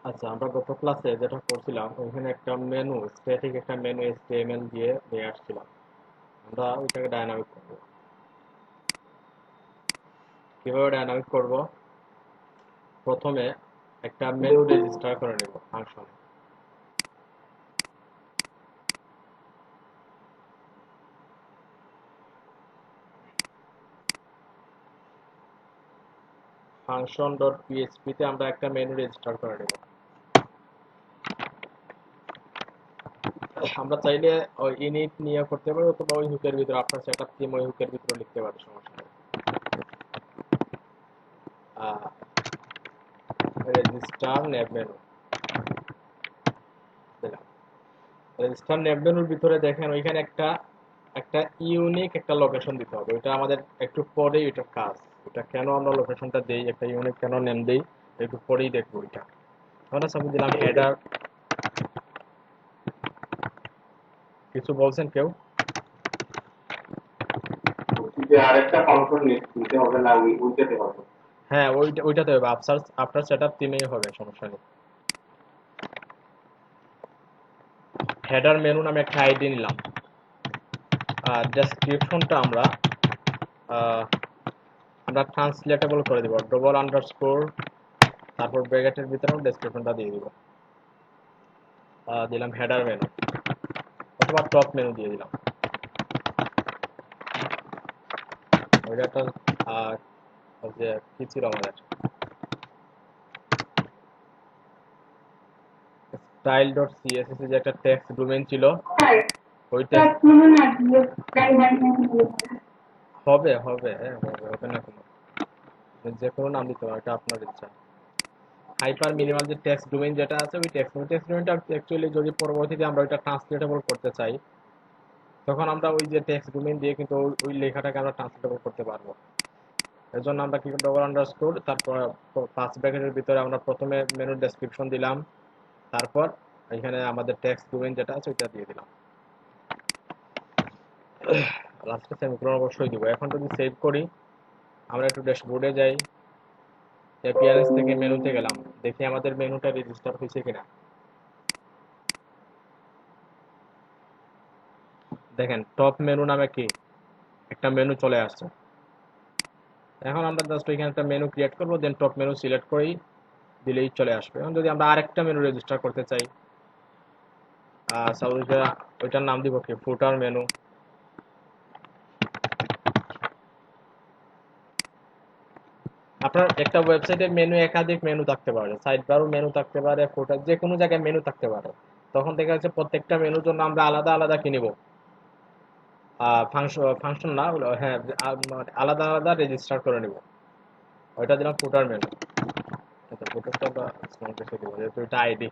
আচ্ছা, আমরা গত ক্লাসে যেটা করছিলাম ওইখানে একটা মেনু, স্ট্যাটিক একটা মেনু HTML দিয়ে নিয়ে আসছিলাম। আমরা ওইটাকে ডায়নামিক করব। কিভাবে ডায়নামিক করব? প্রথমে একটা মেনু রেজিস্টার করে নেব ফাংশনে। ফাংশন ডট পিএইচপি তে আমরা একটা মেনু রেজিস্টার করে নেব। আমরা চাইলে ওই ইনিট নিয়ে করতে পারি, অথবা ওই হুকের ভিতরে আপনার সেটআপ থিম ওই হুকের ভিতরে লিখতে পারি, সমস্যা নেই। রেজিস্টার নেভ মেনু দিলাম। রেজিস্টার নেভ মেনুর ভিতরে দেখেন ওইখানে একটা একটা ইউনিক একটা লোকেশন দিতে হবে। ওইটা আমাদের একটু পরেই ওইটা কাজ। ওটা কেন আমরা লোকেশনটা দেই, একটা ইউনিক কেন নেম দেই, একটু পরেই দেখবো ওইটা। আমরা সাপোজ দিলাম হেডার। কিছু বলছেন কেউ? যে আরেকটা ফাংশন নিতে হবে না উইকেটে হবে। হ্যাঁ, ওইটাতে হবে, আফটার সেটআপ থিমেই হবে, সমস্যা নেই। হেডার মেনু নামে একটা আইডি নিলাম। আর ডেসক্রিপশনটা আহ, আমরা ট্রান্সলেটেবল করে দিব, ডবল আন্ডারস্কোর, তারপর ব্র্যাকেটের ভিতরে ডেসক্রিপশনটা দিয়ে দিব। দিলাম হেডার মেনু, অথবা টপ মেনু দিয়ে দিলাম। ওইটা আর যে কি ছিল আমাদের স্টাইল ডট সিএসএস যে একটা টেক্সট ডোমেইন ছিল, ওই টেক্সট হবে হবে, হ্যাঁ হবে, হবে না কোনো, যে কোনো নাম দিতে পারো, এটা আপনার ইচ্ছা। হাইপার মিনিমাল যে টেক্সট ডোমেইন যেটা আছে, ওই টেক্সট ডোমেইনটা অ্যাকচুয়ালি যদি পরবর্তীতে আমরা ওইটা ট্রান্সলেটেবল করতে চাই, তখন আমরা ওই যে টেক্সট ডোমেইন দিয়ে কিন্তু ওই লেখাটাকে আমরা ট্রান্সলেটেবল করতে পারবো। এর জন্য আমরা কি ডবল আন্ডারস্কোর, তারপর পাঁচ ব্র্যাকেটের ভিতরে আমরা প্রথমে মেনুর ডেসক্রিপশন দিলাম, তারপর এখানে আমাদের টেক্সট ডোমেইন যেটা আছে ওইটা দিয়ে দিলাম, লাস্টে সেমিকোলন অবশ্যই দিব। এখন যদি সেভ করি, আমরা একটু ড্যাশবোর্ডে যাই, অ্যাপিয়ারেন্স থেকে মেনুতে গেলাম, দেখি আমাদের মেনুটা রেজিস্টার হয়েছে কিনা। দেখেন টপ মেনু নামে কি একটা মেনু চলে আসছে। এখন আমরা জাস্ট এখানে একটা মেনু ক্রিয়েট করবো, দেন টপ মেনু সিলেক্ট করেই দিলেই চলে আসবে। এখন যদি আমরা আরেকটা মেনু রেজিস্টার করতে চাই, সাপোজ ওইটার নাম দিব কি ফুটার মেনু। আপনার একটা ওয়েবসাইটে মেনু, একাধিক মেনু থাকতে পারে, সাইড বারও মেনু থাকতে পারে, ফুটার যে কোনো জায়গায় মেনু থাকতে পারে। তখন দেখা যাচ্ছে প্রত্যেকটা মেনুর জন্য আমরা আলাদা আলাদা কি নিব, ফাংশন ফাংশন না, হ্যাঁ, মানে আলাদা আলাদা রেজিস্টার করে নিব। ওইটা দিলাম ফুটার মেনু। আচ্ছা, ফুটারটা আমরা স্মল কেসে দিব, যেহেতু এটা আইডি।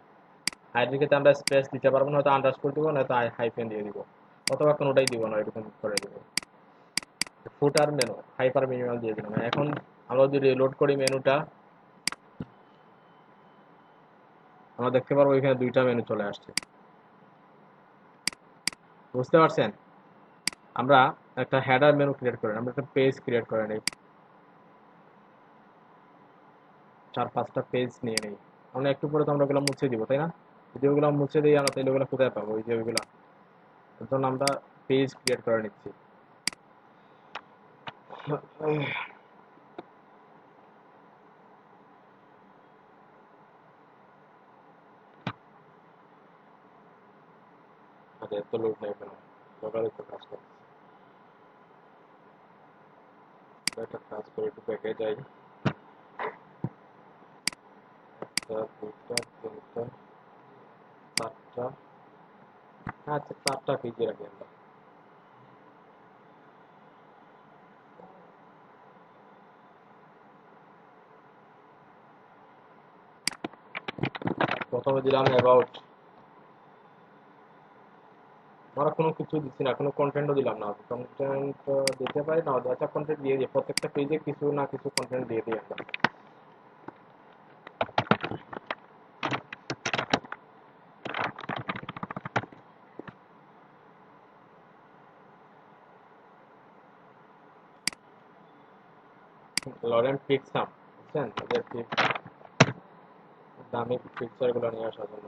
আইডিকে আমরা স্পেস দিতে পারবো না, হয়তো আন্ডারস্কোর দিব, নয়তো হাইফেন দিয়ে দিব, অথবা কোনোটাই দিব না, এরকম করে দিব। ফুটার মেনু হাইপার মিনিমাল দিয়ে দিলাম। এখন আমরা যদি রিলোড করি মেনুটা, আমরা দেখতে পারবো এখানে দুইটা মেনু চলে আসছে। বুঝতে পারছেন? আমরা একটা হেডার মেনু ক্রিয়েট করি, আমরা একটা পেজ ক্রিয়েট করে নিই, চার পাঁচটা পেজ নিয়ে নিই। আমরা একটু পরে তো আমরা ওগুলো মুছে দিব, তাই না? যদি ওগুলো মুছে দিই আমরা, তাহলে ওগুলো কোথায় পাবো? ওই যে ওইগুলা, এর জন্য আমরা পেজ ক্রিয়েট করে নিচ্ছি। আচ্ছা, এত লোড নেই কেন? লোকালি তো কাজ করছে। একটা কাজ করে একটু ব্যাকে যাই। একটা, দুইটা, তিনটা, চারটা। আচ্ছা, চারটা পেজে রাখি আমরা। প্রথমে দিলাম অ্যাবাউট। আমরা কোনো কিছু দিচ্ছি না, কোনো কন্টেন্টও দিলাম না। কন্টেন্ট দিতে পারি না, একটা কন্টেন্ট দিয়ে দিই, প্রত্যেকটা পেজে কিছু না কিছু কন্টেন্ট দিয়ে দিই আমরা। লরেন পিক্সাম, বুঝছেন? ওদের দামি পিকচারগুলো নিয়ে আসার জন্য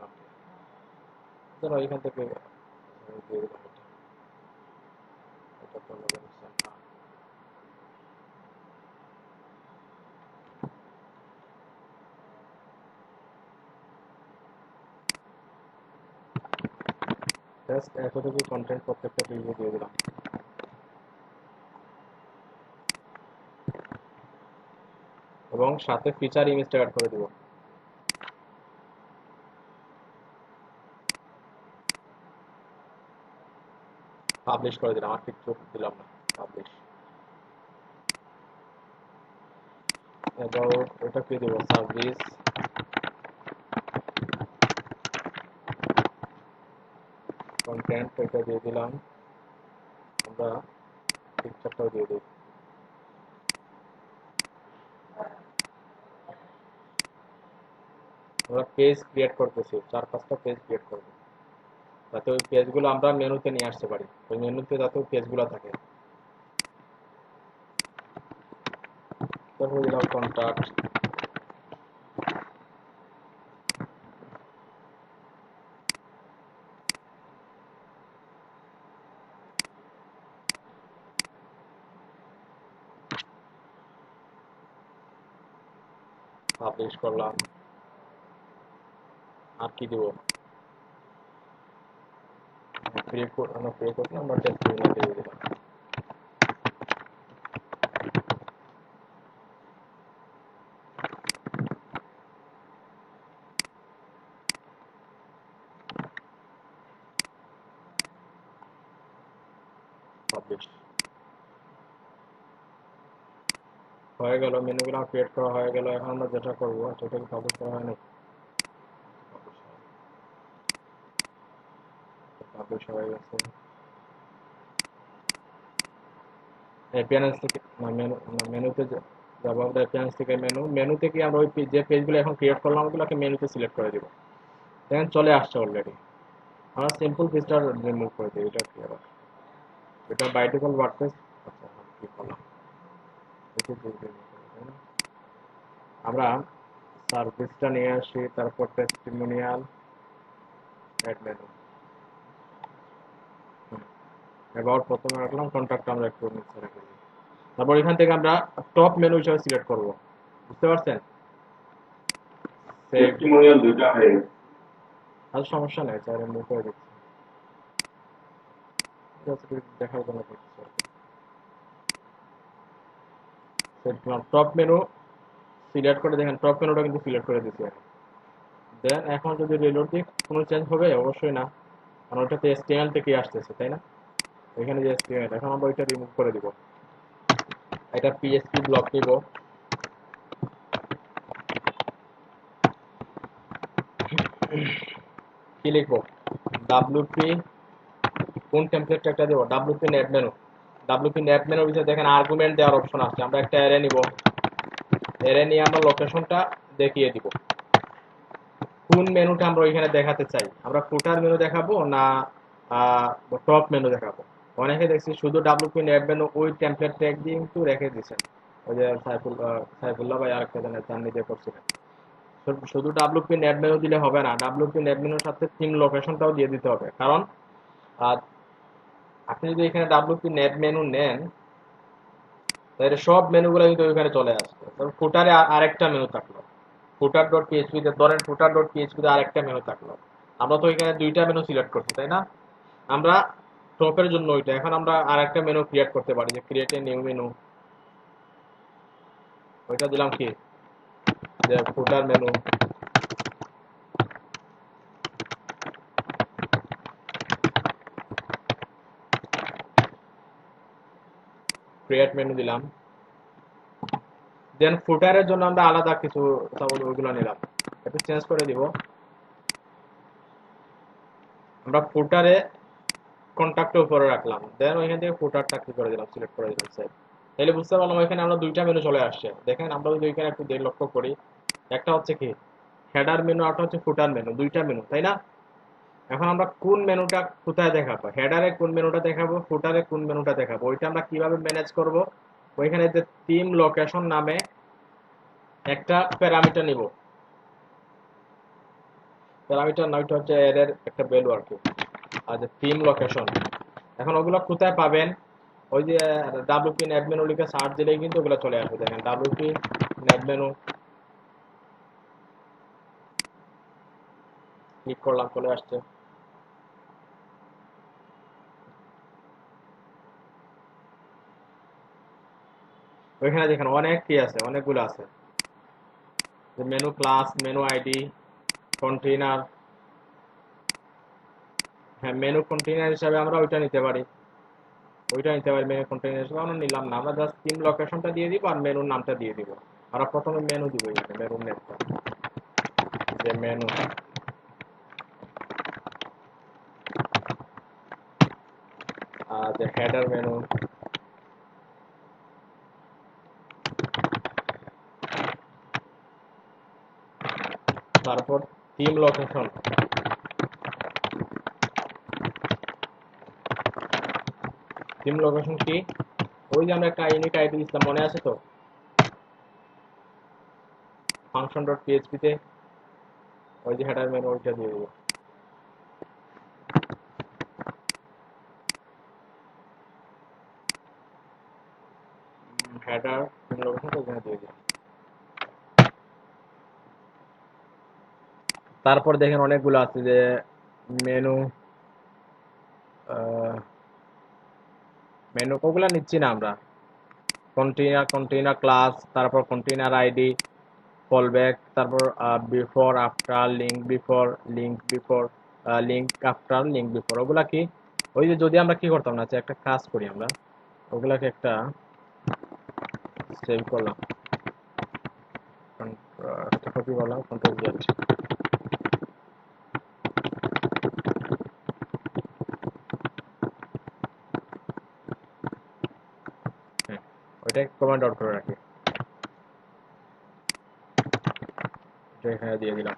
ধরো এখান থেকে দিয়ে দিলাম এটা তো মনে হচ্ছে না। জাস্ট এতটুকু কন্টেন্ট প্রত্যেকটা পেজে দিয়ে দিলাম এবং সাথে ফিচার ইমেজটা অ্যাড করে দিব। পাবলিশ করে দিলাম, আর কিছু দিলাম না। পাবলিশ অ্যাবাউট ওটা কি দেবো, সার্ভিস কন্টেন্ট এটা দিয়ে দিলাম। আমরা পিকচারটাও দিয়ে দিই। আমরা পেজ ক্রিয়েট করতেছি, 4-5টা পেজ ক্রিয়েট করবো যাতে ওই পেজগুলো আমরা মেনুতে নিয়ে আসতে পারি, ওই মেনুতে যাতে ওই পেজগুলো থাকে। তারপর দিলাম কন্ট্যাক্ট, পাবলিশ করলাম। আর কি দিব, প্রে করলাম, আমরা টেস্টিংয়ে দিয়ে দিলাম। পাবলিশ হয়ে গেল, মেনুগুলো ক্রিয়েট করা হয়ে গেল। এখন আমরা যেটা করবো সেটাকে পাবলিশ করা হয় নাকি, পাবলিশ হয়ে গেছে। অ্যাপিয়ারেন্স থেকে না, মেনুতে যাবো আমরা। অ্যাপিয়ারেন্স থেকে মেনু থেকে আমরা ওই যে পেজগুলো এখন ক্রিয়েট করলাম ওগুলোকে মেনুতে সিলেক্ট করে দিব। দেখেন চলে আসছে অলরেডি। আমরা সিম্পল পেজটা রিমুভ করে দিই। এটা কি আবার, এটা বাই ডিফল্ট ওয়ার্ডপ্রেস। আচ্ছা কি করলাম, এটা দিয়ে দিই, তাই না? আমরা সার্ভিসটা নিয়ে আসি, তারপর টেস্টিমোনিয়াল, অ্যাড মেনু, অ্যাবাউট প্রথমে রাখলাম, কন্ট্যাক্ট আমরা একটু নিচে রেখে দিই। তারপর এখান থেকে আমরা টপ মেনু হিসেবে সিলেক্ট করব, বুঝতে পারছেন? সেভ। টেস্টিমোনিয়াল দুইটা হয়ে গেছে। আর সমস্যা নেই, চাইলে মুভ করে দিচ্ছি, জাস্ট দেখার জন্য করছি। টপ মেনু সিলেক্ট করে দেখেন, টপ মেনুটা কিন্তু সিলেক্ট করে দিচ্ছি আমি। দেন এখন যদি রিলোড দিই কোনো চেঞ্জ হবে? অবশ্যই না, কারণ ওটাতে HTML থেকে আসতেছে, তাই না? এখানে যে HTML, এখন আমরা ওইটা রিমুভ করে দিব। এটা PHP ব্লক নিব, কি লিখবো, WP কোন টেমপ্লেটটা একটা দেবো, WP net menu. WP net মেনুর ভিতরে দেখেন আর্গুমেন্ট দেওয়ার অপশন আসছে। আমরা একটা অ্যারে নিব, অ্যারে নিয়ে আমরা লোকেশনটা দেখিয়ে দিব কোন মেনুটা আমরা ওইখানে দেখাতে চাই। আমরা ফুটার মেনু দেখাবো না টপ মেনু দেখাবো? অনেকে দেখছি শুধু WP নেট মেনু ওই টেমপ্লেট ট্যাগ দিয়ে কিন্তু রেখে দিচ্ছেন। ওই যে সাইফুল্লাহ ভাই আরেকটা জানেন চান নিজে করছিলেন। শুধু WP নেট মেনু দিলে হবে না, WP নেট মেনুর সাথে থিম লোকেশনটাও দিয়ে দিতে হবে। কারণ আহ, আপনি যদি এখানে WP নেট মেনু নেন তাহলে সব মেনুগুলো কিন্তু ওইখানে চলে আসবে। তবে ফুটারে আরেকটা মেনু থাকলো, ফুটার ডট পিএইচপি তে ধরেন, ফুটার ডট পিএইচপি তে আরেকটা মেনু থাকলো। আমরা তো এখানে দুইটা মেনু সিলেক্ট করছি, তাই না? আমরা টপের জন্য ওইটা, এখন আমরা আরেকটা মেনু ক্রিয়েট করতে পারি, যে ক্রিয়েট এ নিউ মেনু, ওইটা দিলাম কি, যে ফুটার মেনু। ক্রিয়েট মেনু দিলাম। দেন ফুটারের জন্য আমরা আলাদা কিছু ওইগুলো নিলাম, একটু চেঞ্জ করে দিব। আমরা ফুটারে কন্ট্যাক্টের উপরে রাখলাম, দেন ওইখান থেকে ফুটারটা কি করে দিলাম, সিলেক্ট করে দিলাম সেভ। তাহলে বুঝতে পারলাম ওইখানে আমরা দুইটা মেনু চলে আসছে। দেখেন আমরা যদি ওইখানে একটু লক্ষ্য করি, একটা হচ্ছে কি হেডার মেনু, আর হচ্ছে ফুটার মেনু, দুইটা মেনু, তাই না? এখন আমরা কোন মেনুটা কোথায় দেখাবো, হেডারে কোন মেনুটা দেখাবো, ফুটারে কোন মেনুটা দেখাবো, ওইটা আমরা কিভাবে ম্যানেজ করব? ওইখানে যে থিম লোকেশন নামে একটা প্যারামিটার নিব, প্যারামিটার না, ওইটা হচ্ছে এর একটা ভ্যালু আর কি। আর যে থিম লোকেশন, এখন ওগুলো কোথায় পাবেন? ওই যে ডাব্লিউপি ন্যাব মেনু লিখে সার্চ দিলেই কিন্তু ওগুলো চলে আসবে। দেখেন ডাব্লিউপি ন্যাব মেনু ক্লিক করলাম, চলে আসছে। ওইখানে দেখেন অনেক কি আছে, অনেকগুলো আছে। যে menu class, menu ID, container. হ্যাঁ, মেনু কন্টেইনার হিসাবে আমরা ওইটা নিতে পারি, ওইটা নিতে পারি মেনু কন্টেইনার হিসাবে। আমরা নিলাম না, আমরা জাস্ট থিম লোকেশনটা দিয়ে দিব আর মেনুর নামটা দিয়ে দিব। আমরা প্রথমে মেনু দিব, এখানে মেনুর নেমটা, যে মেনু, যে হেডার মেনু, তারপর থিম লোকেশন। থিম লোকেশন কি? ওই যে আমরা একটা ইউনিক আইডি দিচ্ছিলাম, মনে আছে তো? ফাংশন ডট পিএইচপি তে ওই যে হেডার মেনু, ওইটা দিয়ে দিব। হেডার থিম লোকেশন ওইখানে দিয়ে দিব। তারপর দেখেন অনেকগুলো আছে, যে মেনু, মেনু ওগুলা নিচ্ছি না আমরা। কন্টেইনার, কন্টেইনার ক্লাস, তারপর কন্টেইনার আইডি, ফলব্যাক, তারপর before after, link before, link before, link after, link before. ওগুলা কি? ওই যে যদি আমরা কি করতাম না, যে একটা কাজ করি আমরা, ওগুলাকে একটা সেভ করলাম, একটা কপি করলাম, কন্ট্রোল জেড। হ্যাঁ, ওইটা কমান্ড আউট করে রাখি, এটা এখানে দিয়ে দিলাম।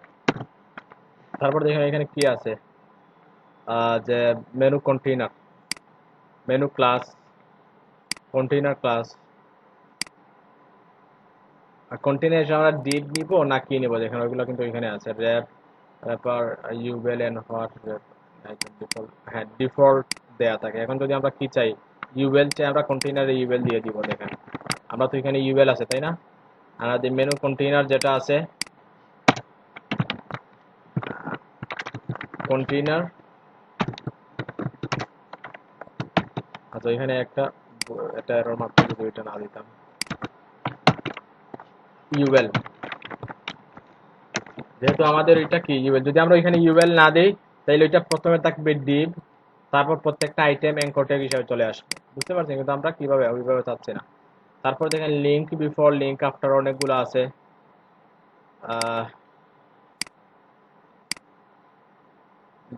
তারপর দেখেন এখানে কি আছে, যে menu container, menu class, container class. আর কন্টেইনার হিসেবে আমরা ডিপ নিব না কি নিব, দেখেন ওইগুলো কিন্তু এখানে আছে। র্যাপ, তারপর ইউবেল এন্ড হোয়াট র্যাপ, ডিফল্ট, হ্যাঁ ডিফল্ট দেয়া থাকে। এখন যদি আমরা কি চাই, ইউবেল চাই, আমরা কন্টেইনারে ইউবেল দিয়ে দিব। দেখেন আমরা তো এখানে ইউবেল আছে, তাই না? আর আমাদের মেনু কন্টেইনার যেটা আছে, কন্টেইনার, আচ্ছা এখানে একটা, এটা এরর মারতে যদি ওইটা না দিতাম, ইউবেল, যেহেতু আমাদের এটা কি ইউবেল, যদি আমরা এখানে ইউবেল না দিই, তাহলে ওইটা প্রথমে থাকবে ডিভ, তারপর প্রত্যেকটা আইটেম অ্যাঙ্কর ট্যাগ হিসেবে চলে আসবে। বুঝতে পারছেন? কিন্তু আমরা কিভাবে ওইভাবে চাচ্ছি না। তারপর দেখেন লিঙ্ক বিফোর, লিঙ্ক আফটার, অনেকগুলো আছে।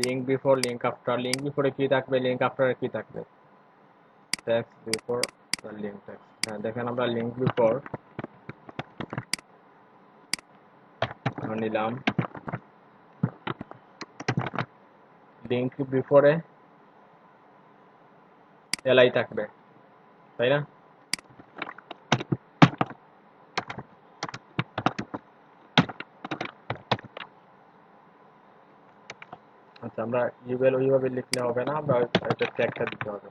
Link before, link after, link বিফোরে কি থাকবে, লিঙ্ক আফটারে কি থাকবে, টেক্সট বিফোর, লিঙ্ক টেক্সট। হ্যাঁ দেখেন আমরা লিঙ্ক বিফোর নিলাম, লিঙ্ক বিফোরে এলআই থাকবে, তাই না? আচ্ছা, আমরা ইউবেল ওইভাবে লিখলে হবে না, আমরা এটা ট্যাগটা দিতে হবে।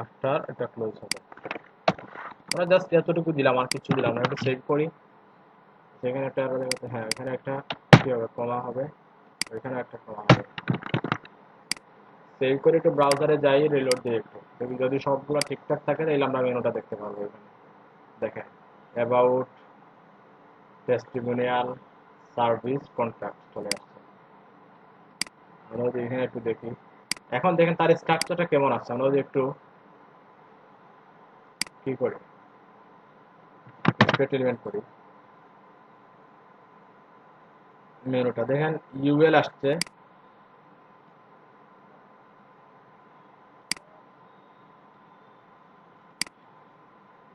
আফটার এটা ক্লোজ হবে। আমরা জাস্ট এতটুকু দিলাম, আর কিছু দিলাম না। একটু সেভ করি, সেখানে একটা হ্যাঁ এখানে একটা কি হবে, কমা হবে, ওইখানে একটা কমা হবে। সেভ করে একটু ব্রাউজারে যাই, রিলোড দিয়ে একটু দেখি, যদি সবগুলো ঠিকঠাক থাকে তাহলে আমরা মেনুটা দেখতে পারবো। এখানে দেখেন অ্যাবাউট, টেস্টিমোনিয়াল, সার্ভিস, কন্ট্যাক্ট চলে আসছে। আমরা যদি এখানে একটু দেখি, এখন দেখেন তার স্ট্রাকচারটা কেমন আছে। আমরা যদি একটু কি করি, এলিমেন্ট করি, মেনুটা দেখেন ইউএল আসছে,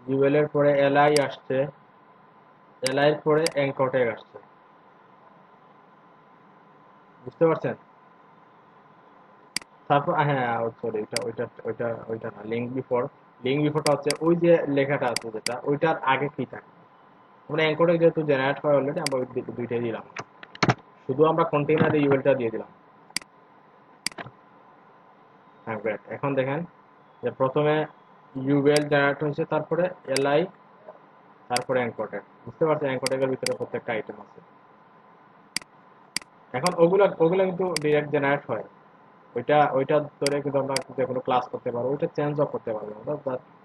ইউএল এর পরে এলআই আসছে, এলআই এর পরে অ্যাঙ্কর ট্যাগ আসছে। বুঝতে পারছেন? তারপর হ্যাঁ, সরি, ওইটা ওইটা ওইটা ওইটা না, লিঙ্ক বিফোরটা হচ্ছে ওই যে লেখাটা আছে যেটা ওইটার আগে কি থাকে। আমরা এনকোডে যেহেতু জেনারেট হয় অলরেডি, আমরা ওই দুইটাই দিলাম, শুধু আমরা কন্টেইনার ইউএলটা দিয়ে দিলাম। হ্যাঁ, গ্রেট। এখন দেখেন যে প্রথমে ইউএল জেনারেট হয়েছে, তারপরে এলআই, তারপরে এনকোডেড। বুঝতে পারছেন এনকোডের ভিতরে প্রত্যেকটা আইটেম আছে। এখন ওগুলা ওগুলা কিন্তু ডিরেক্ট জেনারেট হয়, ওইটা ধরে কিন্তু আমরা যে কোনো ক্লাস করতে পারবো, ওইটা চেঞ্জও করতে পারবো। আমরা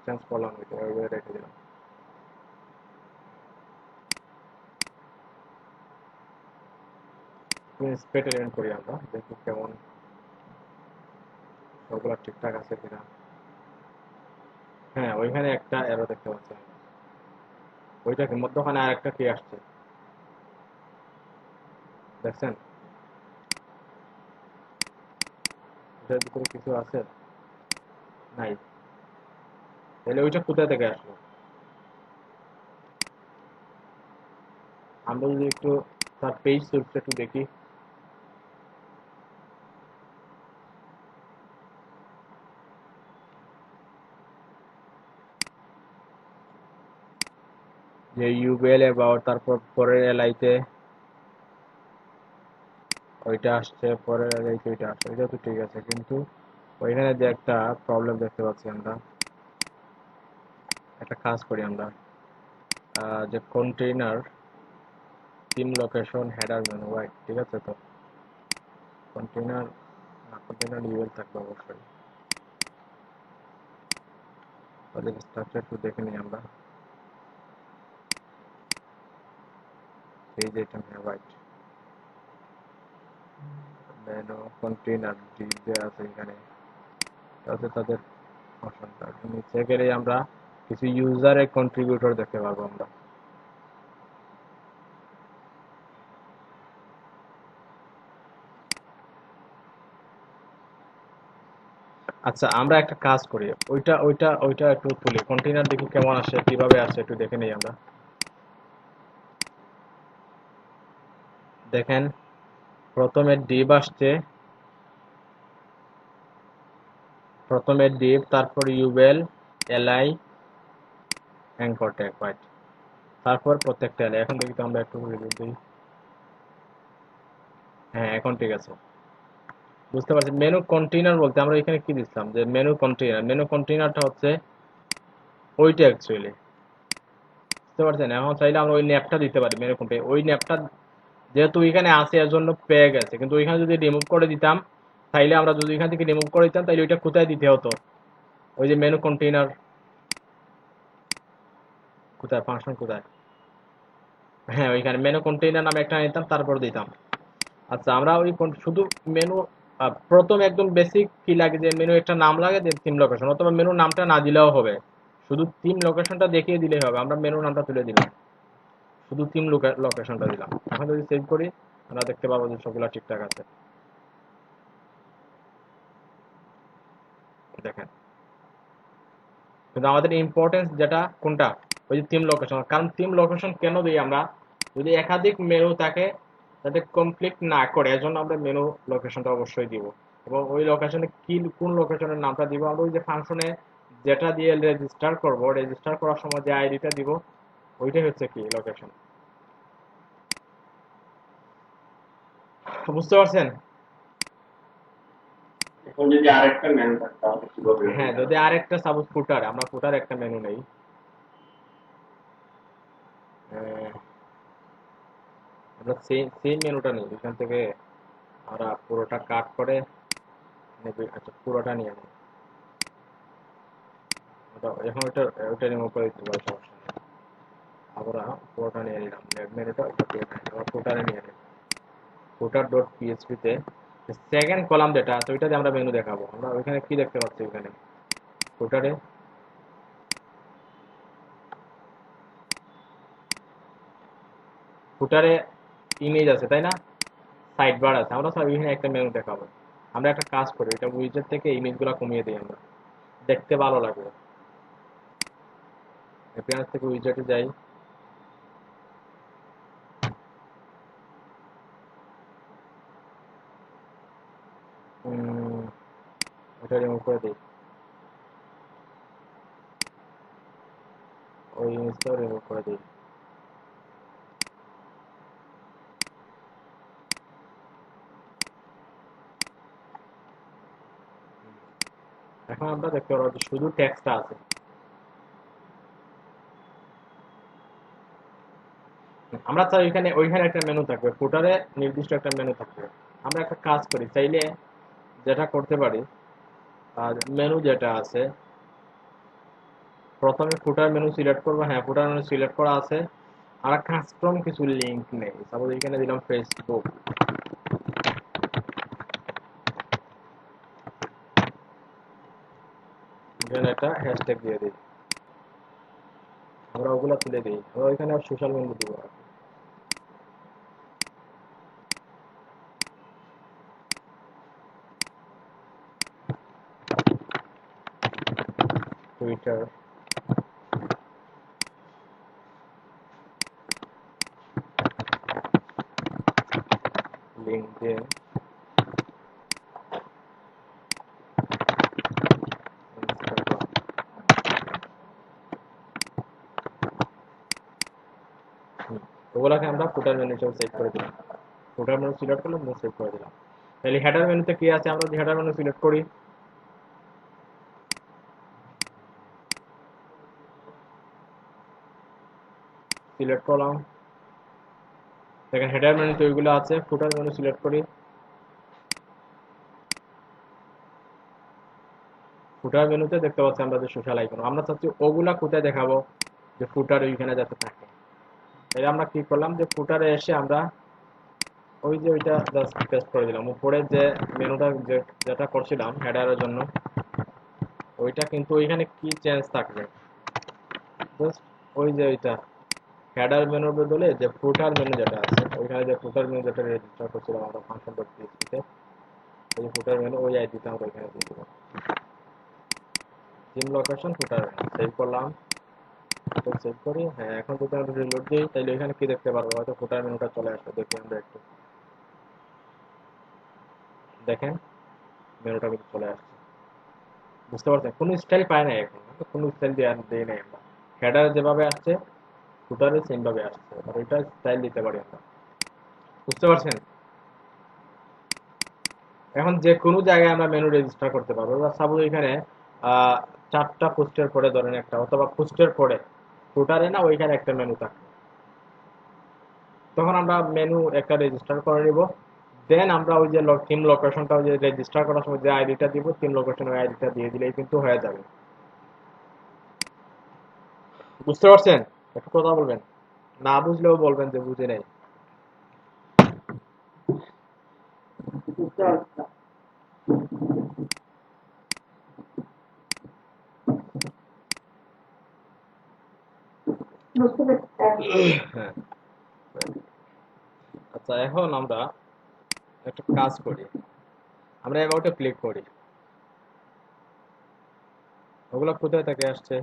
চেঞ্জ করলাম, ওইটা ওইভাবে রেখে দিলাম। এক্সপেরিমেন্ট করি আমরা, দেখি কেমন সবগুলা ঠিকঠাক আছে কিনা। হ্যাঁ, ওইখানে একটা এরো দেখতে পাচ্ছি আমরা। ওইটা কি মধ্যখানে আর একটা কি আসছে, দেখছেন? ওটার ভিতরে কিছু আছে? নাই। তাহলে ওইটা কোথা থেকে আসলো? আমরা যদি একটু তার পেজ সোর্সটা একটু দেখি। যে ইউবেল এবাউট, তারপর পরের এলআইতে ওইটা আসছে, পরের এলআইতে ওইটা আসছে, ওইটা তো ঠিক আছে, কিন্তু ওইখানে যে একটা প্রবলেম দেখতে পাচ্ছি আমরা। একটা কাজ করি আমরা, যে container theme location header menu, right, ঠিক আছে। তো কন্টেইনার কন্টেইনার ইউএল থাকবে অবশ্যই। তাহলে স্ট্রাকচার একটু দেখে নিই আমরা। এই যে এটা, হ্যাঁ, রাইট। মেনু কন্টেইনার যে আছে এখানে, তাতে তাদের অপশনটা নিচে গেলে আমরা কিছু ইউজারের কন্ট্রিবিউটর দেখতে পারবো আমরা। আচ্ছা, আমরা একটা কাজ করি, ওইটা একটু তুলি, কন্টেইনার দেখি কেমন আসে, কিভাবে আসে একটু দেখে নেই আমরা। দেখেন, প্রথমে ডিভ আসছে, প্রথমে ডিভ, তারপর ইউবেল, এলআই, অ্যাঙ্কর ট্যাগ, রাইট। তারপর প্রত্যেকটা এলআই। এখন দেখি তো আমরা একটু রিভিউ দিই। হ্যাঁ, এখন ঠিক আছে। বুঝতে পারছি। মেনু কন্টেইনার বলতে আমরা এখানে কি দিচ্ছিলাম, যে মেনু কন্টেইনারটা হচ্ছে ওইটা অ্যাকচুয়ালি। বুঝতে পারছেন? এখন চাইলে আমরা ওই ন্যাপটা দিতে পারি মেনু কন্টেইনার, ওই ন্যাপটা যেহেতু এখানে আছে এর জন্য পেয়ে গেছে, কিন্তু ওইখানে যদি রিমুভ করে দিতাম, তাইলে আমরা যদি এখান থেকে রিমুভ করে দিতাম, তাইলে ওইটা কোথায় দিতে হতো? ওই যে মেনু কন্টেইনার, কোথায় ফাংশন কোথায়? হ্যাঁ, ওইখানে মেনু কন্টেইনার নামে একটা নিতাম, তারপর দিতাম। আচ্ছা, আমরা ওই শুধু মেনু প্রথম একদম বেসিক কি লাগে, যে মেনু একটা নাম লাগে, যে থিম লোকেশন, অথবা মেনু নামটা না দিলেও হবে, শুধু থিম লোকেশনটা দেখিয়ে দিলেই হবে। আমরা মেনু নামটা তুলে দিলাম, শুধু থিম লোকেশনটা দিলাম। এখন যদি সেভ করি, আমরা দেখতে পাবো যে সবগুলা ঠিকঠাক আছে। দেখেন, কিন্তু আমাদের ইম্পর্টেন্স যেটা কোনটা, ওই যে থিম লোকেশন। কারণ থিম লোকেশন কেন দিই আমরা, যদি একাধিক মেনু থাকে যাতে কনফ্লিক্ট না করে, এজন্য আমরা মেনু লোকেশনটা অবশ্যই দিব। এবং ওই লোকেশনে কি, কোন লোকেশনের নামটা দিব, আমরা ওই যে ফাংশনে যেটা দিয়ে রেজিস্টার করব, রেজিস্টার করার সময় যে আইডিটা দিব, ওইটাই হচ্ছে কি লোকেশন। বুঝতে পারছেন? এখন যদি আরেকটা মেনু থাকতো তাহলে কিভাবে হ্যাঁ, হতো? যদি আরেকটা সাপোজ ফুটার, আমরা ফুটার একটা মেনু নেই। আমরা সেম মেনুটা নিই, এখান থেকে আমরা পুরোটা কাট করে নেবে। আচ্ছা, পুরোটা নিয়ে নিই। এখন ওইটা রিমুভ করে দিতে পারি, সমস্যা নেই। আমরা পুরোটা নিয়ে নিলাম, মেনুটা ওইটা দিয়ে নিই, আমরা ফুটারে নিয়ে নিই। ফুটার ডট পিএইচপি তে সেকেন্ড কলাম যেটা আছে ওইটাতে আমরা মেনু দেখাবো। আমরা ওইখানে কি দেখতে পাচ্ছি, ওইখানে ফুটারে ফুটারে ইমেজ আছে, তাই না? সাইড বার আছে, আমরা সব এখানে একটা মেনু দেখাবো। আমরা একটা কাজ করি, এটা উইজেট থেকে ইমেজগুলো কমিয়ে দিই আমরা, দেখতে ভালো লাগবে। অ্যাপিয়ারেন্স থেকে উইজেটে যাই। এটা রিমুভ করে দিই, ওই ইমেজটাও রিমুভ করে দিই। এখন আমরা দেখতে পারবো যে শুধু টেক্সটটা আছে। আমরা চাই ওইখানে একটা মেনু থাকবে, ফুটারে নির্দিষ্ট একটা মেনু থাকবে। আমরা একটা কাজ করি, চাইলে যেটা করতে পারি, আর মেনু যেটা আছে প্রথমে ফুটার মেনু সিলেক্ট করবো, হ্যাঁ ফুটার মেনু সিলেক্ট করা আছে, আর কাস্টম কিছু লিংক নেই। সাপোজ এখানে দিলাম ফেসবুক, এখানে একটা হ্যাশট্যাগ দিয়ে দিই, আমরা ওগুলা তুলে দিই, আমরা ওইখানে সোশ্যাল মিডিয়া দিব, টুইটার, লিঙ্কডইন, ইনস্টাগ্রাম। ওগুলাকে আমরা ফুটার মেনু হিসেবে সেভ করে দিলাম। ফুটার মেনু সিলেক্ট করলাম, সেভ করে দিলাম। তাহলে হেডার মেনুতে কি আছে, আমরা যদি হেডার মেনু সিলেক্ট করি, সিলেক্ট করলাম, দেখেন হেডার মেনুতে ওইগুলো আছে। ফুটার মেনু সিলেক্ট করি, ফুটার মেনুতে দেখতে পাচ্ছি আমরা যে সোশ্যাল আইকন, আমরা চাচ্ছি ওগুলা কোথায় দেখাবো, যে ফুটার ওইখানে যাতে থাকে। তাহলে আমরা কি করলাম, যে ফুটারে এসে আমরা ওই যে ওইটা জাস্ট পেস্ট করে দিলাম। উপরে যে মেনুটা যেটা করছিলাম হেডারের জন্য, ওইটা কিন্তু ওইখানে কি চেঞ্জ থাকবে, জাস্ট ওই যে ওইটা হেডার মেনুর বদলে যে ফুটার মেনু যেটা আছে, ওইখানে যে ফুটার মেনু যেটা রেজিস্টার করছিলাম আমরা ফাংশন ডট পিএইচপি তে, ওই ফুটার মেনু ওই আইডিটা আমরা ওইখানে দিয়ে দেবো। থিম লোকেশন ফুটার মেনু সেভ করলাম, সেভ করি। হ্যাঁ এখন যদি আমরা রিলোড দিই, তাহলে এখানে কি দেখতে পারবো, হয়তো ফুটার মেনুটা চলে আসবে। দেখি আমরা একটু, দেখেন মেনুটা কিন্তু চলে আসছে। বুঝতে পারছেন, কোনো স্টাইল পায় না এখন, কোনো স্টাইল দিয়ে দেই নাই আমরা। হেডার যেভাবে আসছে ফুটারে সেম ভাবে আসছে, আর ওইটা স্টাইল দিতে পারি আমরা। বুঝতে পারছেন, এখন যে কোনো জায়গায় আমরা মেনু রেজিস্টার করতে পারবো। এবার সাপোজ এখানে আহ, 4টা পোস্টের পরে ধরেন একটা, অথবা পোস্টের পরে ফুটারে না ওইখানে একটা মেনু থাকে, তখন আমরা মেনু একটা রেজিস্টার করে নিব। দেন আমরা ওই যে থিম লোকেশনটা, ওই যে রেজিস্টার করার সময় যে আইডিটা দিব, থিম লোকেশন ওই আইডিটা দিয়ে দিলেই কিন্তু হয়ে যাবে। বুঝতে পারছেন, একটু কথা বলবেন, না বুঝলেও বলবেন যে বুঝে নেই। হ্যাঁ, আচ্ছা এখন আমরা একটা কাজ করি, আমরা অ্যাবাউটে ক্লিক করি, ওগুলো কোথায় থেকে আসছে,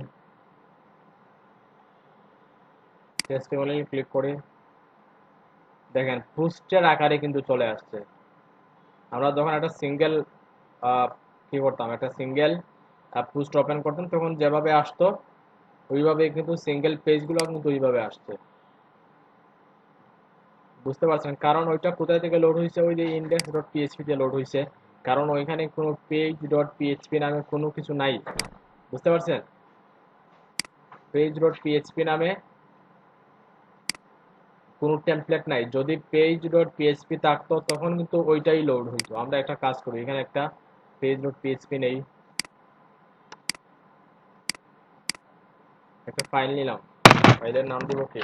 টেস্টিমোনিয়াল ক্লিক করি, দেখেন পোস্টের আকারে কিন্তু চলে আসছে। আমরা যখন একটা সিঙ্গেল কি করতাম, একটা সিঙ্গেল পোস্ট ওপেন করতাম, তখন যেভাবে আসতো ওইভাবে কিন্তু সিঙ্গেল পেজগুলো কিন্তু ওইভাবে আসছে। বুঝতে পারছেন, কারণ ওইটা কোথায় থেকে লোড হয়েছে, ওই যে ইন্ডেক্স ডট পিএইচপি তে লোড হয়েছে, কারণ ওইখানে কোনো পেজ ডট পিএইচপি নামে কোনো কিছু নাই। বুঝতে পারছেন, পেজ ডট পিএইচপি নামে কোনো টেমপ্লেট নাই। যদি পেজ ডট পিএইচপি থাকতো তখন কিন্তু ওইটাই লোড হইতো। আমরা একটা কাজ করি, এখানে একটা পেজ ডট পিএইচপি নেই, একটা ফাইল নিলাম, ফাইলের নাম দিব কি,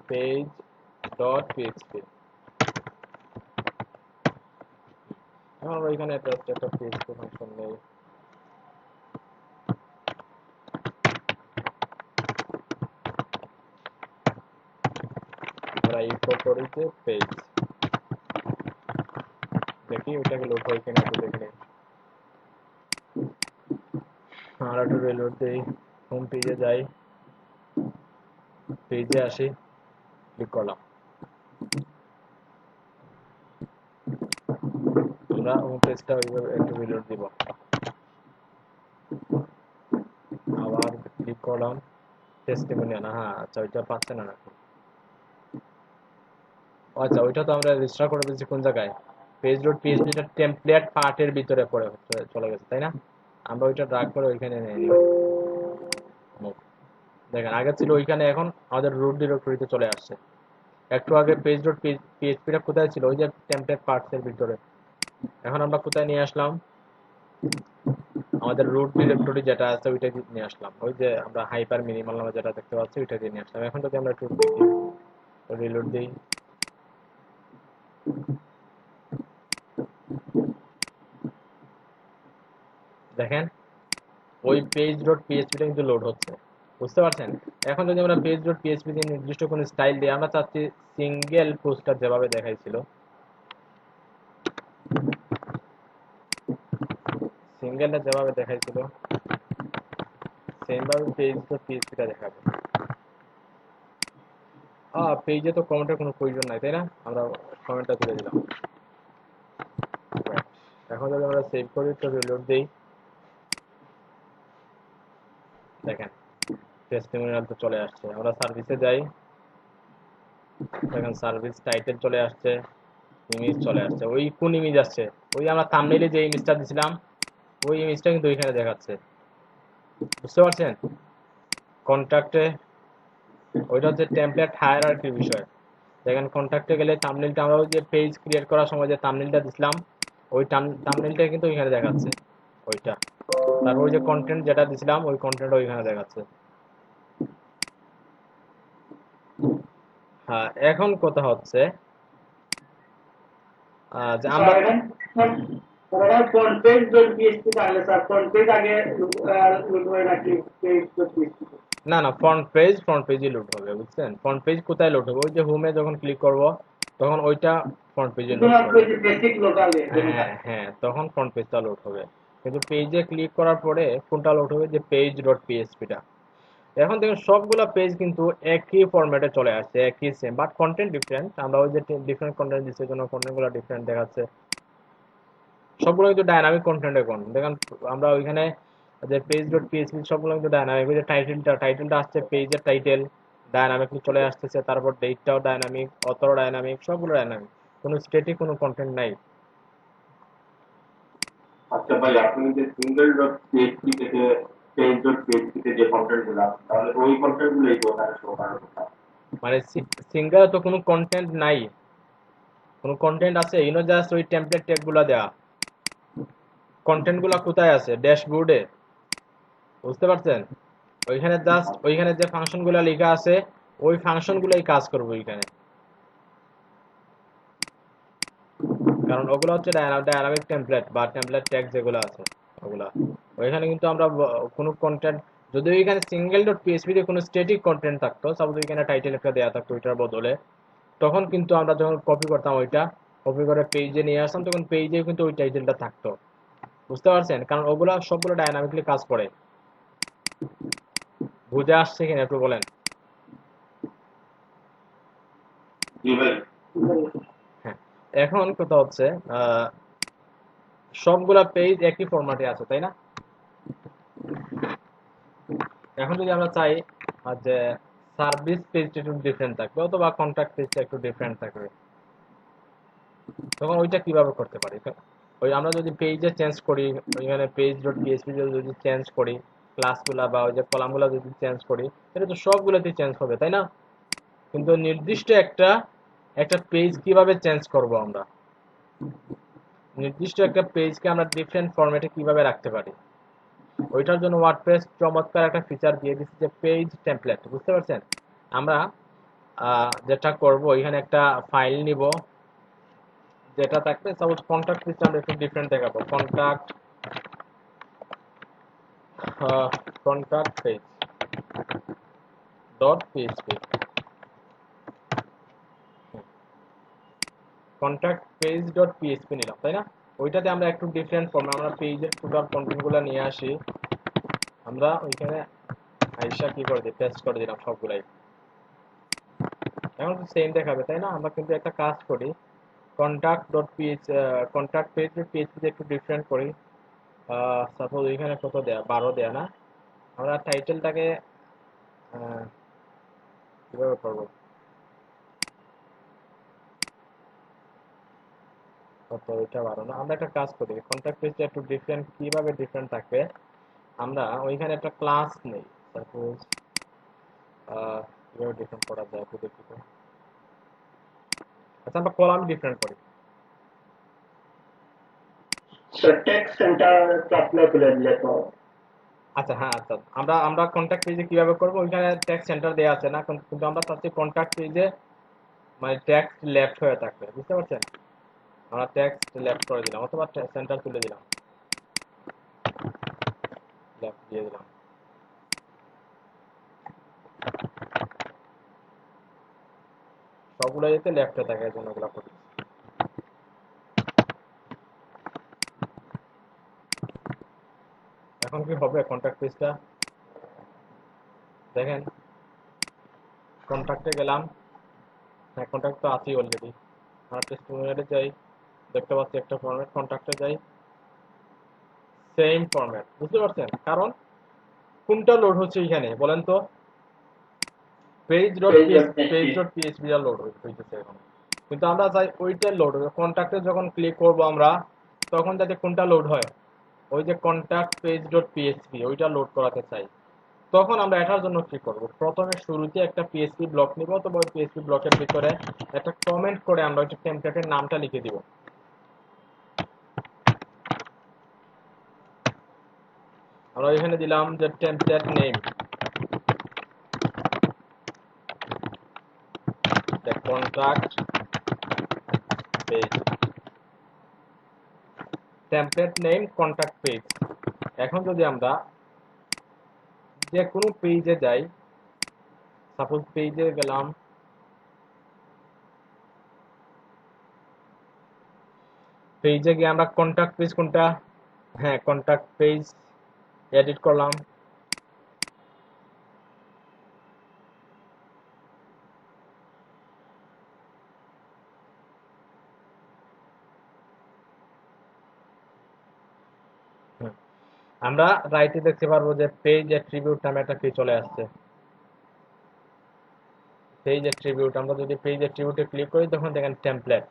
পেজ ডট পিএইচপি। আমরা এখানে একটা পিএইচপি ফাংশন নেই, আমরা ইকো করি যে পেজ, দেখি ওইটাকে লোড হয় কিনা একটু দেখে নিই। আর একটু রিলোড দিই, হোম পেজে যাই, পেজে আসি, ক্লিক করলাম, আমরা হোম পেজটা ওইভাবে একটু রিলোড দিব, আবার ক্লিক করলাম টেস্টিমোনিয়াল। হ্যাঁ আচ্ছা ওইটা পাচ্ছে না নাকি? আচ্ছা ওইটা তো আমরা রেজিস্টার করে দিয়েছি কোন জায়গায়, পেজ ডট পিএইচপি টা টেমপ্লেট পার্টের ভিতরে পড়ে চলে গেছে তাই না? আমরা ওইটা ড্রাগ করে ওইখানে নিয়ে নিব। দেখেন আগে ছিল ওইখানে, এখন আমাদের রুট ডিরেক্টরিতে চলে আসছে। একটু আগে পেজ ডট পিএইচপি টা কোথায় ছিল? ওই যে টেমপ্লেট পার্টস এর ভিতরে। এখন আমরা কোথায় নিয়ে আসলাম? আমাদের রুট ডিরেক্টরি যেটা আছে ওইটা নিয়ে আসলাম, ওই যে আমরা হাইপার মিনিমাল নামে যেটা দেখতে পাচ্ছি ওইটা দিয়ে নিয়ে আসলাম। এখন যদি আমরা একটু দেখি, রিলোড দিই, দেখেন ওই পেজ ডট পিএইচপি টা কিন্তু লোড হচ্ছে, বুঝতে পারছেন? এখন যদি আমরা পেজ ডট পিএইচপি দিয়ে নির্দিষ্ট কোনো স্টাইল দিই, আমরা চাচ্ছি সিঙ্গেল পোস্টার যেভাবে দেখাইছিল, সিঙ্গেলটা যেভাবে দেখাইছিল সেম ভাবে পেজ ডট পিএইচপি টা দেখাবে। পেজে তো কমেন্টের কোনো প্রয়োজন নাই তাই না? আমরা কমেন্টটা তুলে দিলাম। এখন যদি আমরা সেভ করি তো রিলোড দিই, দেখেন টেস্টিমোনিয়াল তো চলে আসছে। আমরা সার্ভিসে যাই, দেখেন সার্ভিস টাইটেল চলে আসছে, ইমেজ চলে আসছে। ওই কোন ইমেজ আসছে? ওই আমরা থাম্বনেইলে যে ইমেজটা দিছিলাম ওই ইমেজটা কিন্তু ওইখানে দেখাচ্ছে, বুঝতে পারছেন? কন্ট্যাক্টে ওইটা হচ্ছে টেমপ্লেট হায়ারার্কির বিষয়। দেখেন কন্ট্যাক্টে গেলে থাম্বনেইলটা আমরা ওই যে পেজ ক্রিয়েট করার সময় যে থাম্বনেইলটা দিছিলাম ওই থাম্বনেইলটা কিন্তু ওইখানে দেখাচ্ছে ওইটা। তারপর ওই যে কন্টেন্ট যেটা দিছিলাম ওই কন্টেন্ট ওইখানে দেখাচ্ছে। হ্যাঁ এখন কথা হচ্ছে যে আমরা ফ্রন্ট পেজ ডট পিএইচপি তাহলে স্যার ফ্রন্ট পেজ আগে লুট হয় নাকি পেজ ডট পিএইচপি? না ফ্রন্ট পেজই লোড হবে, বুঝছেন? ফ্রন্ট পেজ কোথায় লোড হবে? ওই যে হোমে যখন ক্লিক করব তখন ওইটা ফ্রন্ট পেজে লোড হবে। বেসিক লোকালে হ্যাঁ হ্যাঁ তখন ফ্রন্ট পেজটা লোড হবে, কিন্তু পেজে ক্লিক করার পরে কোনটা লোড হবে? যে পেজ ডট পিএইচপি টা। এখন দেখুন সবগুলা পেজ কিন্তু একই ফরম্যাটে চলে আসছে, একই সেম, বাট কন্টেন্ট ডিফারেন্ট। আমরা ওই যে ডিফারেন্ট কন্টেন্ট দিচ্ছি জন্য কন্টেন্টগুলো ডিফারেন্ট দেখাচ্ছে। সবগুলো কিন্তু ডাইনামিক কন্টেন্ট। এখন দেখেন আমরা ওইখানে যে পেজ ডট পিএইচপি সবগুলো কিন্তু ডাইনামিক। ওই যে টাইটেলটা আসছে, পেজের টাইটেল ডাইনামিকলি চলে আসতেছে, তারপর ডেটটাও ডাইনামিক, অথর ডাইনামিক, সবগুলো ডাইনামিক, কোনো স্ট্যাটিক কোনো কন্টেন্ট নাই। আচ্ছা ভাই আপনি যে সিঙ্গেল ডট পিএইচপি থেকে পেজ ডট পিএইচপি তে যে কন্টেন্ট গুলো আছে তাহলে ওই কন্টেন্ট গুলোই তো ওখানে শো করার কথা। মানে সিঙ্গেল তো কোনো কন্টেন্ট নাই, কোনো কন্টেন্ট আছে ইনো জাস্ট ওই টেমপ্লেট ট্যাগগুলো দেওয়া। কন্টেন্টগুলো কোথায় আছে? ড্যাশবোর্ডে, বুঝতে পারছেন? ওইখানে জাস্ট ওইখানে যে ফাংশনগুলো লেখা আছে ওই ফাংশনগুলোই কাজ করবে ওইখানে, কারণ ওগুলো হচ্ছে ডায়নামিক টেমপ্লেট বা টেমপ্লেট ট্যাগ যেগুলো আছে ওগুলা। ওইখানে কিন্তু আমরা কোনো কন্টেন্ট, যদি ওইখানে সিঙ্গেল ডট পিএইচপি তে কোনো স্ট্যাটিক কন্টেন্ট থাকতো, সাপোজ ওইখানে টাইটেল একটা দেওয়া থাকতো ওইটার বদলে, তখন কিন্তু আমরা যখন কপি করতাম ওইটা, কপি করে পেজে নিয়ে আসতাম, তখন পেজে কিন্তু ওই টাইটেলটা থাকতো, বুঝতে পারছেন? কারণ ওগুলা সবগুলো ডায়নামিকলি কাজ করে। বুঝে আসছে কিনা একটু বলেন। জি ভাই। হ্যাঁ এখন কথা হচ্ছে সবগুলা পেজ একই ফরম্যাটে আছে তাই না? এখন যদি আমরা চাই যে সার্ভিস পেজটা একটু ডিফারেন্ট থাকবে অথবা কন্ট্যাক্ট পেজটা একটু ডিফারেন্ট থাকবে, তখন ওইটা কিভাবে করতে পারি? ওই আমরা যদি পেজে চেঞ্জ করি, ওইখানে পেজ ডট পিএইচপি যদি চেঞ্জ করি, ক্লাসগুলা বা ওই যে কলামগুলা যদি চেঞ্জ করি, তাহলে তো সবগুলোতেই চেঞ্জ হবে তাই না? কিন্তু নির্দিষ্ট একটা একটা পেজ কিভাবে চেঞ্জ করব আমরা? নির্দিষ্ট একটা পেজকে আমরা ডিফারেন্ট ফরম্যাটে কিভাবে রাখতে পারি? ওইটার জন্য ওয়ার্ডপ্রেস চমৎকার একটা ফিচার দিয়ে দিচ্ছে যে পেজ টেমপ্লেট, বুঝতে পারছেন? আমরা যেটা করব এখানে একটা ফাইল নিব, যেটা থাকবে সাপোজ কন্টাক্ট পেজটা আমরা একটু ডিফারেন্ট দেখাবো। Contact page dot PHP, contact page dot PHP নিলাম তাই না? ওইটাতে আমরা একটু ডিফারেন্ট ফর্মে আমরা পেজের টোটাল কন্টেন্টগুলো নিয়ে আসি, আমরা ওইখানে আইসা কি করে দিই, পেস্ট করে দিলাম সবগুলাই। এখন সেম দেখাবে তাই না? আমরা কিন্তু একটা কাজ করি, কন্ট্যাক্ট পেজ পিএইচপি একটু ডিফারেন্ট করি। সাপোজ এখানে কত দেয়া, 12 দেয়া না? আমরা টাইটেলটাকে কিভাবে করবো? কত, এটা 12 না? আমরা একটা কাজ করি, কন্ট্যাক্ট পেজটা একটু ডিফারেন্ট, কিভাবে ডিফারেন্ট থাকবে? আমরা ওইখানে একটা ক্লাস নেই, সাপোজ কিভাবে ডিফারেন্ট করা যায় একটু দেখি তো। আচ্ছা, আমরা কলাম ডিফারেন্ট করি। सर टेक्स्ट सेंटर अपना खुले लेता हूँ। আচ্ছা, হ্যাঁ, আচ্ছা, আমরা আমরা কন্ট্যাক্ট পেজে কিভাবে করবো? ওইখানে টেক্সট সেন্টার দেওয়া আছে না? কিন্তু আমরা চাচ্ছি কন্ট্যাক্ট পেজে মানে টেক্সট লেফট হয়ে থাকবে, বুঝতে পারছেন? আমরা টেক্সট লেফট করে দিলাম, অথবা সেন্টার তুলে দিলাম, লেফট দিয়ে দিলাম। সবগুলো যাতে লেফটে থাকে, এই জন্য ওগুলো করি। এখন কি হবে কন্ট্যাক্ট পেজটা? দেখেন, কন্ট্যাক্টে গেলাম, হ্যাঁ কন্ট্যাক্ট তো আছেই অলরেডি। আমরা টেস্টিমোনিয়ালে যাই, দেখতে পাচ্ছি একটা ফরম্যাট, কন্ট্যাক্টে যাই, সেম ফরম্যাট, বুঝতে পারছেন? কারণ কোনটা লোড হচ্ছে এখানে বলেন তো? page.php যা লোড হইতেছে এখন। কিন্তু আমরা চাই ওইটা লোড হবে, কন্ট্যাক্টে যখন ক্লিক করব আমরা, তখন যাতে কোনটা লোড হয়, ওই যে কন্ট্যাক্ট page.php ওইটা লোড করাতে চাই। তখন আমরা এটার জন্য কি করব? প্রথমে শুরুতে একটা পিএসপি ব্লক নিব, অথবা ওই পিএসপি ব্লকের ভিতরে একটা কমেন্ট করে আমরা ওই টেমপ্লেটের নামটা লিখে দিব। আমরা এখানে দিলাম যে template name, the contact page, template name contact page. এখন যদি আমরা যে কোনো পেজে যাই, সাপোজ পেজে গেলাম, পেজে গিয়ে আমরা কন্ট্যাক্ট পেজ কোনটা, হ্যাঁ কন্ট্যাক্ট পেজ এডিট করলাম। আমরা রাইটে দেখতে পারবো যে পেজ অ্যাট্রিবিউট নামে একটা কি চলে আসছে, পেজ অ্যাট্রিবিউট। আমরা যদি পেজ অ্যাট্রিবিউটে ক্লিক করি, তখন দেখেন template,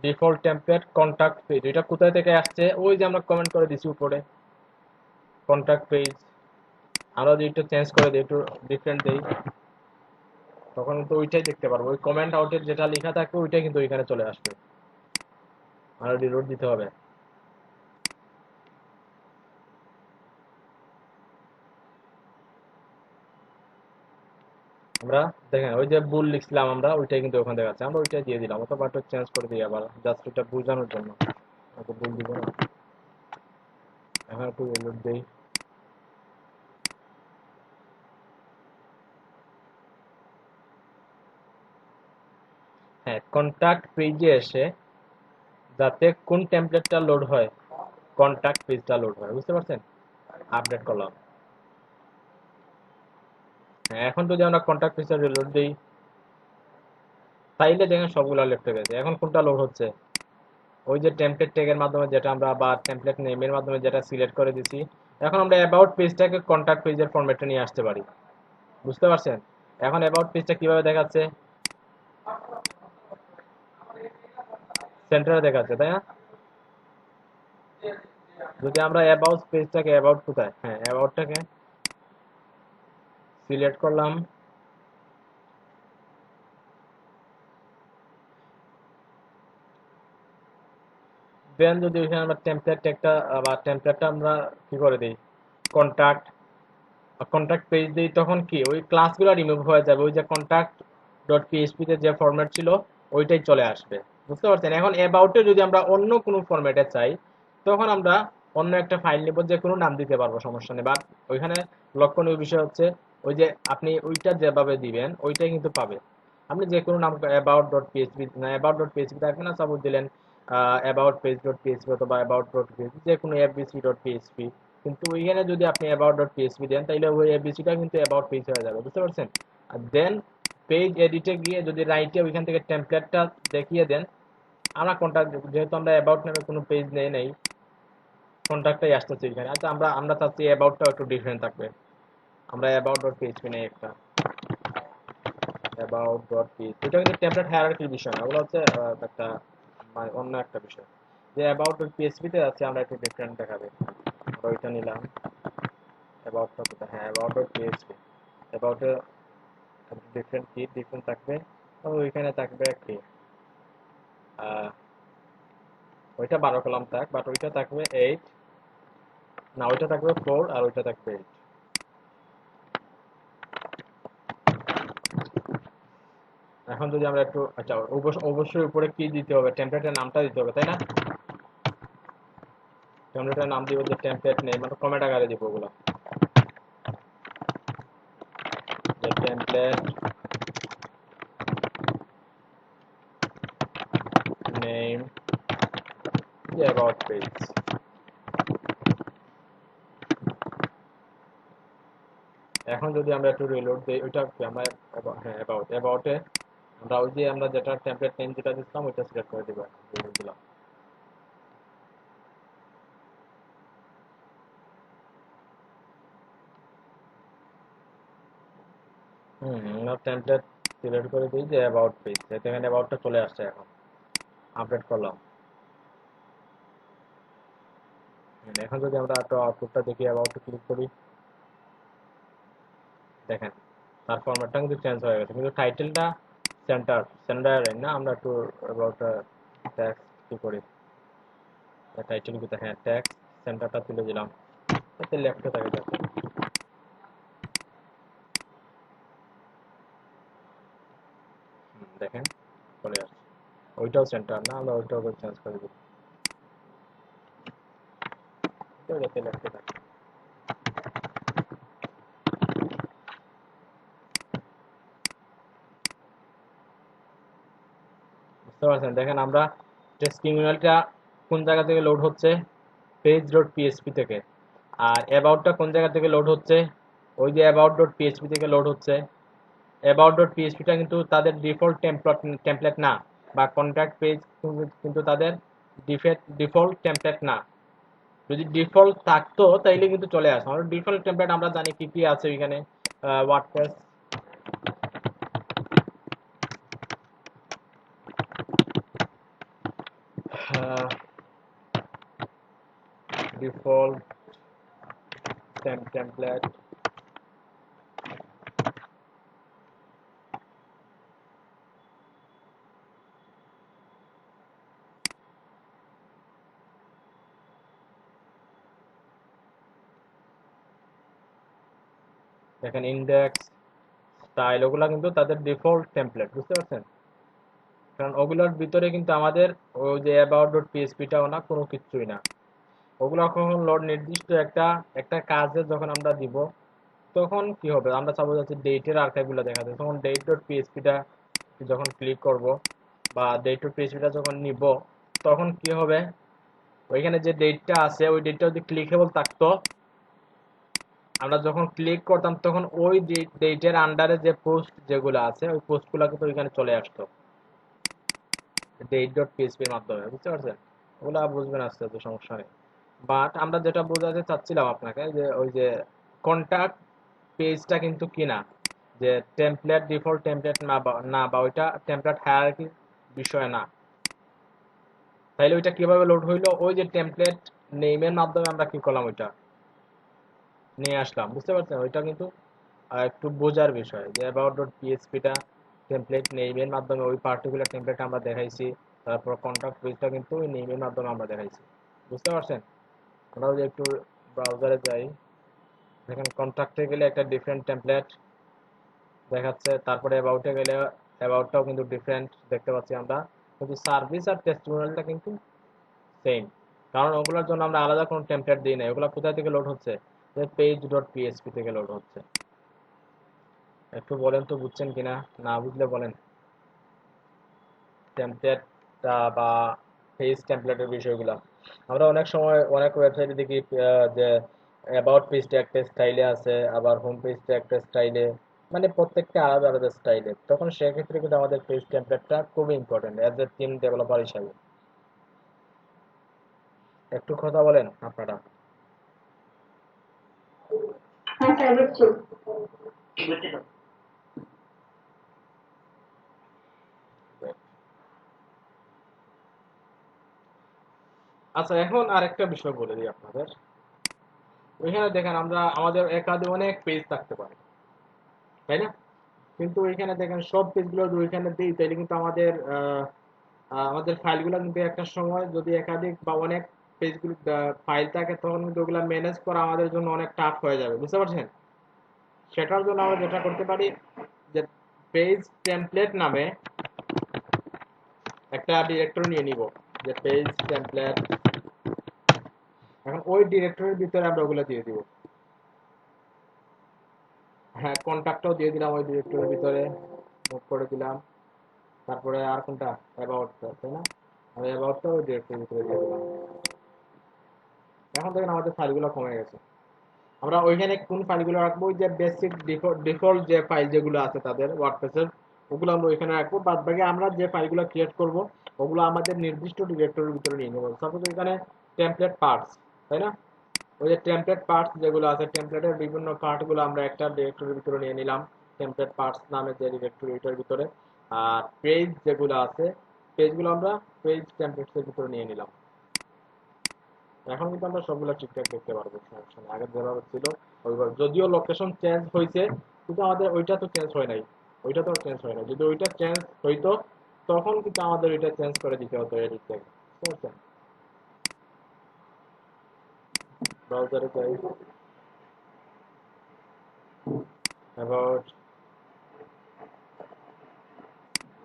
default template contact page. এটা কোথায় থেকে আসছে? ওই যে আমরা কমেন্ট করে দিছি উপরে, কন্ট্যাক্ট পেজ। আমরা যদি একটু চেঞ্জ করে দিই, একটু ডিফারেন্ট দেই, তখন তো ওইটাই দেখতে পারবো, ওই কমেন্ট আউটের যেটা লেখা থাকবে ওইটাই কিন্তু ওইখানে চলে আসবে। আর রিলোড দিতে হবে। আমরা দেখেন ওই যে ভুল লিখছিলাম আমরা, ওইটাই কিন্তু ওখানে দেখাচ্ছে, আমরা ওইটাই দিয়ে দিলাম, অথবা একটু চেঞ্জ করে দিই আবার, জাস্ট এটা বোঝানোর জন্য। অত ভুল দিব না। এখন একটু রিলোড দেই। হ্যাঁ, কন্ট্যাক্ট পেজে এসে যাতে কোন টেমপ্লেটটা লোড হয়, কন্ট্যাক্ট পেজটা লোড হয়, বুঝতে পারছেন? আপডেট করলাম। হ্যাঁ, এখন যদি আমরা কন্ট্যাক্ট পেজটা রিলোড দিই, তাইলে দেখেন সবগুলো লেফটে গেছে। এখন কোনটা লোড হচ্ছে? ওই যে টেমপ্লেট ট্যাগের মাধ্যমে যেটা আমরা, বা টেমপ্লেট নেমের মাধ্যমে যেটা সিলেক্ট করে দিছি। এখন আমরা অ্যাবাউট পেজটাকে কন্ট্যাক্ট পেজের ফরম্যাটে নিয়ে আসতে পারি, বুঝতে পারছেন? এখন অ্যাবাউট পেজটা কিভাবে দেখাচ্ছে? সেন্টারে দেখাচ্ছে, তাই না? যদি আমরা অ্যাবাউট পেজটাকে, অ্যাবাউট কোথায়, হ্যাঁ অ্যাবাউটটাকে সিলেক্ট করলাম, দেন যদি ওইখানে আমরা টেমপ্লেট ট্যাগটা বা টেমপ্লেটটা আমরা কি করে দিই, কন্ট্যাক্ট কন্ট্যাক্ট পেজ দিই, তখন কি ওই ক্লাসগুলো রিমুভ হয়ে যাবে, ওই যে কন্ট্যাক্ট ডট পিএইচপি তে যে ফরম্যাট ছিল ওইটাই চলে আসবে, বুঝতে পারছেন? এখন অ্যাবাউটে যদি আমরা অন্য কোনো ফরম্যাটে চাই, তখন আমরা অন্য একটা ফাইল নিব, যে কোনো নাম দিতে পারবো, সমস্যা নেই। বাট ওইখানে লক্ষণীয় বিষয় হচ্ছে ওই যে আপনি ওইটা যেভাবে দিবেন ওইটাই কিন্তু পাবে। আপনি যে কোনো নাম, অ্যাবাউট ডট পিএইচপি না, অ্যাবাউট ডট পিএইচপি থাকবে না, সাপোজ দিলেন অ্যাবাউট পেজ ডট পিএইচপি অথবা অ্যাবাউট ডট পিএইচপি, যে কোনো এফবিসি ডট পিএইচপি। কিন্তু ওইখানে যদি আপনি অ্যাবাউট ডট পিএইচপি দেন, তাহলে ওই এফবিসিটা কিন্তু অ্যাবাউট পেজ হয়ে যাবে, বুঝতে পারছেন? আর দেন পেজ এডিটে গিয়ে যদি রাইটে ওইখান থেকে টেমপ্লেটটা দেখিয়ে দেন, আমরা কন্ট্যাক্ট, যেহেতু আমরা অ্যাবাউট নামে কোনো পেজ নেই, কন্ট্যাক্টটাই আসতেছে এখানে। আচ্ছা, আমরা চাচ্ছি অ্যাবাউটটাও একটু ডিফারেন্ট থাকবে। আমরা অ্যাবাউট ডট পিএইচপি নেই একটা, অ্যাবাউট ডট পিএইচপি। এটা কিন্তু টেমপ্লেট হায়ারার্কির বিষয় না, ওগুলো হচ্ছে একটা মানে অন্য একটা বিষয়। যে অ্যাবাউট ডট পিএইচপিতে আছে আমরা একটু ডিফারেন্ট দেখাবে, আমরা ওইটা নিলাম। অ্যাবাউটটা কোথায়? হ্যাঁ, অ্যাবাউট ডট পিএইচপি। অ্যাবাউটে ডিফারেন্ট কি ডিফারেন্ট থাকবে, ওইখানে থাকবে কি ওইটা 12 কলাম থাক, বাট ওইটা থাকবে 8, না ওইটা থাকবে 4 আর ওইটা থাকবে 8। এখন যদি আমরা একটু, আচ্ছা অবশ্যই উপরে কি দিতে হবে, টেমপ্লেটের নামটা দিতে হবে, তাই না? টেমপ্লেটের নাম দিব যে টেমপ্লেট নেই, মানে কমেন্ট আকারে দিব ওগুলো, যে টেমপ্লেট নেম, যে অ্যাবাউট পেজ। এখন যদি আমরা একটু রিলোড দিই, ওইটা কি আমরা হ্যাঁ অ্যাবাউটে আমরা ওই যে আমরা যেটা টেমপ্লেট নেম যেটা দিচ্ছিলাম ওইটা সিলেক্ট করে দিব, দিলাম। আমরা টেমপ্লেট সিলেক্ট করে দিই যে অ্যাবাউট পেজ, এখানে অ্যাবাউটটা চলে আসছে। এখন আপডেট করলাম। এখন যদি আমরা একটু আউটপুটটা দেখি, অ্যাবাউটে ক্লিক করি, দেখেন তার ফরম্যাটটা কিন্তু চেঞ্জ হয়ে গেছে, কিন্তু টাইটেলটা সেন্টারে না। আমরা একটু অ্যাবাউটটা ট্যাক্স কি করি, টাইটেল কোথায়? হ্যাঁ, ট্যাক্স সেন্টারটা তুলে দিলাম, যাতে লেফটে থাকে যাতে। দেখেন চলে আসছে, ওইটাও সেন্টার না, আমরা ওইটাও চেঞ্জ করে দিই, যাতে লেফটে থাকে। বুঝতে পারছেন? দেখেন আমরা টেক্সট টার্মিনালটা কোন জায়গা থেকে লোড হচ্ছে, পেজ ডট পিএইচপি থেকে। আর অ্যাবাউটটা কোন জায়গা থেকে লোড হচ্ছে, ওই যে অ্যাবাউট ডট পিএইচপি থেকে লোড হচ্ছে। অ্যাবাউট ডট পিএইচপিটা কিন্তু তাদের ডিফল্ট টেমপ্লেট না, বা কন্ট্যাক্ট পেজ কিন্তু তাদের ডিফল্ট টেমপ্লেট না। যদি ডিফল্ট থাকতো তাইলে কিন্তু চলে আসে। আমাদের ডিফল্ট টেমপ্লেট আমরা জানি কি কি আছে এখানে, ওয়ার্ডপ্রেস, ডিফল্ট টেমপ্লেট, দেখেন ইন্ডেক্স, স্টাইল, ওগুলা কিন্তু তাদের ডিফল্ট টেমপ্লেট। বুঝতে পারছেন? কারণ ওগুলোর ভিতরে কিন্তু আমাদের ওই যে অ্যাবাউট ডট পিএইচপিটাও না, কোনো কিছুই না। ওগুলো কখন লোড, নির্দিষ্ট একটা একটা কাজে যখন আমরা দিব, তখন কি হবে, আমরা চাবো যাচ্ছে ডেটের আর্কাইভগুলো দেখা যায়, তখন ডেট ডট পিএইচপিটা যখন ক্লিক করব, বা ডেট ডট পিএইচপিটা যখন নিব, তখন কি হবে, ওইখানে যে ডেটটা আছে ওই ডেটটা যদি ক্লিকেবল থাকতো, আমরা যখন ক্লিক করতাম তখন ওই ডেটের আন্ডারে যে পোস্ট যেগুলো আছে ওই পোস্টগুলো কিন্তু ওইখানে চলে আসতো ডেট ডট পিএইচপির মাধ্যমে। বুঝতে পারছেন? ওগুলো বুঝবেন আস্তে আস্তে, সমস্যা নেই। বাট আমরা যেটা বোঝাতে চাচ্ছিলাম আপনাকে, যে ওই যে কন্ট্যাক্ট পেজটা কিন্তু কি না, যে টেমপ্লেট ডিফল্ট টেমপ্লেট না বা ওইটা টেমপ্লেট হায়ারার্কির বিষয় না। তাইলে ওইটা কিভাবে লোড হইলো, ওই যে টেমপ্লেট নেমের মাধ্যমে আমরা কি করলাম, ওইটা নিয়ে আসলাম। বুঝতে পারছেন? ওইটা কিন্তু একটু বোঝার বিষয়, যে অ্যাবাউট ডট পিএইচপিটা টেমপ্লেট নেমের মাধ্যমে ওই পার্টিকুলার টেমপ্লেট আমরা দেখাইছি, তারপর কন্ট্যাক্ট পেজটা কিন্তু ওই নেমের মাধ্যমে আমরা দেখাইছি। বুঝতে পারছেন? আমরা যদি একটু ব্রাউজারে যাই, দেখেন কন্ট্যাক্টে গেলে একটা ডিফারেন্ট টেমপ্লেট দেখাচ্ছে, তারপরে অ্যাবাউটে গেলে অ্যাবাউটটাও কিন্তু ডিফারেন্ট দেখতে পাচ্ছি আমরা, কিন্তু সার্ভিস আর টেস্টিমোনিয়ালটা কিন্তু সেম। কারণ ওগুলোর জন্য আমরা আলাদা কোনো টেমপ্লেট দিই না, ওগুলো কোথা থেকে লোড হচ্ছে, পেজ ডট পিএইচপি থেকে লোড হচ্ছে। একটু বলেন তো বুঝছেন কিনা, না বুঝলে বলেন। টেমপ্লেটটা বা পেজ টেমপ্লেটের বিষয়গুলো আমরা অনেক সময় অনেক ওয়েবসাইটে দেখি, যে অ্যাবাউট পেজটা একটা স্টাইলে আছে, আবার হোম পেজটা একটা স্টাইলে, মানে প্রত্যেকটা আলাদা আলাদা স্টাইলের, তখন সেক্ষেত্রে কিন্তু আমাদের পেজ টেমপ্লেটটা খুবই important as a team developer হিসাবে। একটু কথা বলেন আপনারা। হ্যাঁ স্যার বুঝছি। আচ্ছা, এখন আরেকটা বিষয় বলে দিই আপনাদের। ওইখানে দেখেন আমরা আমাদের একাধিক অনেক পেজ থাকতে পারে, তাই না? কিন্তু ওইখানে দেখেন সব পেজগুলো যদি ওইখানে দিই তাহলে কিন্তু আমাদের ফাইলগুলো কিন্তু একটা সময় যদি একাধিক বা অনেক পেজগুলো ফাইল থাকে তখন কিন্তু ওগুলা ম্যানেজ করা আমাদের জন্য অনেক টাফ হয়ে যাবে, বুঝতে পারছেন? সেটার জন্য আমরা যেটা করতে পারি যে পেজ টেমপ্লেট নামে একটা ডিরেক্টরি নিয়ে নিব, যে পেজ টেমপ্লেট। এখন ওই ডিরেক্টরির ভিতরে আমরা ওগুলো দিয়ে দিব। হ্যাঁ, কন্ট্যাক্টও দিয়ে দিলাম ওই ডিরেক্টরির ভিতরে, মুভ করে দিলাম। তারপরে আর কোনটা, অ্যাবাউট, তাই না? আমি অ্যাবাউটটা ওই ডিরেক্টরির ভিতরে দিয়ে দিলাম। এখন দেখেন আমাদের ফাইলগুলো কমে গেছে। আমরা ওইখানে কোন ফাইলগুলো রাখবো, ওই যে বেসিক ডিফল্ট যে ফাইল যেগুলো আছে তাদের ওয়ার্ডপ্রেসের, ওগুলো আমরা ওইখানে রাখবো। বাদ বাকি আমরা যে ফাইলগুলো ক্রিয়েট করব ওগুলো আমাদের নির্দিষ্ট ডিরেক্টরির ভিতরে নিয়ে নেবো। সাপোজ এখানে টেমপ্লেট পার্টস, তাই না? ওই যে টেমপ্লেট পার্টস যেগুলো আছে, টেমপ্লেটের বিভিন্ন পার্টগুলো আমরা একটা ডিরেক্টরির ভিতরে নিয়ে নিলাম, টেমপ্লেট পার্টস নামে যে ডিরেক্টরি, ওইটার ভিতরে। আর পেজ যেগুলো আছে, পেজগুলো আমরা পেজ টেমপ্লেটসের ভিতরে নিয়ে নিলাম। এখন কিন্তু আমরা সবগুলো ঠিকঠাক দেখতে পারবো, সমস্যা নেই। আগে যেভাবে ছিল ওইভাবে, যদিও লোকেশন চেঞ্জ হয়েছে কিন্তু আমাদের ওইটা তো চেঞ্জ হয় নাই, ওইটা তো চেঞ্জ হয় নাই। যদি ওইটা চেঞ্জ হইতো তখন কিন্তু আমাদের ওইটা চেঞ্জ করে দিতে হতো এডিট থেকে, বুঝতে পারছেন? ব্রাউজারে যাই, অ্যাবাউট,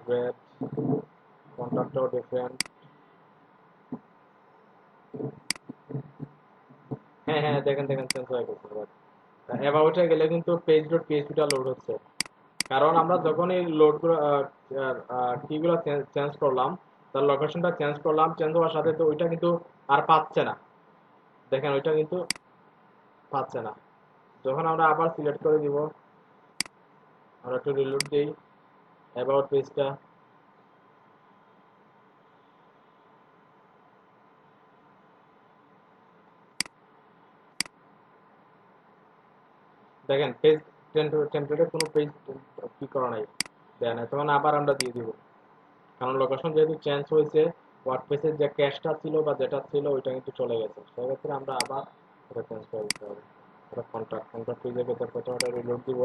ওয়েব, কন্ট্যাক্টও ডিফারেন্ট। হ্যাঁ হ্যাঁ, দেখেন দেখেন চেঞ্জ হয়ে গেছে। অ্যাবাউটে গেলে কিন্তু পেজ ডট পিএইচপিটা লোড হচ্ছে, কারণ আমরা যখন এই লোডগুলো কিগুলো চেঞ্জ করলাম, তার লোকেশনটা চেঞ্জ করলাম, চেঞ্জ হওয়ার সাথে তো ওইটা কিন্তু আর পাচ্ছে না। দেখেন ওইটা কিন্তু পাচ্ছে না। যখন আমরা আবার সিলেক্ট করে দিব, আমরা একটু রিলোড দিই অ্যাবাউট পেজটা, দেখেন পেজ টেমপ্লেটে কোনো পেজ কি করা নাই, দেয় না। তখন আবার আমরা দিয়ে দিব, কারণ লোকেশন যেহেতু চেঞ্জ হয়েছে, ওয়ার্ডপ্রেসের যে ক্যাশটা ছিল বা যেটা ছিল ওইটা কিন্তু চলে গেছে। সেক্ষেত্রে আমরা আবার এটা চেঞ্জ করে দিতে হবে। এটা কন্ট্রাক্ট পেজে গেছে, প্রথমে এটা রিলোড দিব।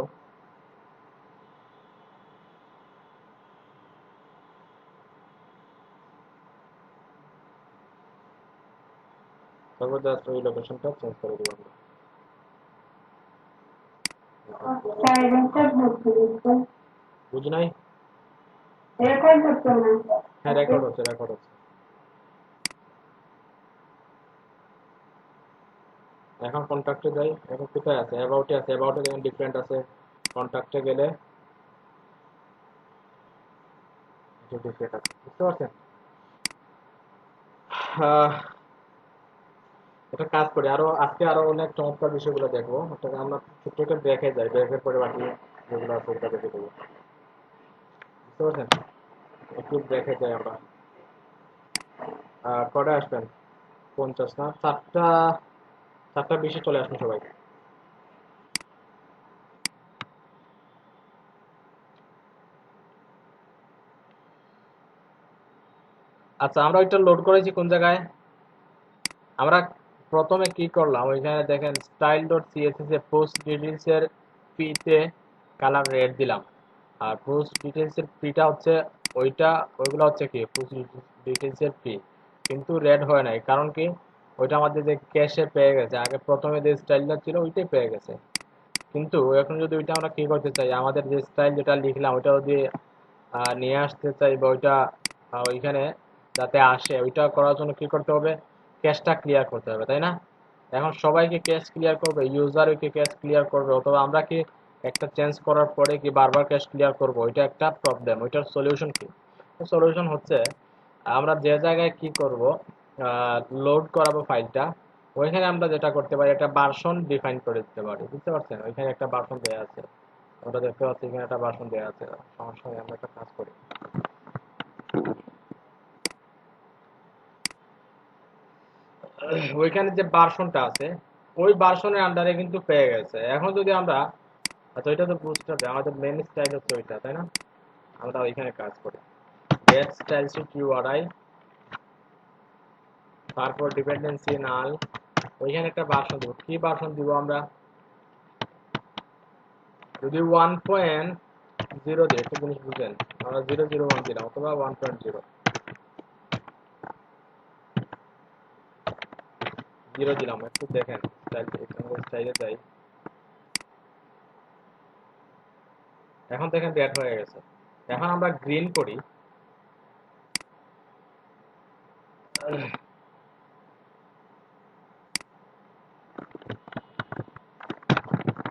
তারপর জাস্ট ওই লোকেশনটা চেঞ্জ করে দিব আমরা। স্যার রেকর্ড হচ্ছে বুঝছেন? বুঝি নাই? রেকর্ড হচ্ছে না। হ্যাঁ, রেকর্ড হচ্ছে, রেকর্ড হচ্ছে। এখন কন্ট্যাক্টে যাই, এখন কোথায় আছে? অ্যাবাউটে আছে, অ্যাবাউটে দেখেন ডিফারেন্ট আছে। কন্ট্যাক্টে গেলে ডিফারেন্ট আছে, বুঝতে পারছেন? আহ, এটা কাজ করে আরো, আজকে আরো অনেক চমৎকার বিষয়গুলো দেখবো। ওটাকে আমরা ছোট্ট একটা ব্রেকে যাই, ব্রেকের পরে বাকি যেগুলো আছে ওটা দেখে দেবো, বুঝতে পারছেন? একটু ব্রেকে যাই আমরা। কটা আসবেন? 50 না, 7টা, 7টা 20-এ চলে আসবেন সবাই। আচ্ছা, আমরা ওইটা লোড করেছি কোন জায়গায়? আমরা প্রথমে কি করলাম, ওইখানে দেখেন স্টাইল ডট সিএসএস এ পোস্ট ডিটেলস এর পিতে কালার রেড দিলাম। আর পোস্ট ডিটেলস এর পিটা হচ্ছে ওইটা, ওইগুলো হচ্ছে কি পোস্ট ডিটেলস এর পি, কিন্তু রেড হয় নাই। কারণ কি, ওইটা আমাদের যে ক্যাশে পেয়ে গেছে, আগে প্রথমে যে স্টাইলটা ছিল ওইটাই পেয়ে গেছে। কিন্তু এখন যদি ওইটা আমরা কি করতে চাই, আমাদের যে স্টাইল যেটা লিখলাম ওইটা যদি নিয়ে আসতে চাই বা ওইটা ওইখানে যাতে আসে, ওইটা করার জন্য কি করতে হবে, ক্যাশটা ক্লিয়ার করতে হবে, তাই না? এখন সবাইকে ক্যাশ ক্লিয়ার করবে, ইউজারও কি ক্যাশ ক্লিয়ার করবে, অথবা আমরা কি একটা চেঞ্জ করার পরে কি বারবার ক্যাশ ক্লিয়ার করব? ওইটা একটা প্রবলেম। ওইটার সলিউশন কি? সলিউশন হচ্ছে আমরা যে জায়গায় কি করব, লোড করাবো ফাইলটা, ওইখানে আমরা যেটা করতে পারি একটা ভার্সন ডিফাইন করে দিতে পারি, বুঝতে পারছেন? ওইখানে একটা ভার্সন দেওয়া আছে, ওটা দেখতে পাচ্ছি এখানে একটা ভার্সন দেওয়া আছে, সমস্যা নেই, আমরা একটা কাজ করি। ওইখানে যে ভার্সনটা আছে ওই ভার্সনের আন্ডারে কিন্তু পেয়ে গেছে। এখন যদি আমরা, আচ্ছা ওইটা তো বুঝতে হবে, আমাদের মেন স্টাইল হচ্ছে ওইটা, তাই না? আমরা ওইখানে কাজ করি, গেট স্টাইল শিট ইউআরআই, তারপর ডিপেন্ডেন্সি নাল, ওইখানে একটা ভার্সন দিব। কি ভার্সন দিব আমরা? যদি 1.0 দিই, একটা জিনিস বুঝেন, আমরা 0.01 দিলাম অথবা 1.0 দিলাম, একটু দেখেন স্টাইল, স্টাইলে যাই। এখন দেখেন রেড হয়ে গেছে। এখন আমরা গ্রিন করি,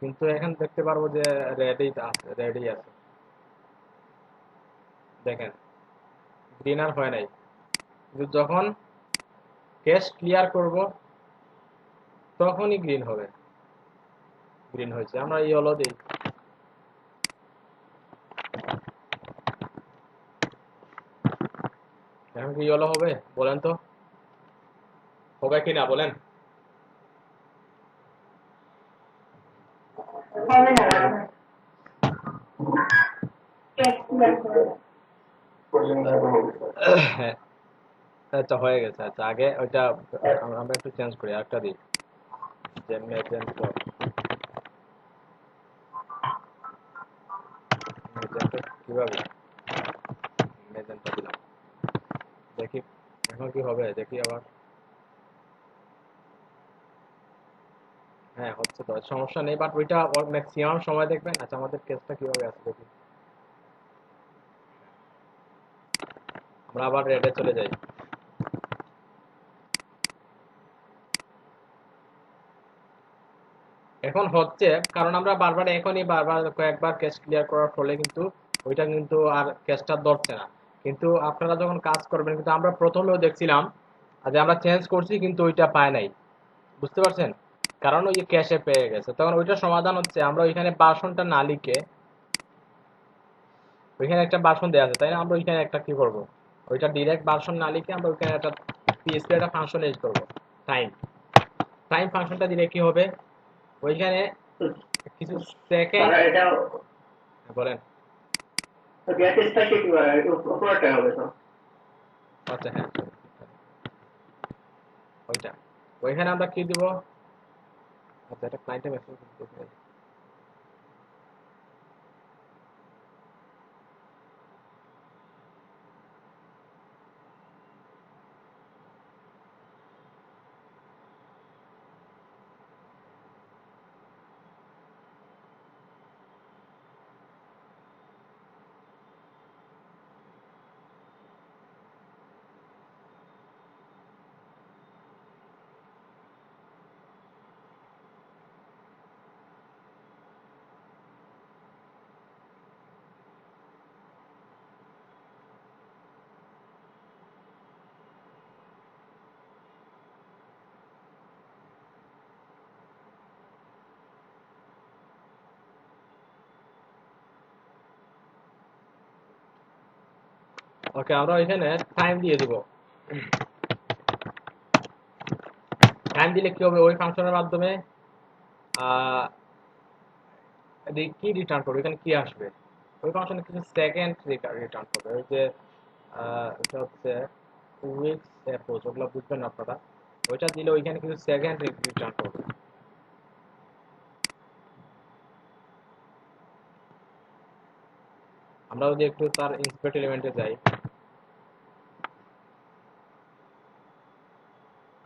কিন্তু এখন দেখতে পারবো যে রেডই আছে, দেখেন গ্রিন আর হয় নাই। কিন্তু যখন ক্যাশ ক্লিয়ার করব তখনই গ্রিন হবে, গ্রিন হয়েছে। আমরা ইয়েলো দিই, এখন কি ইয়েলো হবে বলেন তো, হবে কি না বলেন? হবে না, টেক্সট লাগবে। হ্যাঁ, আচ্ছা হয়ে গেছে। আচ্ছা আগে ওইটা আমরা একটু চেঞ্জ করি, আরেকটা দিই, যে মেজেন্টো, মেজেন্টো কিভাবে, মেজেন্টো দিলাম, দেখি এখন কি হবে, দেখি আবার। হ্যাঁ হচ্ছে তো, সমস্যা নেই, বাট ওইটা ম্যাক্সিমাম সময় দেখবেন। আচ্ছা আমাদের কেসটা কিভাবে আছে দেখি, আমরা আবার রেডে চলে যাই। এখন হচ্ছে কারণ আমরা বারবার এখনই বারবার কয়েকবার ক্যাশ ক্লিয়ার করার ফলে কিন্তু ওইটা কিন্তু আর ক্যাশটা ধরছে না। কিন্তু আপনারা যখন কাজ করবেন, কিন্তু আমরা প্রথমেও দেখছিলাম যে আমরা চেঞ্জ করছি কিন্তু ওইটা পায় নাই, বুঝতে পারছেন? কারণ ওই যে ক্যাশে পেয়ে গেছে। তখন ওইটা সমাধান হচ্ছে আমরা ওইখানে ভার্সনটা না লিখে, ওইখানে একটা ভার্সন দেওয়া আছে তাই না, আমরা ওইখানে একটা কি করব, ওইটা ডিরেক্ট ভার্সন না লিখে আমরা ওইখানে একটা পিএসপি একটা ফাংশন ইউজ করব, টাইম। টাইম ফাংশনটা দিলে কি হবে, ওইখানে কিছু সেকেন্ড, তারা এটা বলেন। গেট স্টার্টেড ইউআরআই উপরটা হবে তো। আচ্ছা হ্যাঁ, ওইটা, ওইখানে আমরা কি দিব, আচ্ছা এটা ক্লায়েন্টে মেসেজ দিতে, ওকে আমরা ওইখানে টাইম দিয়ে দিব। টাইম দিলে কি হবে, ওই ফাংশনের মাধ্যমে কি রিটার্ন করবে, এখানে কি আসবে, ওই ফাংশনে কিছু সেকেন্ড রিটার্ন করবে। ওই যে এটা হচ্ছে উইকস অ্যাপ্রোচ, ওগুলো বুঝবেন না আপনারা। ওইটা দিলে ওইখানে কিছু সেকেন্ড রিটার্ন করবে। আমরা যদি একটু তার ইন্সপেক্ট এলিমেন্টে যাই,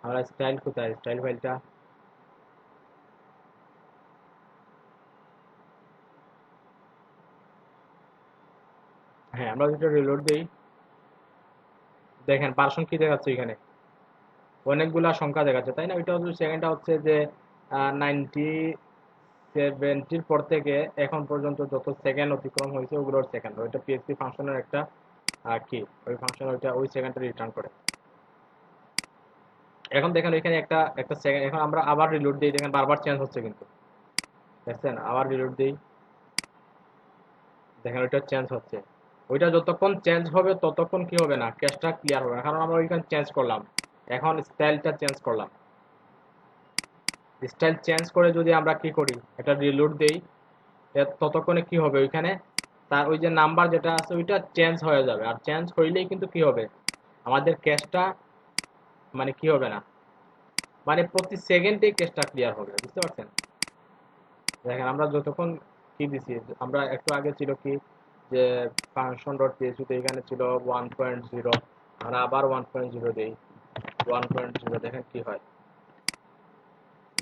আমরা স্টাইল কোথায়, স্টাইল ফাইলটা, হ্যাঁ আমরা যদি রিলোড দিই, দেখেন পার্সন কি দেখাচ্ছে এখানে, অনেকগুলা সংখ্যা দেখাচ্ছে তাই না। ওইটা হচ্ছে সেকেন্ডটা হচ্ছে যে 90-70 পর থেকে এখন পর্যন্ত যত সেকেন্ড অতিক্রম হয়েছে ওগুলোর সেকেন্ড, ওইটা পিএসপি ফাংশনের একটা কি, ওই ফাংশন ওইটা ওই সেকেন্ডটা রিটার্ন করে। এখন দেখেন ওইখানে একটা একটা সেকেন্ড, এখন আমরা আবার রিলোড দিই, দেখেন বারবার চেঞ্জ হচ্ছে কিন্তু, দেখছেন, আবার রিলোড দিই, দেখেন ওইটা চেঞ্জ হচ্ছে। ওইটা যতক্ষণ চেঞ্জ হবে ততক্ষণ কি হবে না, ক্যাশটা ক্লিয়ার হবে না, কারণ আমরা ওইখানে চেঞ্জ করলাম। এখন স্টাইলটা চেঞ্জ করলাম, স্টাইল চেঞ্জ করে যদি আমরা কি করি, একটা রিলোড দেই, ততক্ষণে কি হবে ওইখানে তার ওই যে নাম্বার যেটা আছে ওইটা চেঞ্জ হয়ে যাবে। আর চেঞ্জ হইলেই কিন্তু কি হবে, আমাদের ক্যাশটা মানে কি হবে না, মানে প্রতি সেকেন্ডেই ক্যাশটা ক্লিয়ার হবে। বুঝতে পারছেন? দেখেন আমরা যতক্ষণ কি দিছি, আমরা একটু আগে ছিল কি যে ফাংশন ডট পিএইচপি, এখানে ছিল 1.0, আমরা আবার 1.0 দেই, 1.0, দেখেন কি হয়,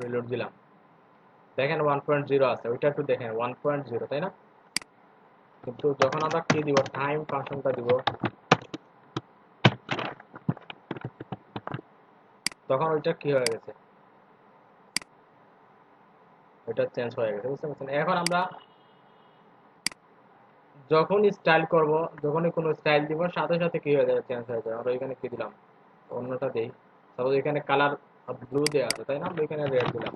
রিলোড দিলাম, দেখেন 1.0 আছে, ওইটা একটু দেখেন 1.0, তাই না? কিন্তু যখন আমরা কি দিব, টাইম ফাংশনটা দিব, তখন ওইটা কি হয়ে গেছে, ওইটা চেঞ্জ হয়ে গেছে। বুঝতে পারছেন? এখন আমরা যখনই স্টাইল করব, যখনই কোনো স্টাইল দিব, সাথে সাথে কি হয়ে যাবে, চেঞ্জ হয়ে যাবে। আমরা এখানে কি দিলাম, অন্যটা দেই, সাপোজ এখানে কালার ব্লু দেওয়া আছে, তাই না? আমরা এখানে রেড দিলাম,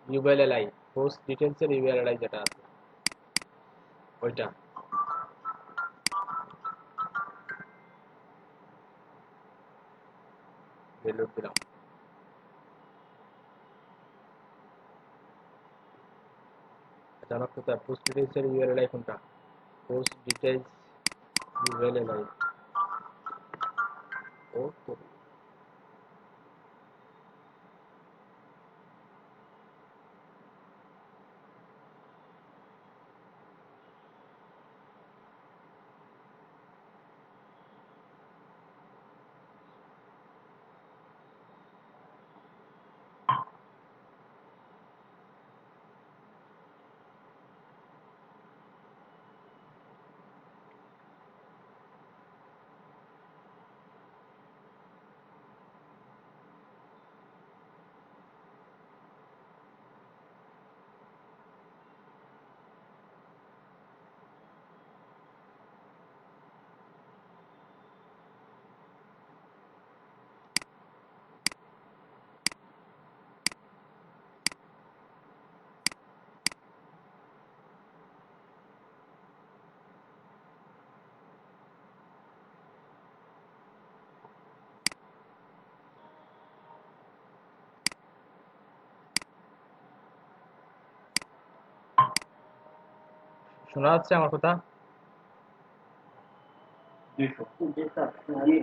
ইউএলএলআই, পোস্ট ডিটেলস এর ইউএলএলআই যেটা আছে ওইটা, রিলোড দিলাম। জানো কোথায় পোস্ট ডিটেলস এর ইউএলএলআই কোনটা? পোস্ট ডিটেলস ইউএলএলআই, ও শোনা যাচ্ছে আমার কথা? जी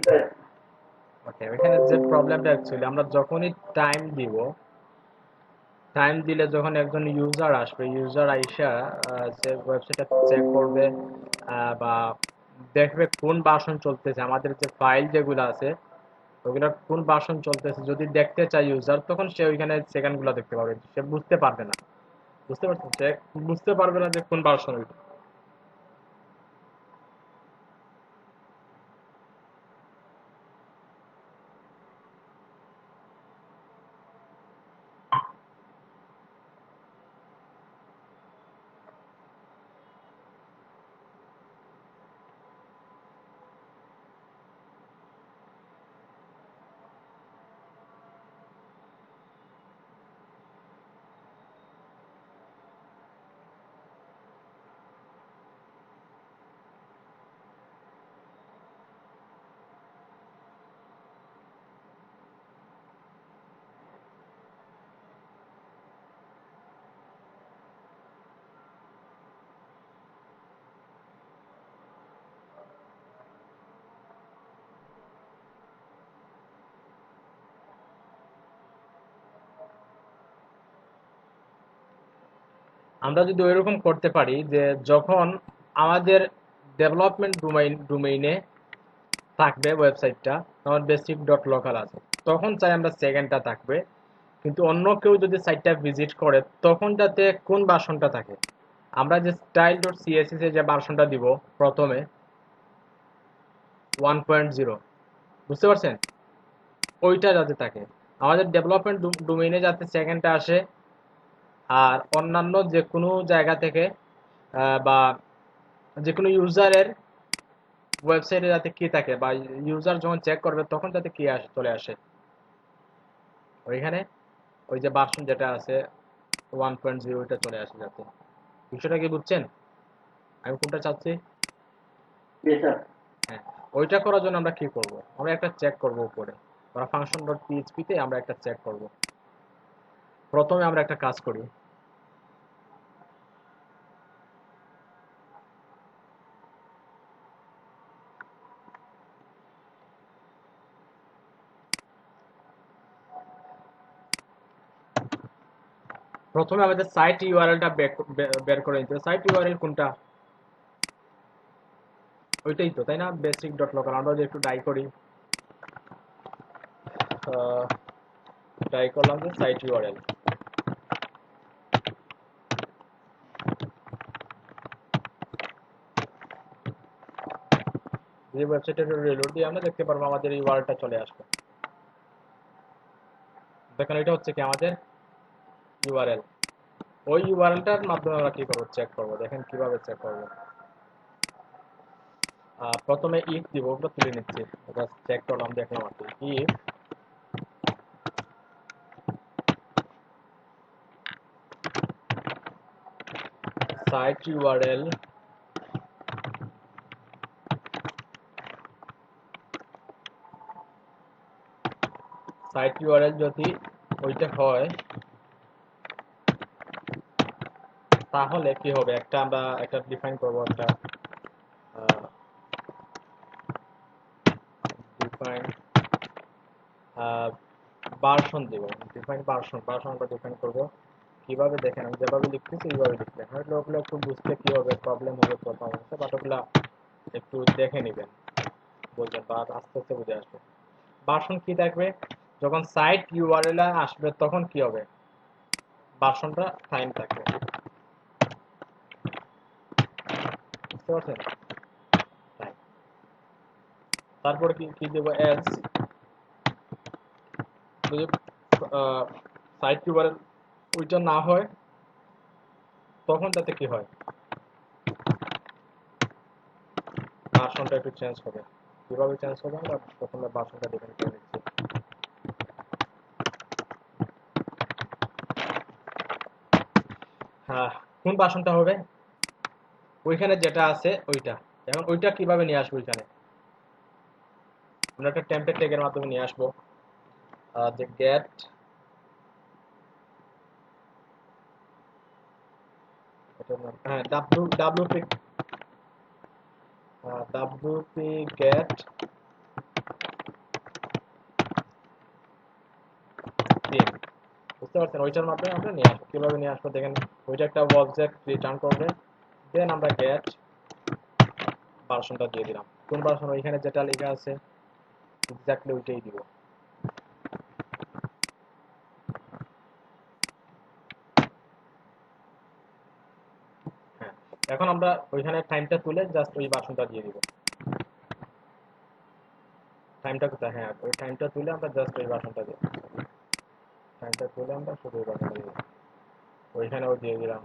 सर ওকে, এখানে যে প্রবলেমটা অ্যাকচুয়ালি, আমরা যখনই টাইম দিব, টাইম দিলে যখন একজন ইউজার আসবে, ইউজার আইসা যে ওয়েবসাইটটা চেক করবে, বা দেখবে কোন ভার্সন চলতেছে, আমাদের যে ফাইল যেগুলো আছে ওগুলোর কোন ভার্সন চলতেছে যদি দেখতে চায় ইউজার, তখন সে ওইখানে সেকেন্ডগুলো দেখতে পাবে, সে বুঝতে পারবে না। বুঝতে পারছেন? সে বুঝতে পারবে না যে কোন ভার্সন ওইটা। আমরা যদি ওইরকম করতে পারি যে যখন আমাদের ডেভেলপমেন্ট ডোমেইনে থাকবে ওয়েবসাইটটা, আমার বেসিক ডট লোকাল আছে, তখন চাই আমরা সেকেন্ডটা থাকবে। কিন্তু অন্য কেউ যদি সাইটটা ভিজিট করে তখন যাতে কোন ভার্সনটা থাকে, আমরা যে স্টাইল ডট সিএসএস এর যে ভার্সনটা দিব প্রথমে 1.0, বুঝতে পারছেন? ওইটা যাতে থাকে আমাদের ডেভেলপমেন্ট ডোমেইনে, যাতে সেকেন্ডটা আসে। আর অন্যান্য যে কোনো জায়গা থেকে বা যে কোনো ইউজারের ওয়েবসাইটে যাতে কি থাকে, বা ইউজার যখন চেক করবে তখন যাতে কি আসে, চলে আসে ওইখানে, ওই যে ভার্সন যেটা আছে 1.0, ওইটা চলে আসে যাতে। বিষয়টা কি বুঝছেন? আমি কোনটা চাচ্ছি? Yes, sir. হ্যাঁ, ওইটা করার জন্য আমরা কি করব? আমরা একটা চেক করব উপরে। আমরা ফাংশন ডট পিএইচপি তে আমরা একটা চেক করব। প্রথমে আমরা একটা কাজ করি। প্রথমে আমাদের সাইট ইউআরএলটা বের করে নিতে হবে। সাইট ইউআরএল কোনটা? ওইটাই তো, তাই না? Basic dot local. আমরা যদি একটু ডাই করি, ডাই করলাম যে সাইট ইউআরএল। যে ওয়েবসাইটের রিলোড দিয়ে আমরা দেখতে পারবো আমাদের ইউআরএলটা চলে আসবে। দেখেন এটা হচ্ছে কি আমাদের ইউআরএল। ওই ইউআরএলটার মাধ্যমে আমরা কি করবো? চেক করবো। দেখেন কিভাবে চেক করবো। প্রথমে ইফ দিব, ওটা তুলে নিচ্ছি, ওটা চেক করলাম, দেখলাম আর কি। ইফ সাইট ইউআরএল যদি ওইটা হয় তাহলে কি হবে? আমরা একটা ডিফাইন করবো, একটা ডিফাইন ভার্সন দিব। ডিফাইন ভার্সন আমরা ডিফাইন করবো। কিভাবে? দেখেন আমি যেভাবে লিখতেছি এইভাবে লিখতে, হয়তো ওগুলো একটু বুঝতে কি হবে, প্রবলেম হবে, প্রথম হচ্ছে, বাট ওগুলা একটু দেখে নেবেন, বুঝবেন, বা আস্তে আস্তে বুঝে আসবে। ভার্সন কি থাকবে? যখন সাইট ইউআরএল আসবে তখন কি হবে? ভার্সনটা টাইম থাকবে, বুঝতে পারছেন? তারপরে কি দেবো? এলস যদি সাইট ইউআরএল ওইটা না হয় তখন তাতে কি হয়? ভার্সনটা একটু চেঞ্জ হবে। কিভাবে চেঞ্জ হবে? আমরা প্রথমে ভার্সনটা ডিফাইন করে নিচ্ছি। হ্যাঁ, কোন ভার্সনটা হবে? ওইখানে যেটা আছে ওইটা। এখন ওইটা কিভাবে নিয়ে আসবো? ওইখানে আমরা একটা টেমপ্লেট ট্যাগের মাধ্যমে নিয়ে আসবো, যে গেট হ্যাঁ wp get theme, বুঝতে পারছেন? ওইটার মাধ্যমে আমরা নিয়ে আসবো। কিভাবে নিয়ে আসবো দেখেন, ওইটা একটা অবজেক্ট রিটার্ন করবে, দেন আমরা গেট ভার্সনটা দিয়ে দিলাম। কোন ভার্সন? ওইখানে যেটা লেখা আছে এক্স্যাক্টলি ওইটাই দিব। হ্যাঁ, এখন আমরা ওইখানে টাইমটা তুলে জাস্ট ওই ভার্সনটা দিয়ে দিব। টাইমটা কোথায়? হ্যাঁ, ওই টাইমটা তুলে আমরা জাস্ট ওই ভার্সনটা দিই। টাইমটা তুলে আমরা শুধু ওই ভার্সনটা দিয়ে দিই, ওইখানেও দিয়ে দিলাম।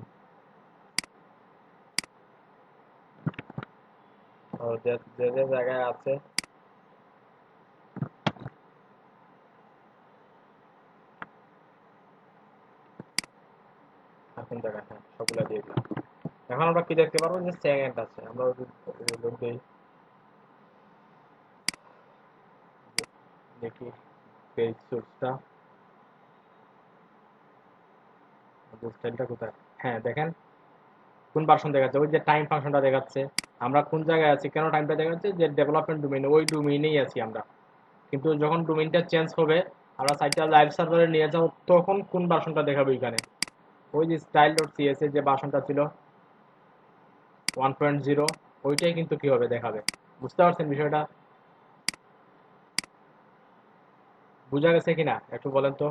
ও যে যে যে জায়গায় আছে এখন জায়গায়, হ্যাঁ, সবগুলা দিয়ে দিলাম। এখন আমরা কি দেখতে পারবো? যে সেকেন্ড আছে। আমরা লোড দিই, দেখি পেজ সোর্সটা, স্টাইলটা কোথায়? হ্যাঁ, দেখেন কোন ভার্সন দেখাচ্ছে? ওই যে টাইম ফাংশনটা দেখাচ্ছে। আমরা কোন জায়গায় আছি? কেন টাইমটা দেখাচ্ছে? যে ডেভেলপমেন্ট ডোমেইন, ওই ডোমেইনেই আছি আমরা। কিন্তু যখন ডোমেইনটা চেঞ্জ হবে, আমরা সাইটটা লাইভ সার্ভারে নিয়ে যাবো, তখন কোন ভার্সনটা দেখাবে? ওইখানে ওই যে স্টাইল ডট সিএস এর যে ভার্সনটা ছিল 1.0, ওইটাই কিন্তু কি হবে? দেখাবে। বুঝতে পারছেন বিষয়টা? বুঝা গেছে কিনা একটু বলেন তো।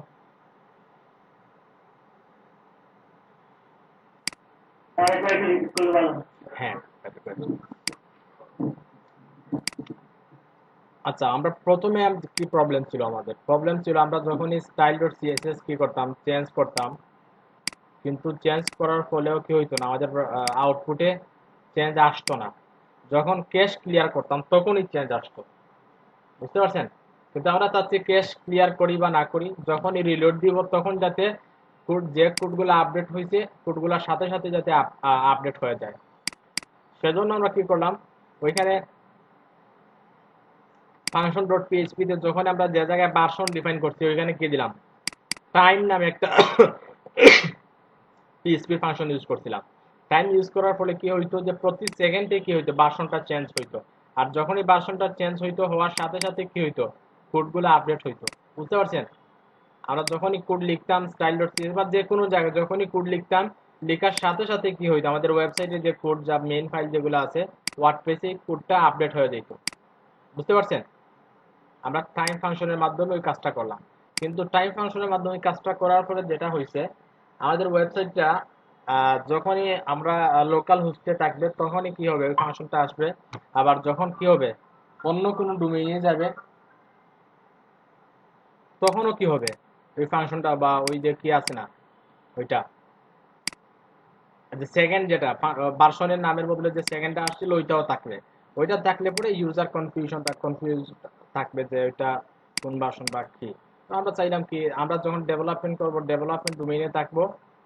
হ্যাঁ, আচ্ছা, আমরা প্রথমে কি প্রবলেম ছিল? আমাদের প্রবলেম ছিল আমরা যখনই স্টাইল ডট সিএসএস কি করতাম? চেঞ্জ করতাম, কিন্তু চেঞ্জ করার ফলেও কি হইতো না? আমাদের আউটপুটে চেঞ্জ আসতো না। যখন ক্যাশ ক্লিয়ার করতাম তখনই চেঞ্জ আসতো, বুঝতে পারছেন? কিন্তু আমরা চাচ্ছি ক্যাশ ক্লিয়ার করি বা না করি, যখনই রিলোড দিব তখন যাতে কোডগুলো আপডেট হয়েছে কোডগুলোর সাথে সাথে যাতে আপডেট হয়ে যায়, সেজন্য আমরা কি করলাম, ওইখানে ফাংশন ডট পিএইচপি তে যখন আমরা যে জায়গায় ভার্সন ডিফাইন করছি ওইখানে কি দিলাম, টাইম নামে একটা পিএইচপি ফাংশন ইউজ করছিলাম। টাইম ইউজ করার ফলে কি হইতো যে প্রতি সেকেন্ডে কি হইতো, ভার্সনটা চেঞ্জ হইতো। আর যখনই ভার্সনটা চেঞ্জ হইতো, হওয়ার সাথে সাথে কি হইতো, কোডগুলো আপডেট হইতো। বুঝতে পারছেন? আমরা যখনই কোড লিখতাম স্টাইল ডট সিএস বা যে কোনো জায়গায় যখনই কোড লিখতাম, লেখার সাথে সাথে কি হইতো, আমাদের ওয়েবসাইটে যে কোড, যা মেইন ফাইল যেগুলো আছে ওয়ার্ডপ্রেসে, কোডটা আপডেট হয়ে যেত। বুঝতে পারছেন? আমরা টাইম ফাংশনের মাধ্যমে ওই কাজটা করলাম। কিন্তু টাইম ফাংশনের মাধ্যমে কাজটা করার পরে যেটা হয়েছে, আমাদের ওয়েবসাইটটা যখনই আমরা লোকাল হোস্টে থাকবে তখনই কি হবে, ওই ফাংশনটা আসবে। আবার যখন কি হবে, অন্য কোনো ডোমেইনে যাবে তখনও কি হবে, ওই ফাংশনটা বা ওই যে কি আছে না ওইটা, যে সেকেন্ড যেটা ভার্সনের নামের বদলে যে সেকেন্ডটা আসছিল ওইটাও থাকবে। ওইটা থাকলে পরে ইউজার কনফিউজ থাকবে যে ওইটা কোন ভার্সন বা কি। তো আমরা চাইলাম কি, আমরা যখন ডেভেলপমেন্ট করব, ডেভেলপমেন্ট ডোমেইনে থাকবো,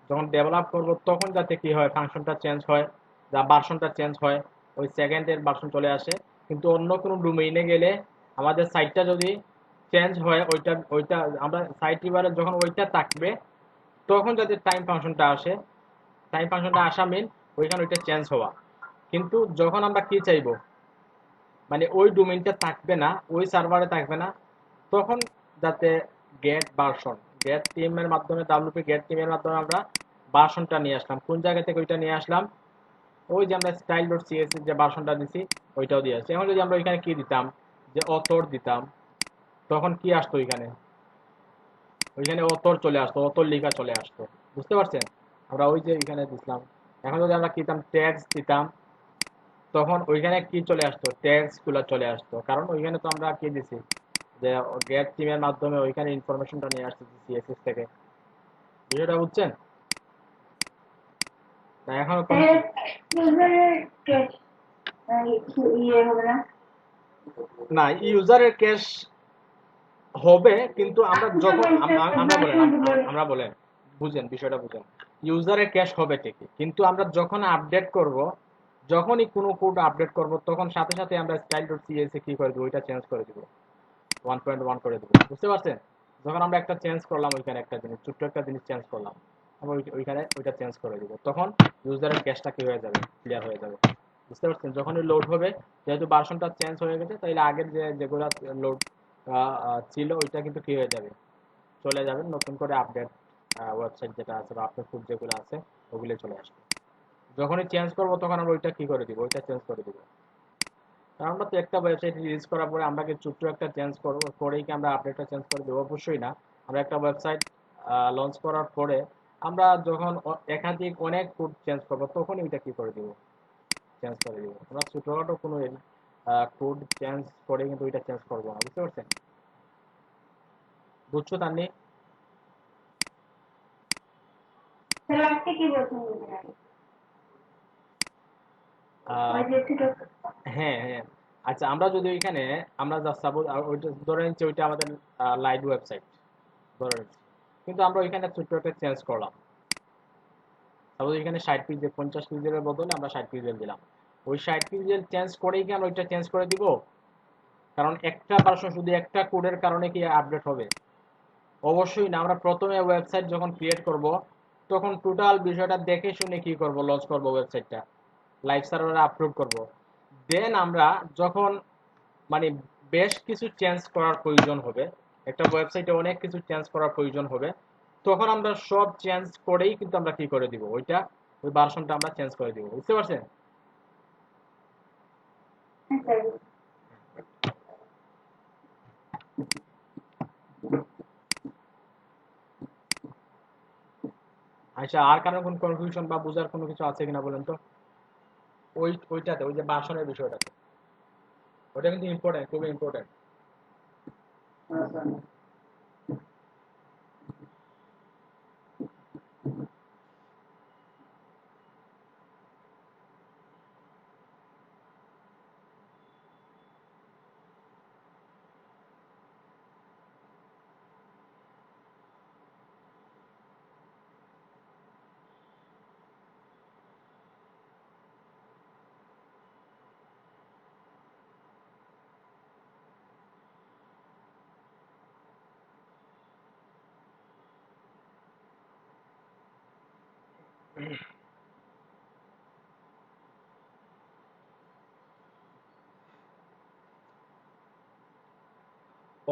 যখন ডেভেলপ করব তখন যাতে কি হয়, ফাংশনটা চেঞ্জ হয়, যা ভার্সনটা চেঞ্জ হয়, ওই সেকেন্ডের ভার্সন চলে আসে। কিন্তু অন্য কোনো ডোমেইনে গেলে আমাদের সাইটটা যদি চেঞ্জ হয়, ওইটা ওইটা আমরা সাইট রিভারে যখন ওইটা থাকবে তখন যাতে টাইম ফাংশনটা আসে। টাইম ফাংশনটা আসা মেন ওইখানে ওইটা চেঞ্জ হওয়া। কিন্তু যখন আমরা কি চাইবো, মানে ওই ডোমেইনটা থাকবে না, ওই সার্ভারে থাকবে না, তখন যাতে গেট ভার্সন, গেট টিম এর মাধ্যমে, ডাব্লিউপি গেট টিম এর মাধ্যমে আমরা ভার্সনটা নিয়ে আসলাম। কোন জায়গা থেকে ওইটা নিয়ে আসলাম, ওই যে আমরা স্টাইল ডট সিএস এর যে ভার্সনটা দিছি ওইটাও দিয়ে আসছি। এখন যদি আমরা ওইখানে কি দিতাম, যে অথর দিতাম, তখন কি আসতো ওইখানে, ওইখানে অথর চলে আসতো, অথর লেখা চলে আসতো। বুঝতে পারছেন? আমরা ওই যে এখানে দিছিলাম। এখন যদি আমরা কি দিতাম, ট্যাগস দিতাম, তখন ওইখানে কি চলে আসতো, ট্যাগস গুলো চলে আসতো। কারণ ওইখানে তো আমরা কি দিছি, যে গেট টিমের মাধ্যমে ওইখানে ইনফরমেশনটা নিয়ে আসছে সিএসএস থেকে। বিষয়টা বুঝছেন না? এখনো ইউজারের ক্যাশ ইয়ে হবে না? না, ইউজারের ক্যাশ হবে, কিন্তু আমরা আপনি তো যখন বলছেন আমরা বলেন, ভার্সন দিবেন। আমরা বলেন, বুঝেন বিষয়টা বুঝেন। ইউজারের ক্যাশ হবে ঠিকই, কিন্তু আমরা যখন আপডেট করব, যখনই কোনো কোড আপডেট করব তখন সাথে সাথে আমরা স্টাইল ডট সিএস এ কি করে দেবো, ওইটা চেঞ্জ করে দিব, 1.1 করে দেবো। বুঝতে পারছেন? যখন আমরা একটা চেঞ্জ করলাম, ওইখানে একটা জিনিস, ছোট্ট একটা জিনিস চেঞ্জ করলাম, আমরা ওইখানে ওইটা চেঞ্জ করে দিব, তখন ইউজারের ক্যাশটা কি হয়ে যাবে, ক্লিয়ার হয়ে যাবে। বুঝতে পারছেন? যখনই লোড হবে, যেহেতু ভার্সনটা চেঞ্জ হয়ে গেছে, তাইলে আগের যে যেগুলো লোড ছিল ওইটা কিন্তু কি হয়ে যাবে, চলে যাবে, নতুন করে আপডেট ওয়েবসাইট যেটা আছে বা আপডেট কোড যেগুলো আছে ওগুলো চলে আসবে। যখনই চেঞ্জ করব তখন আমরা ওইটা কি করে দিব, ওইটা চেঞ্জ করে দিব। কারণ আমরা তো একটা ওয়েবসাইট রিলিজ করার পরে আমরা কি ছোট্ট একটা চেঞ্জ করব করেই কি আমরা আপডেটটা চেঞ্জ করে দেবো? অবশ্যই না। আমরা একটা ওয়েবসাইট লঞ্চ করার পরে আমরা যখন একাধিক অনেক কোড চেঞ্জ করব তখনই ওইটা কি করে দিব, চেঞ্জ করে দিব। আমরা ছোটখাটো কোনো কোড চেঞ্জ করে কিন্তু ওইটা চেঞ্জ করবো না। বুঝতে পারছেন? বুঝছো তার তাহলে আজকে কি বলছেন বুঝলেন? ওই যে ছোট হ্যাঁ হ্যাঁ। আচ্ছা, আমরা যদি ওইখানে আমরা যা সাপোজ ওইটা ধরে নিচ্ছি, ওইটা আমাদের লাইট ওয়েবসাইট ধরে নিচ্ছি, কিন্তু আমরা ওইখানে ছোট্ট একটা চেঞ্জ করলাম। সাপোজ এখানে 60 পিক্সেল, 50 পিক্সেলের বদলে আমরা 60 পিক্সেল দিলাম। ওই 60 পিক্সেল চেঞ্জ করেই কি আমরা ওইটা চেঞ্জ করে দিব? কারণ একটা ভার্সন, শুধু একটা কোডের কারণে কি আপডেট হবে? অবশ্যই না। আমরা প্রথমে ওয়েবসাইট যখন ক্রিয়েট করব তখন টোটাল বিষয়টা দেখে শুনে কি করব, লঞ্চ করব ওয়েবসাইটটা, লাইভ সার্ভারে আপলোড করব। দেন আমরা যখন মানে বেশ কিছু চেঞ্জ করার প্রয়োজন হবে, একটা ওয়েবসাইটে অনেক কিছু চেঞ্জ করার প্রয়োজন হবে, তখন আমরা সব চেঞ্জ করেই কিন্তু আমরা কি করে দিব, ওইটা ওই ভার্সনটা আমরা চেঞ্জ করে দিব। বুঝতে পারছেন? আচ্ছা, আর কারণ কোনো কনফিউশন বা বোঝার কোনো কিছু আছে কিনা বলেন তো, ওইটাতে, ওই যে ভার্সনের বিষয়টাতে। ওটা কিন্তু ইম্পর্টেন্ট, খুবই ইম্পর্টেন্ট।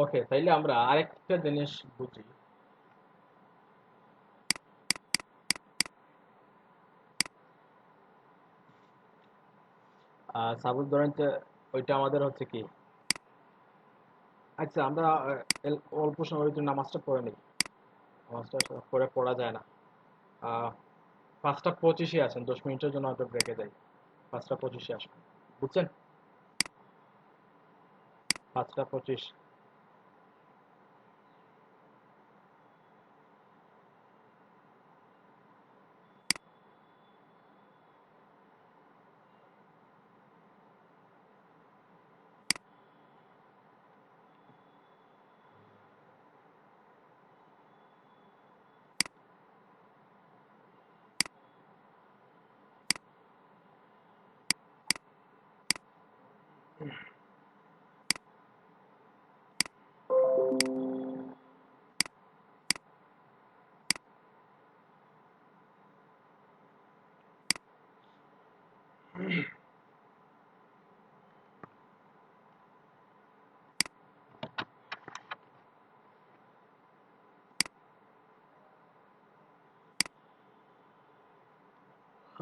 ওকে, তাইলে আমরা আরেকটা জিনিস বুঝি। সাপোজ ধরেন যে ওইটা আমাদের হচ্ছে কি, আচ্ছা আমরা অল্প সময়ের জন্য নামাজটা পড়ে নিই। নামাজটা পরে পড়া যায় না। 5টা 25-এ আসেন, 10 মিনিটের জন্য হয়তো ব্রেকে যাই। 5টা 25-এ আসবেন, বুঝছেন? 5টা 25।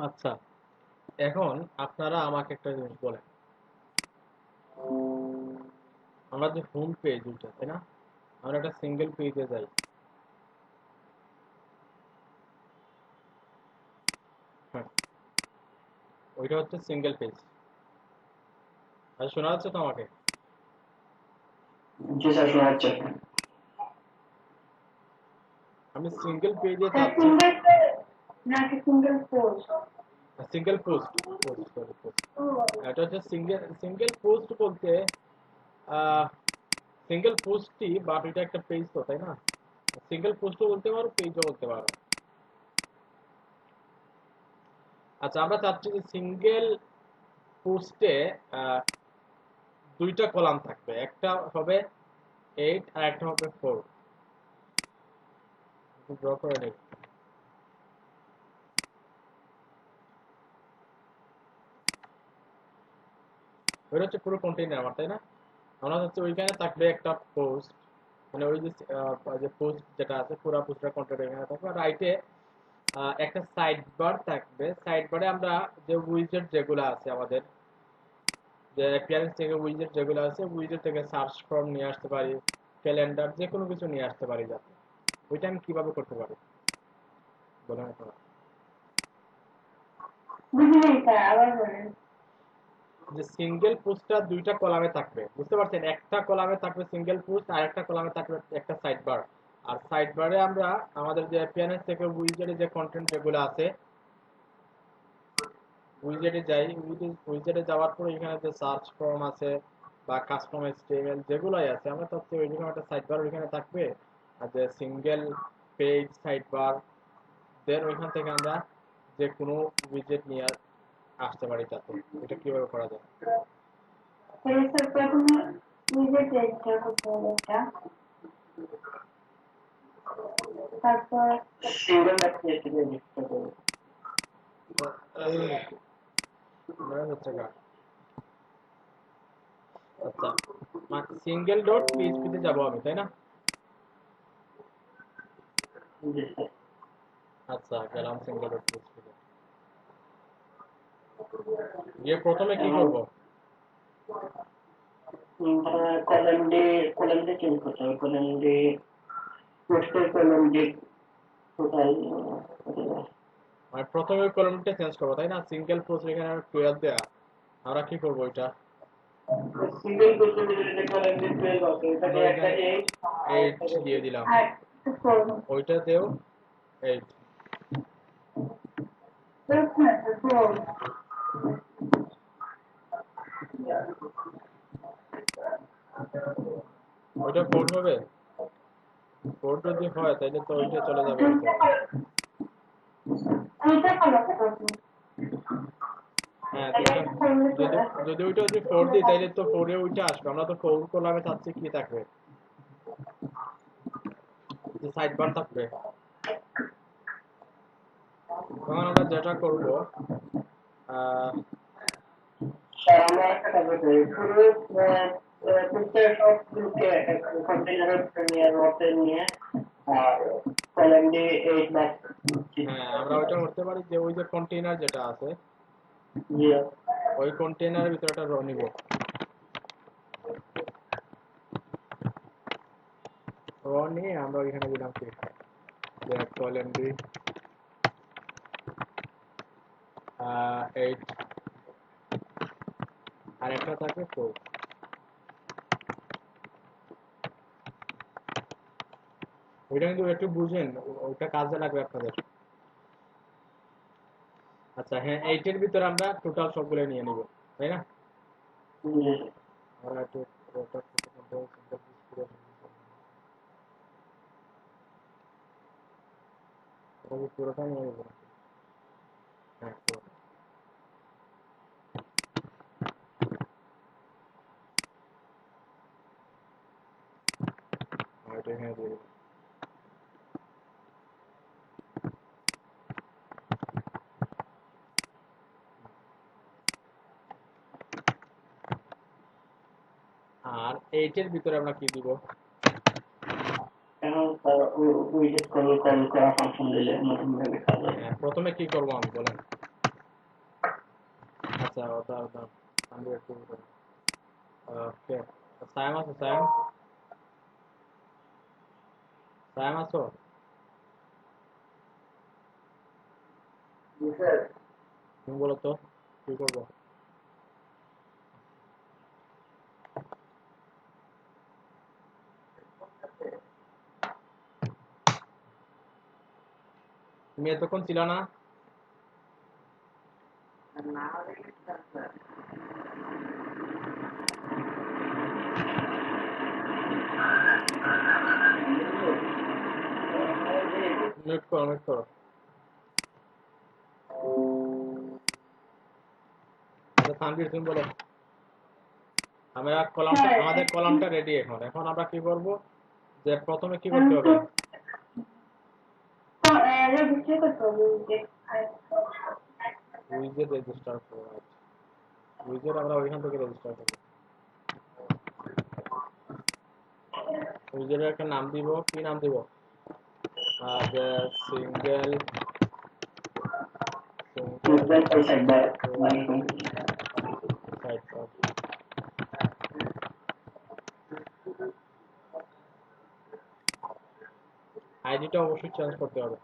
আচ্ছা, এখন আপনারা আমাকে একটা জিনিস বলেন। আমরা যে হোম পেজ ওইটা, তাই না? আমরা একটা সিঙ্গেল পেজে যাই। হ্যাঁ, ওইটা হচ্ছে সিঙ্গেল পেজ। আর শোনা যাচ্ছে তো আমাকে? জি স্যার, শোনা যাচ্ছে। আমি সিঙ্গেল পেজে স্যার যাচ্ছি। সিঙ্গেল নাকি সিঙ্গেল পোস্ট? সিঙ্গেল পোস্ট, এটা হচ্ছে সিঙ্গেল সিঙ্গেল পোস্ট বলতে সিঙ্গেল পোস্টই, বাট এটা একটা পেজ তো, তাই না? সিঙ্গেল পোস্টও বলতে পারো, পেজও বলতে পারো। আচ্ছা, আমরা চাচ্ছি যে সিঙ্গেল পোস্টে দুইটা কলাম থাকবে, একটা হবে 8 আর একটা হবে 4। ড্র করে নেই। ওইটা হচ্ছে পুরো কন্টেইনার আমার, তাই না? আমরা হচ্ছে ওইখানে থাকবে একটা পোস্ট, মানে ওই যে পোস্ট যেটা আছে পুরো পোস্টটা কন্টেন্ট এখানে থাকবে। রাইটে একটা সাইড বার থাকবে। সাইড বারে আমরা যে উইজেট যেগুলো আছে আমাদের, যে অ্যাপিয়ারেন্স থেকে উইজেট যেগুলো আছে, উইজেট থেকে সার্চ ফর্ম নিয়ে আসতে পারি, ক্যালেন্ডার, যে কোনো কিছু নিয়ে আসতে পারি। যাতে ওইটা আমি কিভাবে করতে পারি বলেন আপনারা। বুঝিনি স্যার, আবার বলেন। যে সিঙ্গেল পোস্টটা দুইটা কলামে থাকবে, বুঝতে পারছেন? একটা কলামে থাকবে সিঙ্গেল পোস্ট, আর একটা কলামে থাকবে একটা সাইড বার। আর সাইড বারে আমরা আমাদের যে অ্যাপিয়ারেন্স থেকে উইজেটে যে কন্টেন্ট যেগুলো আছে, উইজেটে যাই। উইজেটে যাওয়ার পর এখানে যে সার্চ ফর্ম আছে বা কাস্টম এচটিএমএল যেগুলাই আছে, আমরা তাতে ওইখানে একটা সাইড বার ওইখানে থাকবে। আর যে সিঙ্গেল পেজ সাইড বার, দেন ওইখান থেকে আমরা যে কোনো উইজেট নিয়ে আসতে পারি। তাতে এটা কিভাবে করা যায়? তাহলে স্যার প্রথমে উইজেট রেজিস্টার করতে হবে একটা, তারপর সিঙ্গেল অ্যাপ্লিকেশন রেজিস্টার করুন। হচ্ছে গা। আচ্ছা, সিঙ্গেল ডট পিএইচপিতে যাবো আমি, তাই না? জি স্যার। আচ্ছা, গেলাম সিঙ্গেল ডট পিএইচপিতে। গিয়ে প্রথমে কি করব? কলাম ডি চেঞ্জ করতে হবে। কলাম ডি পোস্টের কলাম ডি কোথায় মানে প্রথমে ওই কলামটা চেঞ্জ করবো, তাই না? সিঙ্গেল পোস্ট এখানে 12 দেয়া, আমরা কি করবো ওইটা? সিঙ্গেল পোস্টের ভিতরে কলাম ডি 12 আছে, এখানে আমরা একটা এখানে 8 8 দিয়ে দিলাম, আর ফোর। ওইটাতেও 8। ফোর। ওইটা 4 হবে। 4 যদি হয় তাহলে তো ওইটা চলে যাবে দুইটা ভিতরে। দুইটা কলাম থাকবে। হ্যাঁ, এটা দুইটা। একটা করলে তো যদি যদি ওইটা যদি 4 দিই তাহলে তো 4 এ ওইটা আসবে। আমরা তো 4 কলামে চাচ্ছি কি থাকবে, যে সাইড বার থাকবে। এখন আমরা যেটা করব স্যার আমরা একটা কাজ করি পুরো প্রত্যেক সবগুলোকে কন্টেনারের নিয়ে রতে নিয়ে আর কলামে 8 লাখ হ্যাঁ আমরা ওইটা করতে পারি যে ওই যে কন্টেইনার যেটা আছে দিয়ে ওই কন্টেইনারের ভিতরে একটা র নিব র নিয়ে আমরা এখানে দিলাম কি যে কলামে 8 আর একটা থাকে 4 ওইটা কিন্তু একটু বুঝেন ওইটা কাজে লাগবে আপনাদের আচ্ছা হ্যাঁ 8 এর ভিতরে আমরা টোটাল সবগুলো নিয়ে নিব তাই না আমরা একটু পুরোটা নিয়ে নিব হ্যাঁ পুরোটা ওইটা এখানে দিয়ে দিলাম আর 8 এর ভিতরে আমরা কি দিব এখন স্যার ওই যে কল করা ফাংশন দিলে নতুন ভাবে কাজ হবে প্রথমে কি করব আমি বলেন আচ্ছা ওটা ওটা আমি একটু ওকে সায়াম আছো সায়াম সায়াম আছো স্যার তুমি বলো তো কি করব তুমি এতক্ষণ ছিল না মিউট করো মিউট করো আচ্ছা তানভীর তুমি বলো আমরা কলামটা আমাদের কলামটা রেডি এখন এখন আমরা কি করব যে প্রথমে কি করতে হবে রেজিস্টার করতে হবে উইজেট রেজিস্টার করব উইজেট আমরা ওইখান থেকে রেজিস্টার করব উইজেটের একটা নাম দিব কি নাম দিব যে সিঙ্গেল সাইট আইডিটা অবশ্যই চেঞ্জ করতে হবে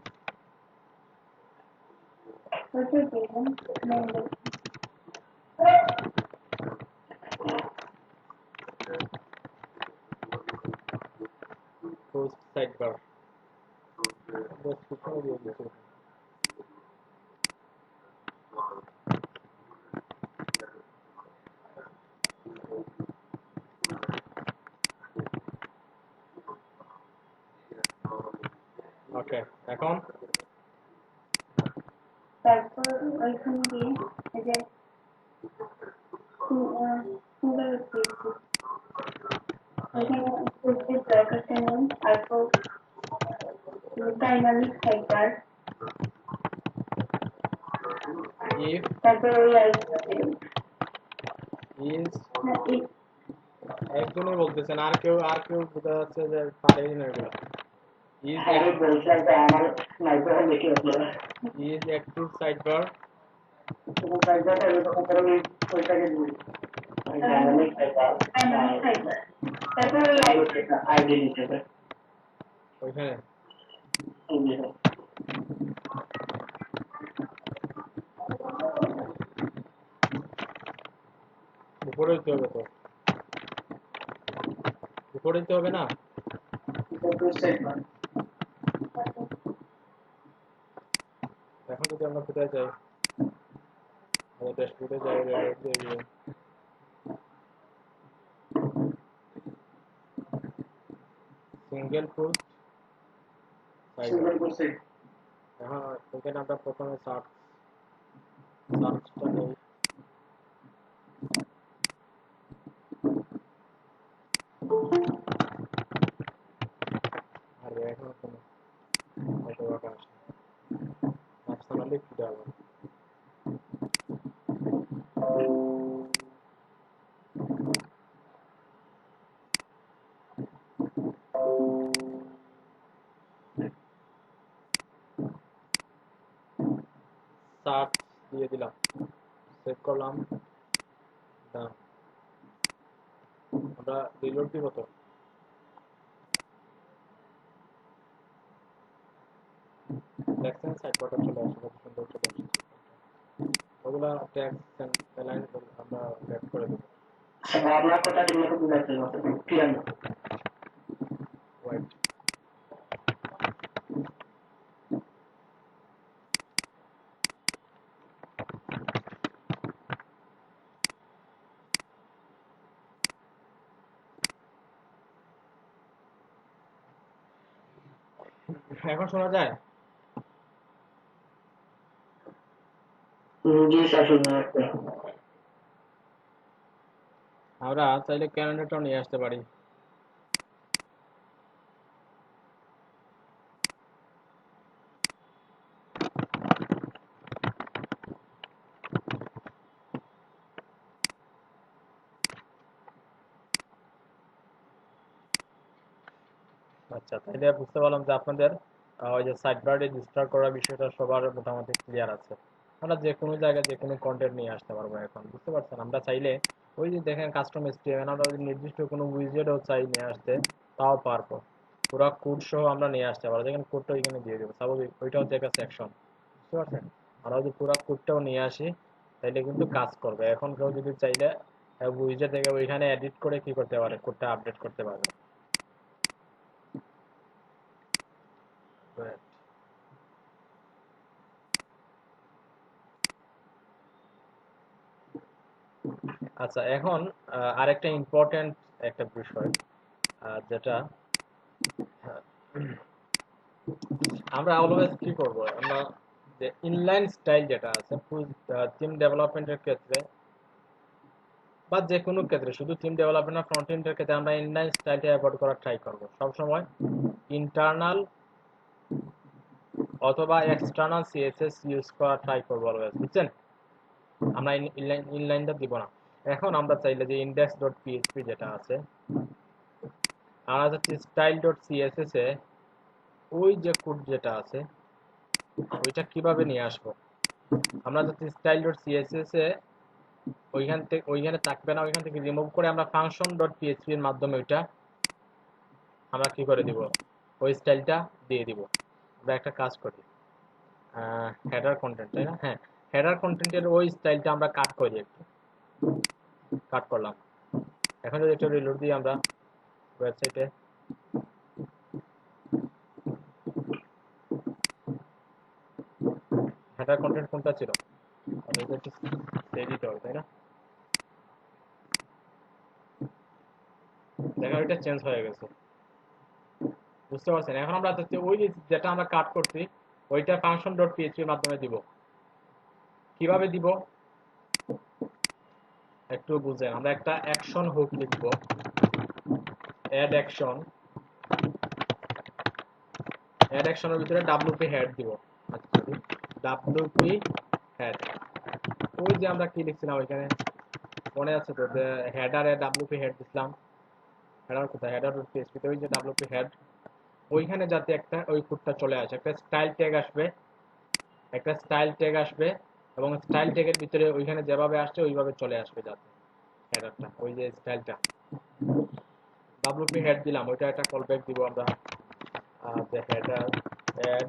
ওটা দেখুন পোস্ট সাইট বার বস পিছনে দিয়ে দিচ্ছি ওকে এখন তারপর ওইখানে গিয়ে এই যে সিঙ্গেল পেয়েছি ওইখানে পোস্টের দরকারটা নেই তারপর ডাইনামিক সাইবার if তারপর ওই আইডিটা দেবেন is এই একজনই বলতেছেন আর কেউ বোঝা যাচ্ছে যে পারেই না এগুলো is আরে বলছেন যে আমার স্নাইপার দেখে আপনারা is active sidebar স্নাইপারটা এরকম করে আমি ওইটাকে দিই ডাইনামিক সাইবার ডাইনামিক সাইবার তারপর ওই আইডিটা আইডি হিসেবে ওইখানে উপরে দিতে হবে তো উপরে দিতে হবে না এখন যদি আমরা কোথায় যাই আমাদের ড্যাশবোর্ডে যাই সিঙ্গেল পোস্ট এখন এখানে আমরা প্রথমে সার্চটা নেই আর এখন কোনো হয়তো আসে পার্সোনালি কিটা সার্চ দিয়ে দিলাম, সেভ করলাম, done। আমরা রিলোড দিব তো, দেখছেন সাইড বাটন চলে আসে, কত সুন্দর চলে আসছে। ওগুলা ট্যাক্স অ্যালাইন আমরা ব্যাক করে দেবো। আপনার কথা ঠিক মতো বুঝাতে হবে, ক্লিয়ার না। ওয়েট, এখন শোনা যায়? জি স্যার, শুনে রাখতে। আমরা চাইলে ক্যালেন্ডারটাও নিয়ে আসতে পারি। আচ্ছা, তাইলে বুঝতে পারলাম যে আপনাদের ওই যে সাইড বার রেজিস্টার করার বিষয়টা সবার মোটামুটি ক্লিয়ার আছে। আমরা যে কোনো জায়গায় যে কোনো কন্টেন্ট নিয়ে আসতে পারবো এখন, বুঝতে পারছেন? আমরা চাইলে ওই যে দেখেন কাস্টম HTML, আমরা যদি নির্দিষ্ট কোনো উইজেটও চাই নিয়ে আসতে, তাও পারবো। পুরো কোড সহ আমরা নিয়ে আসতে পারবো, দেখেন কোডটা এখানে দিয়ে দেবো, স্বাভাবিক ওইটা হচ্ছে একটা সেকশন, বুঝতে পারছেন? আমরা যদি পুরো কোডটাও নিয়ে আসি তাইলে কিন্তু কাজ করবে। এখন কেউ যদি চাইলে উইজেট থেকে ওইখানে এডিট করে কি করতে পারে, কোডটা আপডেট করতে পারবে। আচ্ছা, এখন আরেকটা ইম্পর্টেন্ট একটা বিষয়, যেটা আমরা অলওয়েজ কি করব, আমরা যে ইনলাইন স্টাইল যেটা আছে থিম ডেভেলপমেন্টের ক্ষেত্রে বা যে কোনো ক্ষেত্রে, শুধু থিম ডেভেলপমেন্ট না, ফ্রন্ট এন্ডের ক্ষেত্রে আমরা ইনলাইন স্টাইলটা অ্যাভয়েড করার ট্রাই করব সবসময়। ইন্টারনাল অথবা এক্সটার্নাল সিএসএস ইউজ করার ট্রাই করবো অলওয়েজ, বুঝছেন? আমরা ইনলাইনটা দিব না। এখন আমরা চাইলে যে ইন্ডেক্স ডট পিএইচপি যেটা আছে, আমরা যাচ্ছি স্টাইল ডট সিএসএস এ ওই যে কোড যেটা আছে ওইটা কিভাবে নিয়ে আসবো। আমরা যাচ্ছি স্টাইল ডট সিএসএস এ, ওইখান থেকে ওইখানে থাকবে না, ওইখান থেকে রিমুভ করে আমরা ফাংশন ডট পিএইচপি এর মাধ্যমে ওইটা আমরা কি করে দিব, ওই স্টাইলটা দিয়ে দিব। আমরা একটা কাজ করি, হেডার কন্টেন্ট, তাই না? হ্যাঁ, হেডার কন্টেন্টের ওই স্টাইলটা আমরা কাট করি, একটু কাট করলাম। এখন যদি একটু রিলোড দিই আমরা ওয়েবসাইটে, হেডার কন্টেন্ট কোনটা ছিল, এটা একটু সেভ দিতে হবে, তাই না? দেখা ওইটা চেঞ্জ হয়ে গেছে, বুঝতে পারছেন? এখন আমরা ওই যেটা আমরা কাট করছি ওইটা ফাংশন ডট পিএইচপি এর মাধ্যমে দিব। কিভাবে দিব একটু বুঝেন। আমরা একটা অ্যাকশন হুক লিখব, অ্যাড অ্যাকশন, অ্যাড অ্যাকশনের ভিতরে ডব্লিউপি হেড দিব। আচ্ছা, ডব্লিউপি হেড, ওই যে আমরা কি লিখছিলাম ওইখানে মনে আছে তো, যে হেডারে ডব্লিউপি হেড দিছিলাম। হেডার কোথায়, হেডার ডট পিএইচপি তে ওই যে ডব্লিউপি হেড, ওইখানে যাতে একটা ওই কোডটা চলে আসে, একটা স্টাইল ট্যাগ আসবে, একটা স্টাইল ট্যাগ আসবে, এবং স্টাইল ট্যাগের ভিতরে ওইখানে যেভাবে আসছে ওইভাবে চলে আসবে যাতে হেডারটা, ওই যে স্টাইলটা। ডব্লিউপি হেড দিলাম, ওইটা একটা কল ব্যাক দিব আমরা, যে header add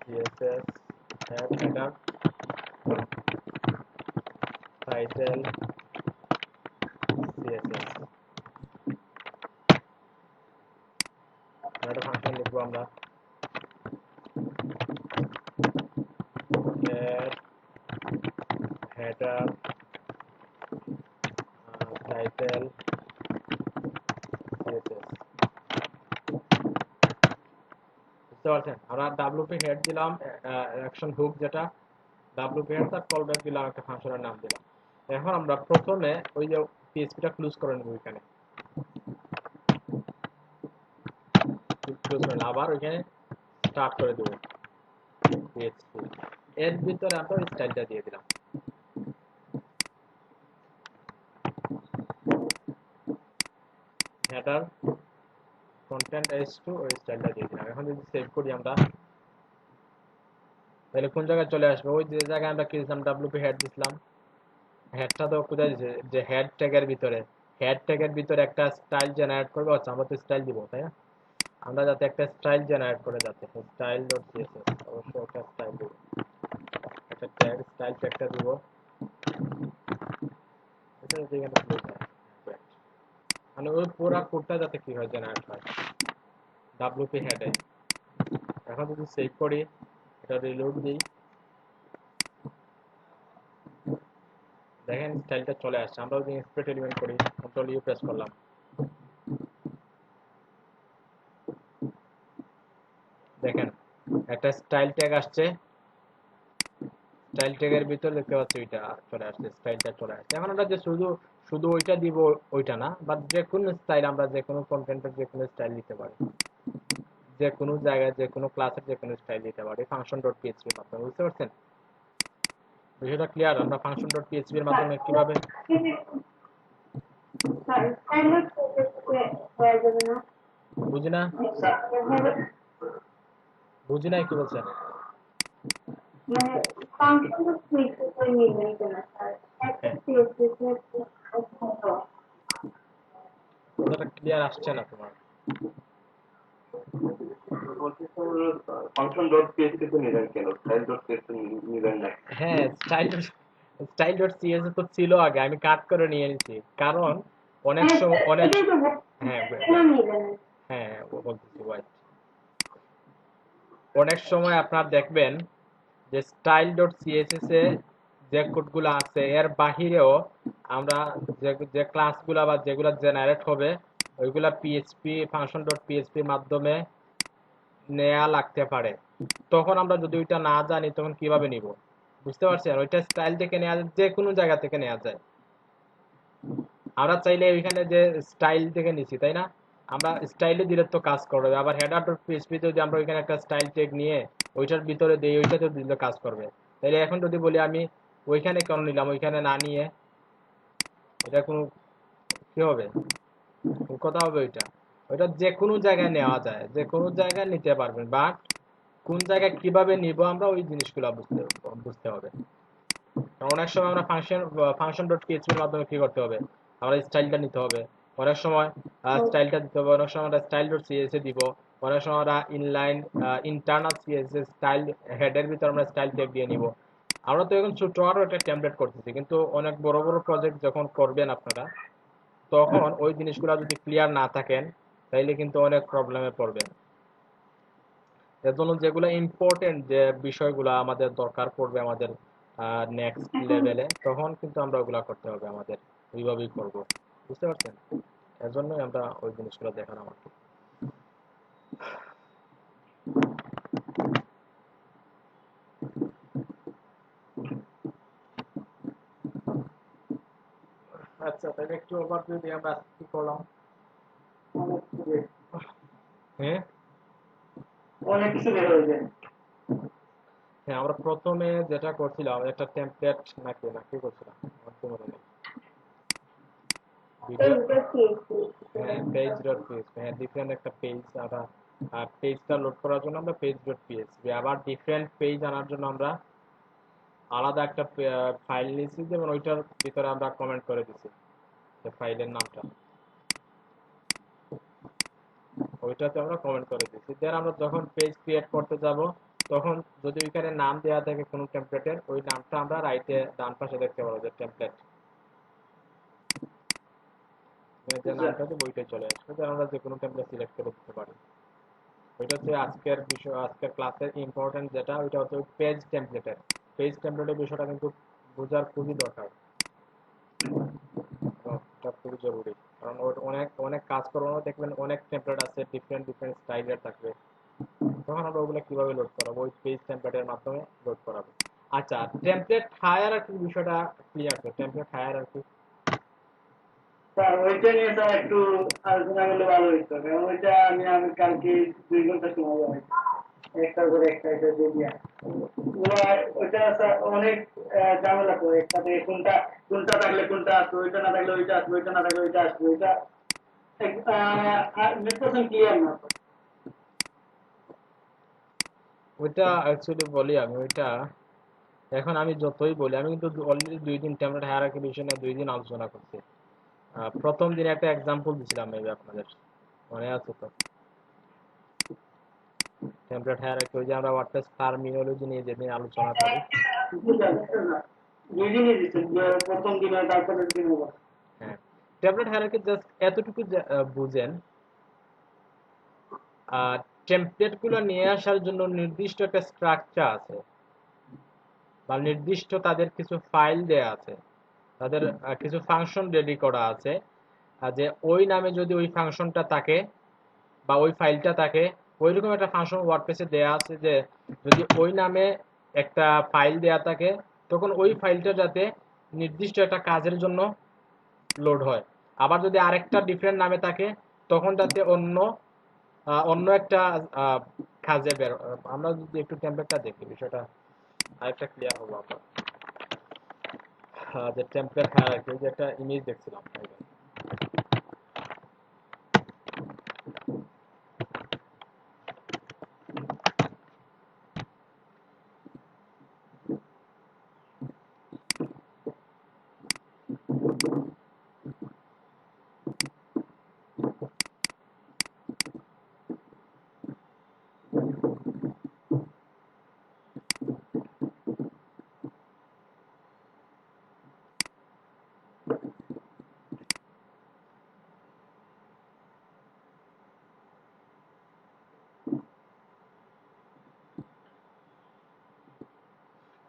CSS head header title CSS, একটা ফাংশন লিখবো আমরা, হেডার টাইটেল সিএসএস, বুঝতে পারছেন? আমরা ডব্লিউপি হেড দিলাম, অ্যাকশন হুক যেটা ডব্লিউপি হেড, তার কল ব্যাক দিলাম, একটা ফাংশনের নাম দিলাম। এখন আমরা প্রথমে ওই যে পিএইচপিটা ক্লোজ করে নেব, ওইখানে ক্লোজ করে আবার ওইখানে স্টার্ট করে দেবো পিএইচপি। এর ভিতরে আমরা ওই স্টাইলটা দিয়ে দিলাম। হেডার কন্টেন্ট h2 ওই স্টাইলটা দিয়ে দিলাম। এখন যদি সেভ করি আমরা, তাহলে কোন জায়গায় চলে আসবে? ওই যে জায়গায় আমরা কি দিলাম, wp হেড দিলাম। হেডটা তো কোথায় দিছে? যে হেড ট্যাগের ভিতরে, হেড ট্যাগের ভিতরে একটা স্টাইল জেনারেট করবে। আচ্ছা, আমরা তো স্টাইল দিব, তাই না? আমরা যাতে একটা স্টাইল জেনারেট করে, যাতে স্টাইল ডট সিএসএস অবশ্যই একটা স্টাইল দিব, একটা ট্যাগ স্টাইল ট্যাগটা দিব। এটা যদি এখানে প্লে হয়, মানে ওই পুরো কোডটা যাতে কি হয়, জেনারেট হয় wp হেডে। এখন যদি সেভ করি, এটা রিলোড দিই, দেখেন স্টাইলটা চলে আসছে। আমরা যদি ইন্সপেক্ট এলিমেন্ট করি, কন্ট্রোল ইউ প্রেস করলাম, দেখেন একটা স্টাইল ট্যাগ আসছে। স্টাইল ট্যাগের ভিতর দেখতে পাচ্ছি ওইটা চলে আসছে, স্টাইলটা চলে আসছে। এখন আমরা যে শুধু শুধু ওইটা দিব, ওইটা না, বাট যে কোনো স্টাইল, আমরা যে কোনো কন্টেন্টের যে কোনো স্টাইল দিতে পারি, যে কোনো জায়গায় যে কোনো ক্লাসের যে কোনো স্টাইল দিতে পারি ফাংশন ডট পিএইচপি এর মাধ্যমে। বুঝতে পারছেন বিষয়টা ক্লিয়ার? আমরা ফাংশন ডট পিএইচপি এর মাধ্যমে কিভাবে, বুঝি না, বুঝি নাই কি বলছেন? মানে ফাংশন ক্লিক করে নিবেন কেন স্যার? একটা হ্যাঁ, সিএসএস কথাটা ক্লিয়ার আসছে না তোমার। বলছি ফাংশন ডট পিএইচপি তে নিলেন কেন, স্টাইল ডট পিএইচপি নিলেন না? হ্যাঁ, স্টাইল ডট সিএস তো ছিল আগে, আমি কাট করে নিয়ে নিয়েছি, কারণ অনেক হ্যাঁ সময় অনেক, এটাই তো হ্যাঁ কেন নিবেন? হ্যাঁ বলতেছি ভাই, অনেক সময় আপনার দেখবেন যে স্টাইল ডট সিএসএস এ যে কোডগুলো আছে এর বাহিরেও আমরা যে যে ক্লাসগুলো বা যেগুলো জেনারেট হবে ওইগুলা পিএইচপি ফাংশন ডট পিএইচপি মাধ্যমে নেয়া লাগতে পারে। তখন আমরা যদি ওইটা না জানি তখন কিভাবে নিব? বুঝতে পারছেন? ওইটা স্টাইল থেকে নেওয়া যায়, যে কোনো জায়গা থেকে নেওয়া যায়। আমরা চাইলে ওইখানে যে স্টাইল থেকে নিছি, তাই না? আমরা স্টাইলে দিলে তো কাজ করবে। আবার হেডার ডট পিএইচপি যদি আমরা ওইখানে একটা স্টাইল ট্যাগ নিয়ে ওইটার ভিতরে দিই, ওইটাতে দিলে কাজ করবে। তাইলে এখন যদি বলি আমি ওইখানে কেন নিলাম, ওইখানে না নিয়ে, এটা কোনো কি হবে? কোন কথা হবে ওইটা? ওইটা যে কোনো জায়গায় নেওয়া যায়, যে কোনো জায়গায় নিতে পারবেন, বাট কোন জায়গায় কিভাবে নিব আমরা ওই জিনিসগুলো বুঝতে বুঝতে হবে। কারণ অনেক সময় আমরা ফাংশন ডট পিএইচপি এর মাধ্যমে কি করতে হবে, আমরা স্টাইলটা নিতে হবে। অনেক সময় স্টাইলটা দিতে হবে, অনেক সময় আমরা স্টাইল ডট সিএসএস দিব, অনেক সময় আমরা ইনলাইন ইন্টারনাল সিএসএস স্টাইল হেডের ভিতর আমরা স্টাইল ট্যাগ দিয়ে নিব। আমরা তো এখন ছোট আরো একটা টেমপ্লেট করতেছি, কিন্তু অনেক বড় বড় প্রজেক্ট যখন করবেন আপনারা, তখন ওই জিনিসগুলো যদি ক্লিয়ার না থাকেন তাইলে কিন্তু অনেক প্রবলেমে পড়বেন। এর জন্য যেগুলো ইম্পর্টেন্ট যে বিষয়গুলো আমাদের দরকার পড়বে আমাদের নেক্সট লেভেলে, তখন কিন্তু আমরা ওগুলা করতে হবে, আমাদের ওইভাবেই করব। বুঝতে পারছেন? এর জন্যই আমরা ওই জিনিসগুলো দেখানো আমাকে। আচ্ছা, তাহলে একটু ওভারভিউ দিয়ে আমরা আজকে কি করলাম। হ্যাঁ, অনেক কিছু বের হয়ে যায়। হ্যাঁ, আমরা প্রথমে যেটা করছিলাম একটা টেমপ্লেট নাকি নাকি করছিলাম, আমার তো মনে নেই। ভিডিও, এইটা সিএসএস হ্যাঁ পেজ ডট পিএইচপি, হ্যাঁ ডিফারেন্ট একটা পেজ। আমরা পেজটা লোড করার জন্য আমরা পেজ ডট পিএইচপি, আবার ডিফারেন্ট পেজ আনার জন্য আমরা আলাদা একটা ফাইল নিয়েছি, যেমন ওইটার ভিতরে আমরা কমেন্ট করে দিছি যে ফাইলের নামটা, ওইটাতে আমরা কমেন্ট করে দিছি। দেন আমরা যখন পেজ ক্রিয়েট করতে যাব, তখন যদি ওইখানে নাম দেওয়া থাকে কোনো টেমপ্লেটের, ওই নামটা আমরা রাইটে ডান পাশে দেখতে পাবো যে টেমপ্লেট, যে নামটা আছে ওইটাই চলে আসবে। দেন আমরা যে কোনো টেমপ্লেট সিলেক্ট করে দিতে পারি। ওইটা হচ্ছে আজকের বিষয়, আজকের ক্লাসের ইম্পর্টেন্ট যেটা, ওইটা হচ্ছে পেজ টেমপ্লেটের। পেজ টেমপ্লেটের বিষয়টা কিন্তু বোঝার খুবই দরকার, এটা খুবই জরুরি। কারণ ওর অনেক অনেক কাজ করানো দেখবেন, অনেক টেমপ্লেট আছে, ডিফারেন্ট ডিফারেন্ট স্টাইলের থাকবে। তখন আমরা ওগুলো কিভাবে লোড করাবো, ওই পেজ টেমপ্লেটের মাধ্যমে লোড করাবো। আচ্ছা, টেমপ্লেট হায়ারার্কির বিষয়টা ক্লিয়ার তো? টেমপ্লেট হায়ারার্কি স্যার ওইটা নিয়ে স্যার একটু আলোচনা করলে ভালো হইতো, কারণ ওইটা নিয়ে আমি কালকে 2 ঘন্টা সময় পাই। একটা করে একটা এটা দিয়ে দিয়া ওইটা অনেক ঝামেলা করে একসাথে কোনটা কোনটা থাকলে কোনটা আসবে, ওইটা না থাকলে ওইটা আসবে, ওইটা না থাকলে ওইটা আসবে, ওইটা 100% ক্লিয়ার না। ওইটা অ্যাকচুয়ালি বলি আমি ওইটা, এখন আমি যতই বলি, আমি কিন্তু অলরেডি 2 দিন টেমপ্লেট হায়ারার্কি বিষয় নিয়ে 2 দিন আলোচনা করছি। প্রথম দিন একটা এক্সাম্পল দিছিলাম মেবি আপনাদের মনে আছে তো, টেমপ্লেট হায়ারার্কি, ওই যে আমরা ওয়ার্ডপ্রেস টার্মিনোলজি নিয়ে যেদিন আলোচনা করি। দুই দিনই দিচ্ছেন, প্রথম দিনে তারপরের দিন। হ্যাঁ, টেমপ্লেট হায়ারার্কি জাস্ট এতটুকু বুঝেন, টেমপ্লেট গুলো নিয়ে আসার জন্য নির্দিষ্ট একটা স্ট্রাকচার আছে, বা নির্দিষ্ট তাদের কিছু ফাইল দেয়া আছে, তাদের কিছু ফাংশন রেডি করা আছে, যে ওই নামে যদি ওই ফাংশনটা থাকে বা ওই ফাইলটা থাকে, ওইরকম একটা ফাংশন ওয়ার্ডপ্রেসে দেয়া আছে যে যদি ওই নামে একটা ফাইল দেয়া থাকে তখন ওই ফাইলটা যাতে নির্দিষ্ট একটা কাজের জন্য লোড হয়, আবার যদি আরেকটা ডিফারেন্ট নামে থাকে তখন যাতে অন্য একটা কাজে বের। আমরা যদি একটু টেমপ্লেটটা দেখি বিষয়টা আরেকটা ক্লিয়ার হবো আমরা। যে টেমপ্লেট হায়ারার্কি, যে একটা ইমেজ দেখছিলাম।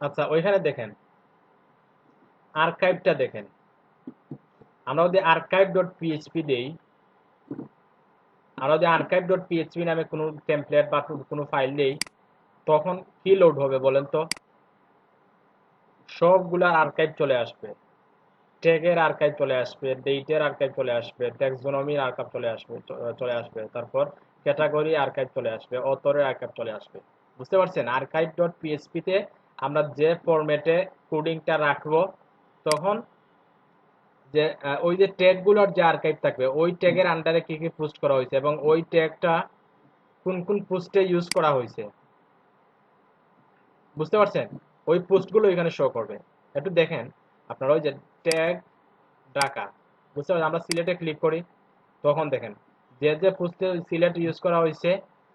আচ্ছা, ওইখানে দেখেন আর্কাইভটা দেখেন, আমরা যদি আর্কাইভ ডট পিএইচপি দেই, আমরা যদি আর্কাইভ ডট পিএইচপি নামে কোনো টেমপ্লেট বা কোনো ফাইল দেই, তখন কি লোড হবে বলেন তো? সবগুলা আর্কাইভ চলে আসবে, ট্যাগের আর্কাইভ চলে আসবে, ডেটের আর্কাইভ চলে আসবে, ট্যাক্সোনমির আর্কাইভ চলে আসবে, তারপর ক্যাটাগরি আর্কাইভ চলে আসবে, অথরের আর্কাইভ চলে আসবে। বুঝতে পারছেন? আর্কাইভ ডট পিএইচপি তে আমরা যে ফরম্যাটে কোডিংটা রাখবো, তখন যে ওই যে ট্যাগগুলোর যে আর্কাইভ থাকবে, ওই ট্যাগের আন্ডারে কি কি পোস্ট করা হয়েছে এবং ওই ট্যাগটা কোন কোন পোস্টে ইউজ করা হয়েছে, বুঝতে পারছেন? ওই পোস্টগুলো এখানে শো করবে। একটু দেখেন আপনারা, ওই যে ট্যাগ ঢাকা, বুঝতে পারছেন? আমরা সিলেটে ক্লিক করি, তখন দেখেন যে যে পোস্টে সিলেট ইউজ করা হয়েছে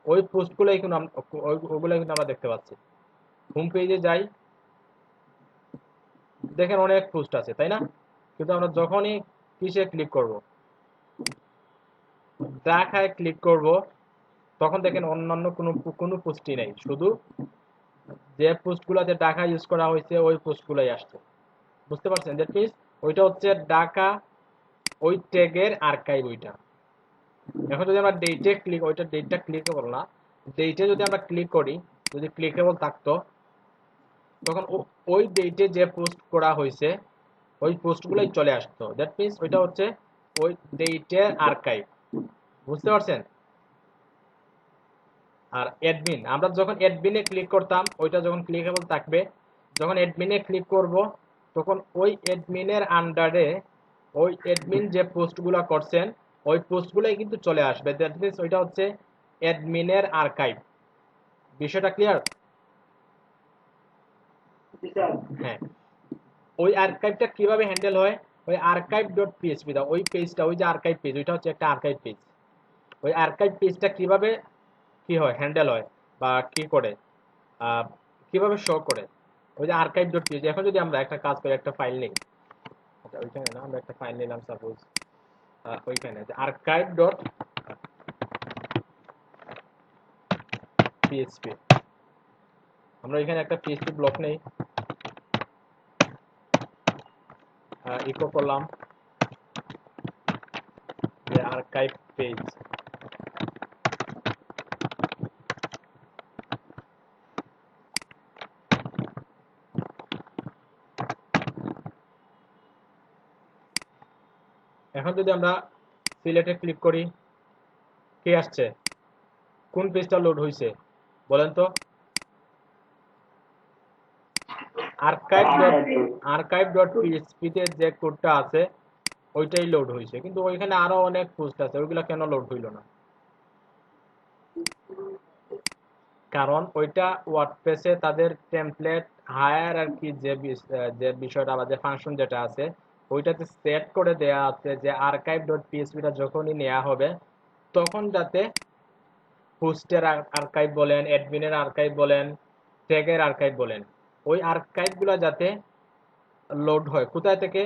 ওই পোস্টগুলোই কিন্তু ওগুলো কিন্তু আমরা দেখতে পাচ্ছি। হোম পেজে যাই, দেখেন অনেক পোস্ট আছে, তাই না? কিন্তু আমরা যখনই কিসে ক্লিক করব, ঢাকায় ক্লিক করব, তখন দেখেন অন্যান্য কোনো পোস্টই নেই, শুধু যে পোস্টগুলোতে ঢাকা ইউজ করা হয়েছে ওই পোস্টগুলোই আসছে। বুঝতে পারছেন? দ্যাট মিনস ওইটা হচ্ছে ঢাকা, ওই ট্যাগের আর্কাইভ ওইটা। এখন যদি আমরা ডেটে ক্লিক, ওইটা ডেটটা ক্লিকেবল না, ডেটে যদি আমরা ক্লিক করি, যদি ক্লিকেবল থাকতো তখন ওই ডেটে যে পোস্ট করা হয়েছে ওই পোস্টগুলোই চলে আসতো। দ্যাট মিনস ওইটা হচ্ছে ওই ডেটের আর্কাইভ। বুঝতে পারছেন? আর অ্যাডমিন, আমরা যখন অ্যাডমিনে ক্লিক করতাম, ওইটা যখন ক্লিকেবল থাকবে, যখন অ্যাডমিনে ক্লিক করব তখন ওই অ্যাডমিনের আন্ডারে ওই অ্যাডমিন যে পোস্টগুলো করছেন ওই পোস্টগুলোই কিন্তু চলে আসবে। দ্যাট মিনস ওইটা হচ্ছে অ্যাডমিনের আর্কাইভ। বিষয়টা ক্লিয়ার? হ্যাঁ, ওই আর্কাইভটা কিভাবে হ্যান্ডেল হয়, ওই আর্কাইভ ডট পিএইচপি দাও, ওই পেজটা, ওই যে আর্কাইভ পেজ, ওইটা হচ্ছে একটা আর্কাইভ পেজ। ওই আর্কাইভ পেজটা কিভাবে কি হয়, হ্যান্ডেল হয় বা কি করে, কিভাবে শো করে, ওই যে আর্কাইভ ডট পিএইচপি। এখন যদি আমরা একটা কাজ করি, একটা ফাইল নেই, ওইখানে না, আমরা একটা ফাইল নিলাম সাপোজ, ওইখানে আর্কাইভ ডট পিএইচপি, আমরা এখানে একটা পিএইচপি ব্লক নেই, ইকো করলাম যে আর্কাইভ পেজ। এখন যদি আমরা সিলেটে ক্লিক করি, কি আসছে, কোন পেজটা লোড হয়েছে, বলেন তো archive.php তে যে কোডটা আছে ওইটাই লোড হয়েছে, কিন্তু ওইখানে আরো অনেক পোস্ট আছে, ওইগুলা কেন লোড হইল না? কারণ ওইটা ওয়ার্ডপ্রেসে তাদের টেমপ্লেট হায়ারার্কি যে বিষয়টা বা যে ফাংশন যেটা আছে ওইটাতে সেট করে দেয়া আছে যে archive.php-টা যখনই নেওয়া হবে তখন যাতে পোস্টের আর্কাইভ বলেন, অ্যাডমিনের আর্কাইভ বলেন, ট্যাগের আর্কাইভ বলেন, ওই আর্কাইভগুলো যাতে লোড হয় কোথায় থেকে?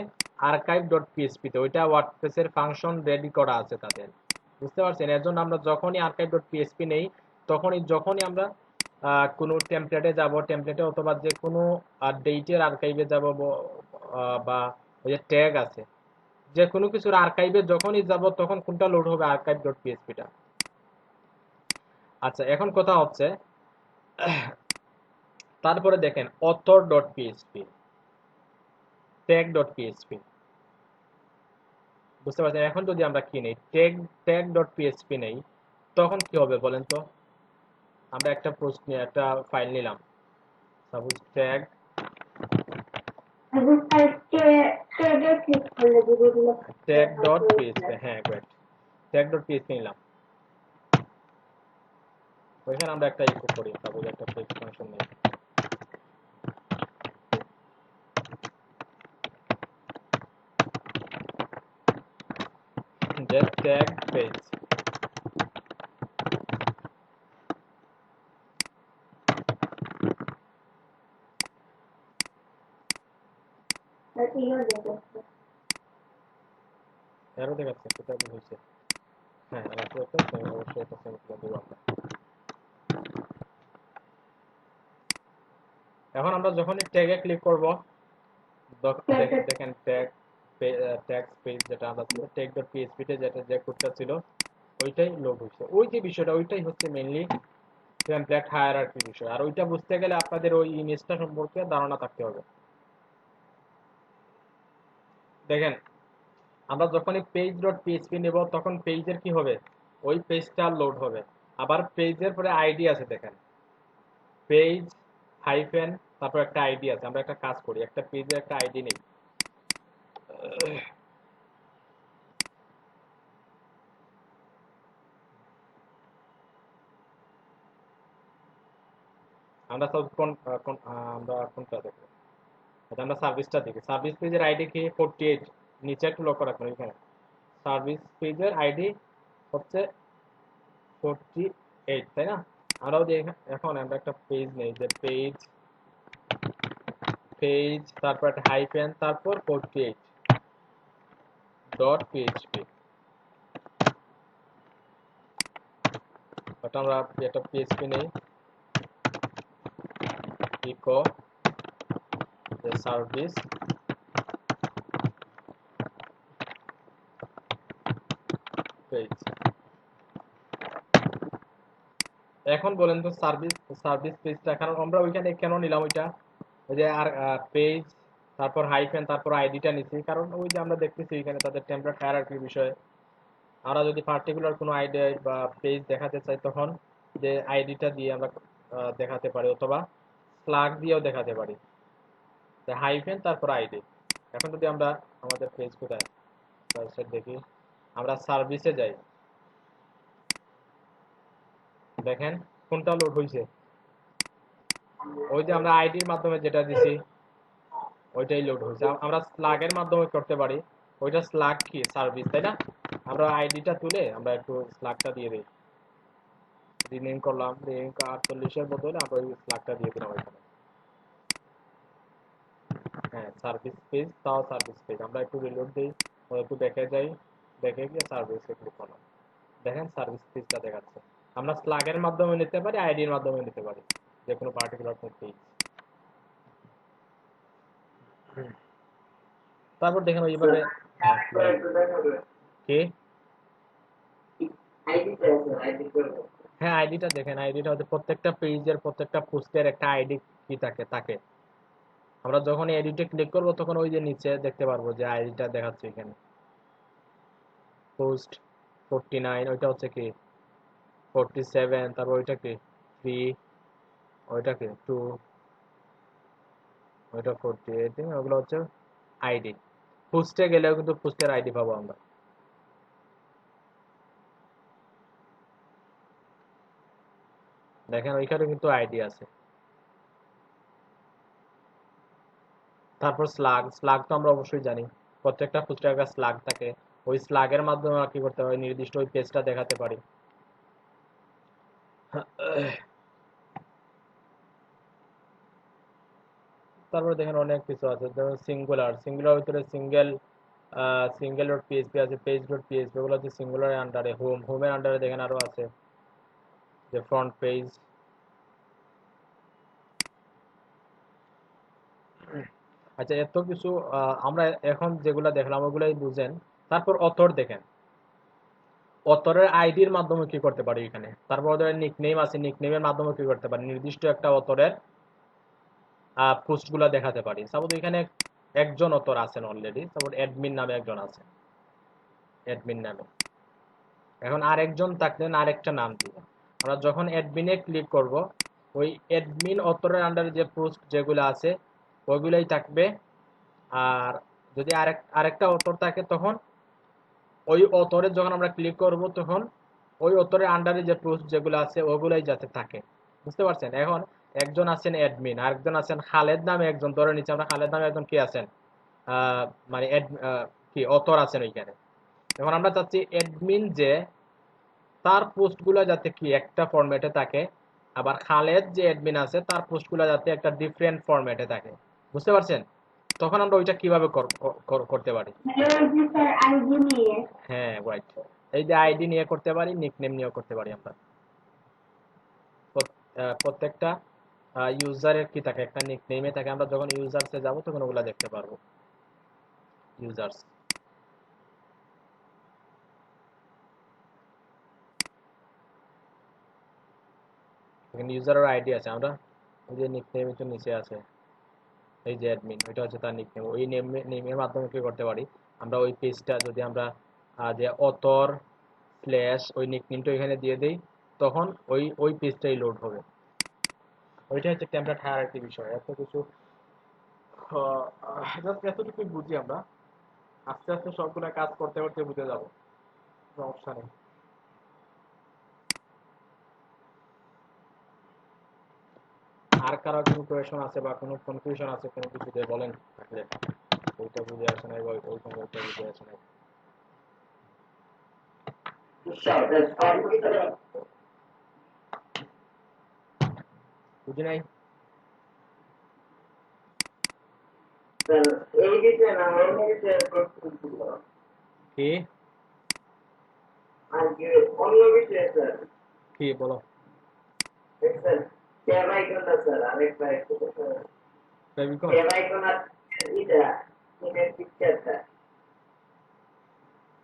archive.php তে। ওইটা ওয়ার্ডপ্রেসের ফাংশন রেডি করা আছে তাদের, বুঝতে পারছেন? এর জন্য আমরা যখনই archive.php নেই যখনই আমরা কোনো টেমপ্লেটে যাব, টেমপ্লেটে অথবা যে কোনো ডেটের আর্কাইভে যাব বা ওই যে ট্যাগ আছে, যে কোনো কিছুর আর্কাইভে যখনই যাব তখন কোনটা লোড হবে? archive.php-টা। আচ্ছা, এখন কথা হচ্ছে তারপরে দেখেন author.php, tag.php, বুঝতে পারছেন? এখন যদি আমরা কি নেই tag.php নেই তখন কি হবে বলেন তো? আমরা একটা পোস্ট নিয়ে একটা ফাইল নিলাম, সাপোজ tag.php, হ্যাঁ গ্রেট, tag.php নিলাম। ওইখানে আমরা একটা ইকো করি, সাপোজ একটা টেক্সট ফাংশন নেই, যে ট্যাগ পেজ। এরও দেখাচ্ছে সেটা হয়েছে, হ্যাঁ অবশ্যই একটা সেমিকোলন দেবো আমরা। এখন আমরা যখনই ট্যাগে ক্লিক করব দেখেন ট্যাগ পেজ যেটা আমরা ছিল tag.php তে যেটা যে কোডটা ছিল ওইটাই লোড হচ্ছে। ওই যে বিষয়টা ওইটাই হচ্ছে মেইনলি টেমপ্লেট হায়ারার্কির বিষয়, আর ওইটা বুঝতে গেলে আপনাদের ওই ইমেজটা সম্পর্কে ধারণা থাকতে হবে। দেখেন আমরা যখনই page.php নেব তখন পেজের কি হবে? ওই পেজটা লোড হবে। আবার পেজের পরে আইডি আছে, দেখেন পেজ হাইফেন তারপর একটা আইডি আছে। আমরা একটা কাজ করি, একটা পেজের একটা আইডি নেই, আমরা সব আমরা কোনটা দেখবো? আচ্ছা, আমরা সার্ভিসটা দেখি। সার্ভিস পেজের আইডি কি 48, নিচে একটু লক্ষ্য রাখুন এখানে সার্ভিস পেজের আইডি হচ্ছে 48, তাই না? আমরাও যে এখন আমরা একটা পেজ নেই, যে পেজ পেজ তারপর একটা হাইফেন তারপর 48.php, ওটা আমরা একটা পিএইচপি নেই, ইকো সার্ভিস পেজ। এখন বলেন তো সার্ভিস পেজটা কারণ আমরা ওইখানে কেন নিলাম ওইটা? ওই যে আর পেজ তারপর হাইফেন তারপর আইডিটা নিচ্ছি কারণ ওই যে আমরা দেখতেছি এখানে তাদের টেমপ্লেট হায়ারার্কির বিষয়ে আমরা যদি পার্টিকুলার কোনো আইডি বা পেজ দেখাতে চাই তখন যে আইডিটা দিয়ে আমরা দেখাতে পারি, অথবা স্ল্যাগ দিয়েও দেখাতে পারি, হাইফেন তারপর আইডি। এখন যদি আমরা আমাদের পেজ কোথায় দেখি, আমরা সার্ভিসে যাই, দেখেন কোনটা লোড হয়েছে? ওই যে আমরা আইডির মাধ্যমে যেটা দিছি ওইটাই লোড হয়েছে। আমরা স্ল্যাগের মাধ্যমে করতে পারি, ওইটা স্ল্যাগ কি সার্ভিস, তাই না? আমরা আইডিটা তুলে আমরা একটু স্ল্যাগটা দিয়ে দিই, রিনেম করলাম, রিনেম 48-এর বদলে আমরা ওই স্ল্যাগটা দিয়ে দিলাম এখানে। হ্যাঁ সার্ভিস পেজ, তাও সার্ভিস পেজ। আমরা একটু রিলোড দিই, একটু দেখে যাই, দেখে গিয়ে সার্ভিসে ক্লিক করলাম, দেখেন সার্ভিস পেজটা দেখাচ্ছে। আমরা স্ল্যাগের মাধ্যমে নিতে পারি, আইডির মাধ্যমে নিতে পারি, যে কোনো পার্টিকুলার পেজ। তারপর দেখেন ওইভাবে কি হ্যাঁ আইডিটা দেখেন, আইডিটা হচ্ছে প্রত্যেকটা পেজের প্রত্যেকটা পোস্টের একটা আইডি কি থাকে। আমরা যখন এডিটে ক্লিক করব তখন ওই যে নিচে দেখতে পারবো যে আইডিটা দেখাচ্ছে এখানে পোস্ট 49, ওইটা হচ্ছে কি 47, তারপর ওইটা কি 3, ওইটা কি 2, ওইটা 48, ওগুলো হচ্ছে আইডি। পোস্টে গেলেও কিন্তু পোস্টের আইডি পাবো আমরা। দেখেন ওইখানে কিন্তু আইডি আছে। তারপর স্লাগ, স্লাগ তো আমরা অবশ্যই জানি প্রত্যেকটা পোস্টের একটা স্লাগ থাকে। ওই স্লাগের মাধ্যমে আমরা কি করতে পারি, নির্দিষ্ট ওই পেজটা দেখাতে পারি। তারপরে দেখেন অনেক কিছু আছে, যেমন সিঙ্গুলার, সিঙ্গুলার ভিতরে সিঙ্গেল ডট পিএইচপি আছে, পেজ ডট পিএইচপি, ওগুলো হচ্ছে সিঙ্গুলারের আন্ডারে। হোমের আন্ডারে দেখেন আরো আছে, যে ফ্রন্ট পেজ। আচ্ছা, এত কিছু আমরা এখন যেগুলা দেখলাম ওগুলাই বুঝেন। তারপর অথর দেখেন, অথরের আইডির মাধ্যমে কি করতে পারি এখানে। তারপর ওদের নিকনেম আছে, নিকনেমের মাধ্যমে কি করতে পারি, নির্দিষ্ট একটা অথরের পোস্টগুলো দেখাতে পারি। সাপোজ এখানে একজন অথর আছেন অলরেডি, সাপোজ অ্যাডমিন নামে একজন আছে, অ্যাডমিন নামে। এখন আরেকজন থাকলেন আরেকটা নাম দিব। আমরা যখন অ্যাডমিনে ক্লিক করব, ওই অ্যাডমিন অথরের আন্ডারে যে পোস্ট যেগুলো আছে ওইগুলাই থাকবে। আর যদি আরেকটা অথর থাকে, তখন ওই অথরে যখন আমরা ক্লিক করব, তখন ওই অথরের আন্ডারে যে পোস্ট যেগুলো আছে ওগুলাই যাতে থাকে। বুঝতে পারছেন? এখন একজন আছেন অ্যাডমিন, আরেকজন আছেন খালেদ নামে একজন, ধরে নিচ্ছে আমরা খালেদ নামে একজন কি আছেন, মানে কি অথর আছেন ওইখানে। এখন আমরা চাচ্ছি অ্যাডমিন যে তার পোস্টগুলো যাতে কি একটা ফরম্যাটে থাকে, আবার খালেদ যে অ্যাডমিন আছে তার পোস্টগুলো যাতে একটা ডিফারেন্ট ফরম্যাটে থাকে। বুঝতে পারছেন? তখন আমরা ওইটা কিভাবে করতে পারি? স্যার আইডি নিয়ে। হ্যাঁ, রাইট। এই যে আইডি নিয়ে করতে পারি, নিকনেম নিয়েও করতে পারি আমরা। প্রত্যেকটা ইউজারের কি থাকে, একটা নিকনেমে থাকে। আমরা যখন ইউজার্সে যাব তখন ওগুলা দেখতে পারবো। ইউজার্স, এখানে ইউজারের আইডি আছে। আমরা ওই যে নিকনেম একটু নিচে আছে, এই যে অ্যাডমিন, ওইটা হচ্ছে তার নিকনেম। ওই নেমের মাধ্যমে কি করতে পারি, আমরা ওই পেজটা যদি আমরা যে অথর স্ল্যাশ ওই নিকনেমটা এখানে দিয়ে দেই, তখন ওই ওই পেজটাই লোড হবে। ওইটা হচ্ছে টেমপ্লেট হায়ারার্কি বিষয়। এত কিছু জাস্ট এতটুকুই বুঝি আমরা। আস্তে আস্তে সবগুলা কাজ করতে করতে বুঝে যাবো, সমস্যা নেই। আর কারো কোনো কোয়েশন আছে বা কোনো কনফিউশন আছে কোনো কিছুতে বলেন থাকলে। ওইটা বুঝে আসে নাই বা ওইটা বুঝে আসে নাই, বুঝি নাই। এই দিকে না, অন্য দিকে কি আজকে অন্য বিষয়ে স্যার। কি বলো? স্যার ট্যাব আইকনটা স্যার আরেকবার একটু ফেভিকন? ট্যাব আইকন আর এটা এটা পিকচারটা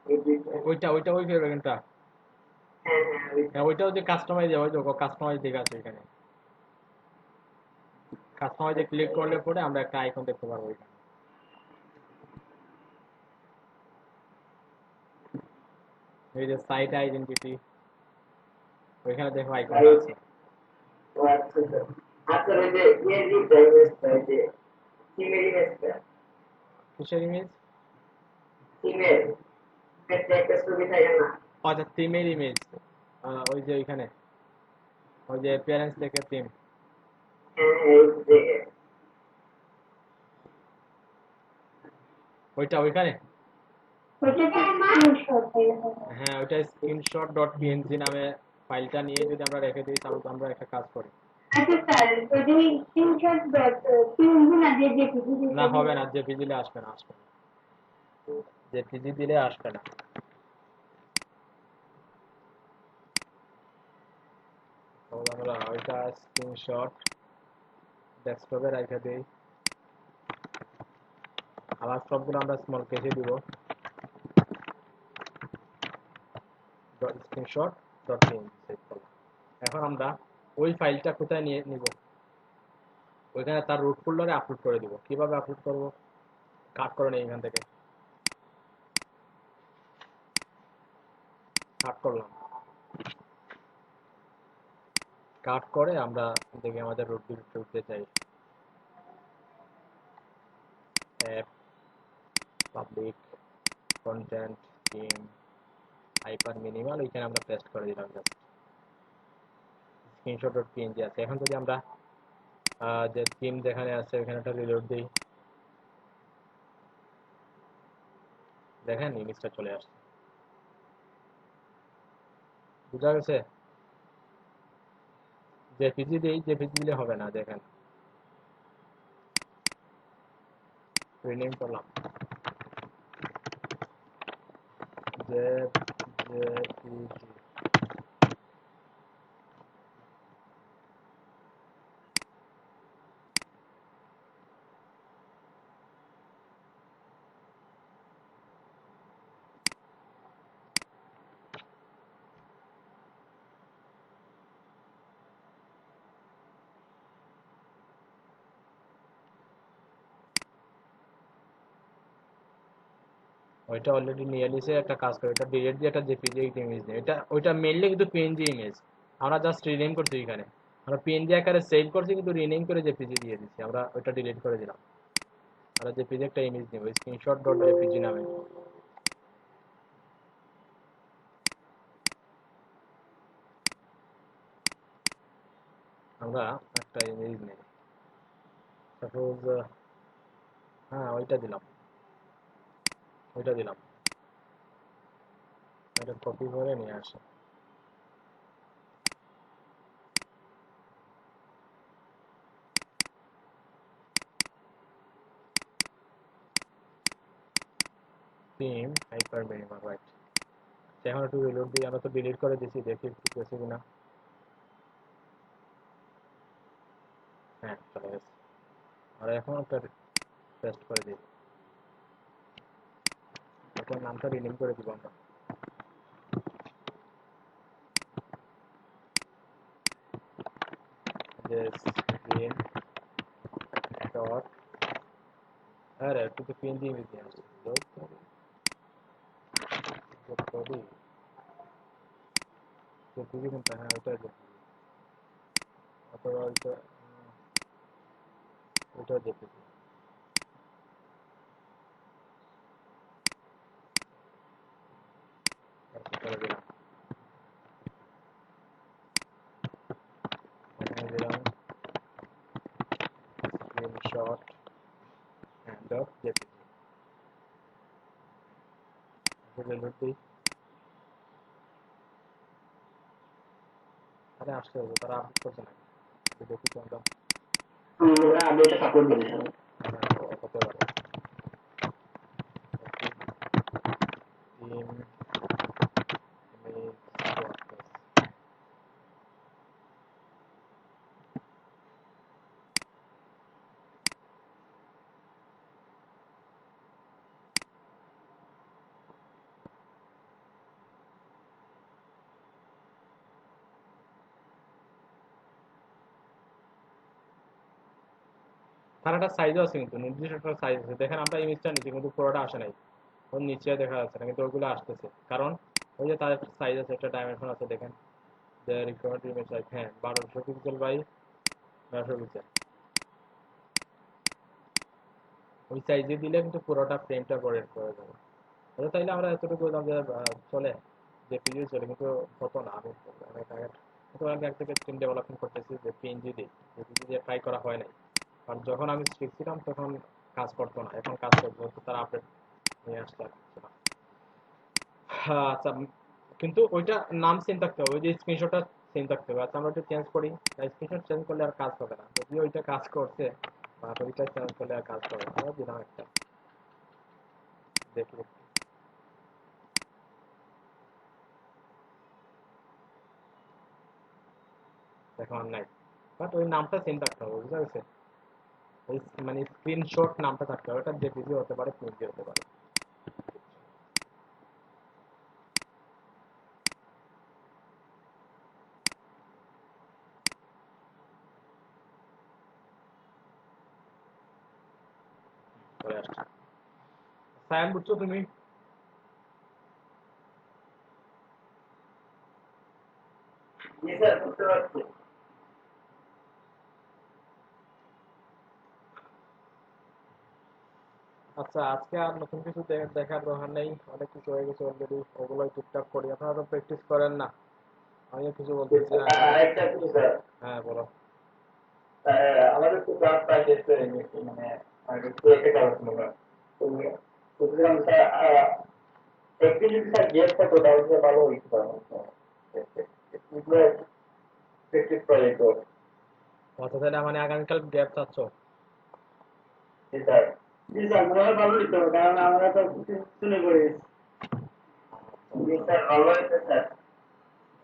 এই দুইটা। ওইটা ওইটা ওই ফেভিকনটা? হ্যাঁ হ্যাঁ হ্যাঁ, ওইটাও যে কাস্টমাইজ হয়, দেখো কাস্টমাইজ দিকে আছে এখানে। কাস্টমাইজে ক্লিক করলে পরে আমরা একটা আইকন দেখতে পারবো এখানে। এই যে সাইট আইডেন্টিটি, ওইখানে দেখো আইকনটা আছে। আচ্ছা স্যার। আচ্ছা ওই যে ইয়ে দিতে ইমেজটা ওই যে ইমেল ইমেজটা কিসের ইমেজ? ইমেল একটা ছবি থাকে না? আচ্ছা, থিমের ইমেজ। ওই যে ওইখানে, ওই যে প্যারেন্টস থেকে থিম, হ্যাঁ এই যে ওইটা ওইখানে। ওইটা তো স্ক্রিনশট দিলে হবে। হ্যাঁ, ওইটা স্ক্রিনশট ডট পিএনজি নামে ফাইলটা নিয়ে যদি আমরা রেখে দিই, তাহলে আমরা একটা কাজ করি। আচ্ছা স্যার, যদি স্ক্রিনশট ডট পিএনজি না দিয়ে জেপিজি না, দিতে হবে না, জেপিজি দিলে আসবে না, আসবে না, জেপিজি দিলে আসবে না। তাহলে আমরা ওইটা স্ক্রিনশট ডেস্কটপে রেখে দিই। আবার সবগুলো আমরা স্মল কেসে দিব, স্ক্রিনশট ডট পিএনজি সেভ করলাম। এখন আমরা ওই ফাইলটা কোথায় নিয়ে নিব, ওইখানে তার রুট ফোল্ডারে আপলোড করে দিব। কিভাবে আপলোড করব, কাট করে নেই এখান থেকে, কাট করলাম। কাট করে আমরা দেখি আমাদের রুট উঠতে চাই, app, public, content, theme, hyper minimal, ওইখানে আমরা পেস্ট করে দিলাম জাস্ট। স্ক্রিনশট ডট পিএনজি আছে। এখন যদি আমরা যে থিম যেখানে আছে ওখানে একটা রিলোড দিই, দেখেন ইমেজটা চলে আসছে। বুঝা গেছে? জেপিজি দিই, জেপিজি দিলে হবে না, দেখেন রিনেম করলাম জেপিজি। ওইটা অলরেডি নিয়ে নিছে, একটা কাজ করে এটা ডিলিট দিয়ে একটা জেপিজি ইমেজ নেই, এটা ওইটা মেইনলি কিন্তু পিএনজি ইমেজ, আমরা জাস্ট রিনেম করছি। এখানে আমরা পিএনজি আকারে সেভ করছি কিন্তু রিনেম করে জেপিজি দিয়ে দিচ্ছি, আমরা ওইটা ডিলিট করে দিলাম। আমরা জেপিজি একটা ইমেজ নেব স্ক্রিনশট ডট জেপিজি নামে, আমরা একটা ইমেজ নেই সাপোজ, হ্যাঁ ওইটা দিলাম, ওইটা দিলাম, এটা কপি করে নিয়ে আসি। Theme hyper minimal, right. এখন একটু রিলোড দিই, আমরা তো ডিলিট করে দিছি, দেখি একটু গেছে কিনা। হ্যাঁ চলে গেছে। আর এখন একটা পেস্ট করে দিই, এখন নামটা রিনেম করে দিব আমরা, যে স্ক্রিন ডট, আরে একটু তো পিএনজি ইমেজ নিয়ে আসছি, লোড করি, লোড করি, জেপিজি কোনটা, হ্যাঁ ওইটা জেপিজি, অথবা ওইটা, ওইটা জেপিজি, তারপর করে দিলাম, এখানে দিলাম স্ক্রিনশট ডট জেপিজি, রিলোড দিই। আরে আসতে হবে, তারা আপডেট করছে না, দেখি তো আমরা, ওরা আপডেটে সাপোর্ট দিচ্ছে না। হতে পারে টিম ইমেজ ওয়ার্কস। তার একটা সাইজও আছে, কিন্তু নির্দিষ্ট একটা সাইজ আছে, দেখেন আমরা ইমেজটা নিচ্ছি কিন্তু পুরোটা আসে নাই, ওর নিচে দেখা যাচ্ছে না কিন্তু ওইগুলো আসতেছে, কারণ ওই যে তার একটা সাইজ আছে, একটা ডাইমেনশন আছে, দেখেন যে রিকোয়ার্ড ইমেজ সাইজ, হ্যাঁ 1200 পিক্সেল বাই 900 পিক্সেল, ওই সাইজে দিলে কিন্তু পুরোটা ফ্রেমটা করে যাবে। আচ্ছা তাইলে আমরা এতটুকু বললাম যে চলে, যে পিজিও চলে, কিন্তু হতো না, আমি অনেক আগে, তো আমি এক থেকে স্ক্রিন ডেভেলপমেন্ট করতেছি যে পিএনজি দিই, যে পিজি দিয়ে ট্রাই করা হয় নাই, আর যখন আমি শিখছিলাম তখন কাজ করতো না, এখন কাজ করতে হতো, তারা আপডেট নিয়ে আসতে আর কিছু না। আচ্ছা কিন্তু ওইটা নাম সেম থাকতে হবে, ওই যে স্ক্রিনশটটা সেম থাকতে হবে। আচ্ছা আমরা একটু চেঞ্জ করি, স্ক্রিনশট চেঞ্জ করলে আর কাজ হবে না, যদি ওইটা কাজ করছে বা ওইটা চেঞ্জ করলে আর কাজ করবে না, আমরা দিলাম একটা, দেখি দেখো আর নাই, বাট ওই নামটা সেম থাকতে হবে, বুঝা গেছে? ওই মানে স্ক্রিনশট নামটা থাকতে হবে, ওটা জেপিজি হতে পারে, পিএনজি হতে পারে। চলে আসছে। সায়ান বুঝছো তুমি? জি স্যার, বুঝতে পারছি। আচ্ছা, আজকে আর নতুন কিছু দেখার দরকার নেই, অনেক কিছু হয়ে গেছে অলরেডি, ওগুলোই টুকটাক করি। আপনারা তো প্র্যাকটিস করেন না, আমিও কিছু বলতেছি না। আরেকটা কি স্যার, হ্যাঁ বলো। আমাদের তো ক্লাস প্রায় শেষ হয়ে গেছে, মানে একটু একটা কাজ মনে হয়। তো বুঝলাম স্যার, একটু যদি স্যার গেট থাকতো তাহলে ভালো হইতো প্র্যাকটিস করে তো। আচ্ছা, তাহলে মানে আগামীকাল গ্যাপ চাচ্ছ? জি স্যার, জি স্যার, মনে হয় ভালো হইতো, কারণ আমরা তো কিছু শুনে পড়ে গেছি। জি স্যার, ভালো হয়েছে স্যার।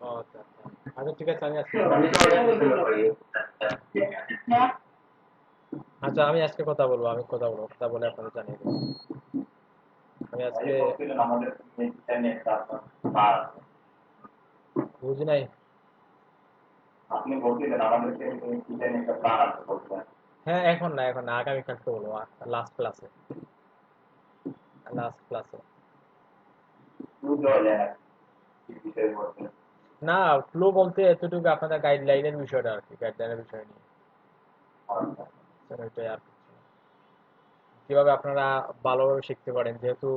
ও আচ্ছা আচ্ছা। আচ্ছা ঠিক আছে, আমি আজকে আমি তো অনেক শুনে পড়ে গেছি। আচ্ছা আমি আজকে কথা বলবো, আমি কথা বলবো, কথা বলে আপনাদের জানিয়ে দেবো। আমি আজকে আমাদের একটা আর বুঝি নাই। আপনি বলছিলেন আমাদেরকে কি জানি একটা প্ল্যান আছে বলছিলেন। হ্যাঁ, এখন না, এখন না, আগামীকালকে বলবো, লাস্ট ক্লাসে, লাস্ট ক্লাসে। শুরু দেওয়া যায় না কি বিষয়ে বলছেন। না, ফ্লো বলতে এতটুকু আপনাদের গাইডলাইনের বিষয়টা আর কি, গাইডলাইনের বিষয় নিয়ে আচ্ছা। ওইটাই আর কিছু না। কিভাবে আপনারা ভালোভাবে শিখতে পারেন, যেহেতু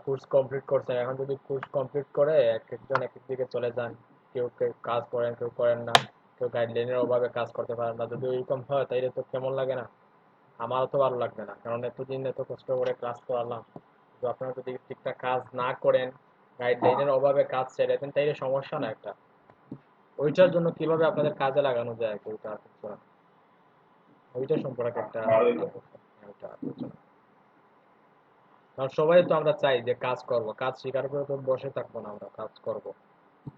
কোর্স কমপ্লিট করছেন, এখন যদি কোর্স কমপ্লিট করে এক একজন এক এক দিকে চলে যান, কেউ কেউ কাজ করেন, কেউ করেন না, কেউ গাইডলাইনের অভাবে কাজ করতে পারেন না, যদি ওইরকম হয় তাইলে তো কেমন লাগে না? আমারও তো ভালো লাগবে না, কারণ এতদিন এত কষ্ট করে ক্লাস করালাম, তো আপনারা যদি ঠিকঠাক কাজ না করেন, গাইডলাইনের অভাবে কাজ ছেড়ে দেন, তাইলে সমস্যা না একটা। ওইটার জন্য কিভাবে আপনাদের কাজে লাগানো যায় আর কি, ওইটা আলোচনা, ওইটা সম্পর্কে একটা ভালোই তো। ওইটা আলোচনা। কারণ সবাই তো আমরা চাই যে কাজ করব, কাজ স্বীকার করে তো বসে থাকবো না, আমরা কাজ করব,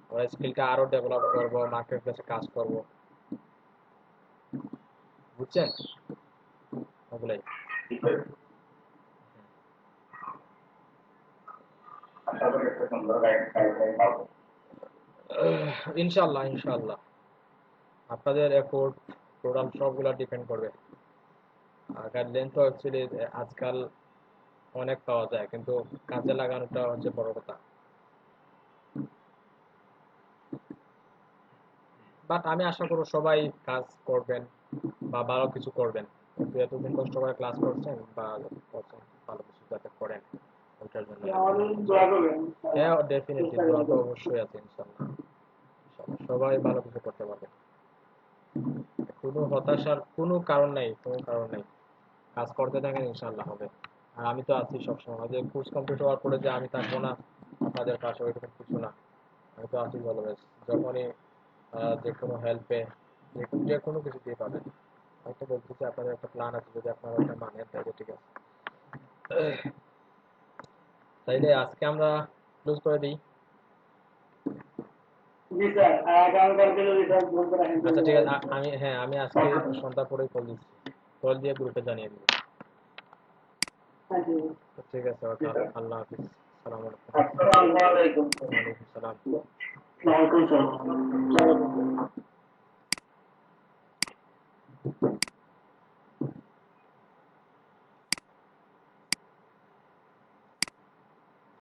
আমরা স্কিলটা আরো ডেভেলপ করব, মার্কেট প্লেসে কাজ করব, বুঝছেন? ওগুলাই। ঠিক আছে। আশা করি একটা সুন্দর গাইডলাইন পাবো। ইনশাল্লাহ ইনশাল্লাহ, আপনাদের এফোর্ট টোটাল সবগুলা ডিপেন্ড করবে। আর গাইডলাইন তো অ্যাকচুয়ালি আজকাল অনেক পাওয়া যায়, কিন্তু কাজে লাগানোটা হচ্ছে বড় কথা। বাট আমি আশা করব সবাই কাজ করবেন বা ভালো কিছু করবেন, কিন্তু এতদিন কষ্ট করে ক্লাস করছেন বা করছেন, ভালো কিছু যাতে করেন, ওইটার জন্য। আমাদের দোয়া করবেন। হ্যাঁ ডেফিনেটলি, দোয়া তো অবশ্যই আছে ইনশাল্লাহ। ইনশাল্লাহ সবাই ভালো কিছু করতে পারবে, কোনো হতাশার কোনো কারণ নাই, কোনো কারণ নাই, কাজ করতে থাকেন ইনশাল্লাহ হবে। আর আমি তো আছি সবসময়, যে কোর্স কমপ্লিট হওয়ার পরে যে আমি থাকবো না আপনাদের পাশে, ওইরকম কিছু না, আমি তো আছি অলওয়েজ। যখনই যে কোনো হেল্পে, যে কোনো কিছু দিয়ে পাবেন। আমি তো বলতেছি আপনাদের একটা প্ল্যান আছে, যদি আপনারা ওটা মানেন তাহলে ঠিক আছে। তাইলে আজকে আমরা ক্লোজ করে দিই। জি স্যার, আর আগামীকালকে যদি স্যার বলতে রাখেন আচ্ছা তাহলে ঠিক ভালো আছে, হতো। আমি হ্যাঁ আমি আজকে সন্ধ্যার পরেই কল দিচ্ছি, কল দিয়ে গ্রুপে জানিয়ে দিব। হ্যাঁ, জি। তো ঠিক আছে, ওকে, আল্লাহ হাফিজ, সালাম আলাইকুম। আসসালামু আলাইকুম। ওয়ালাইকুম সালাম। ওয়ালাইকুম আসসালাম।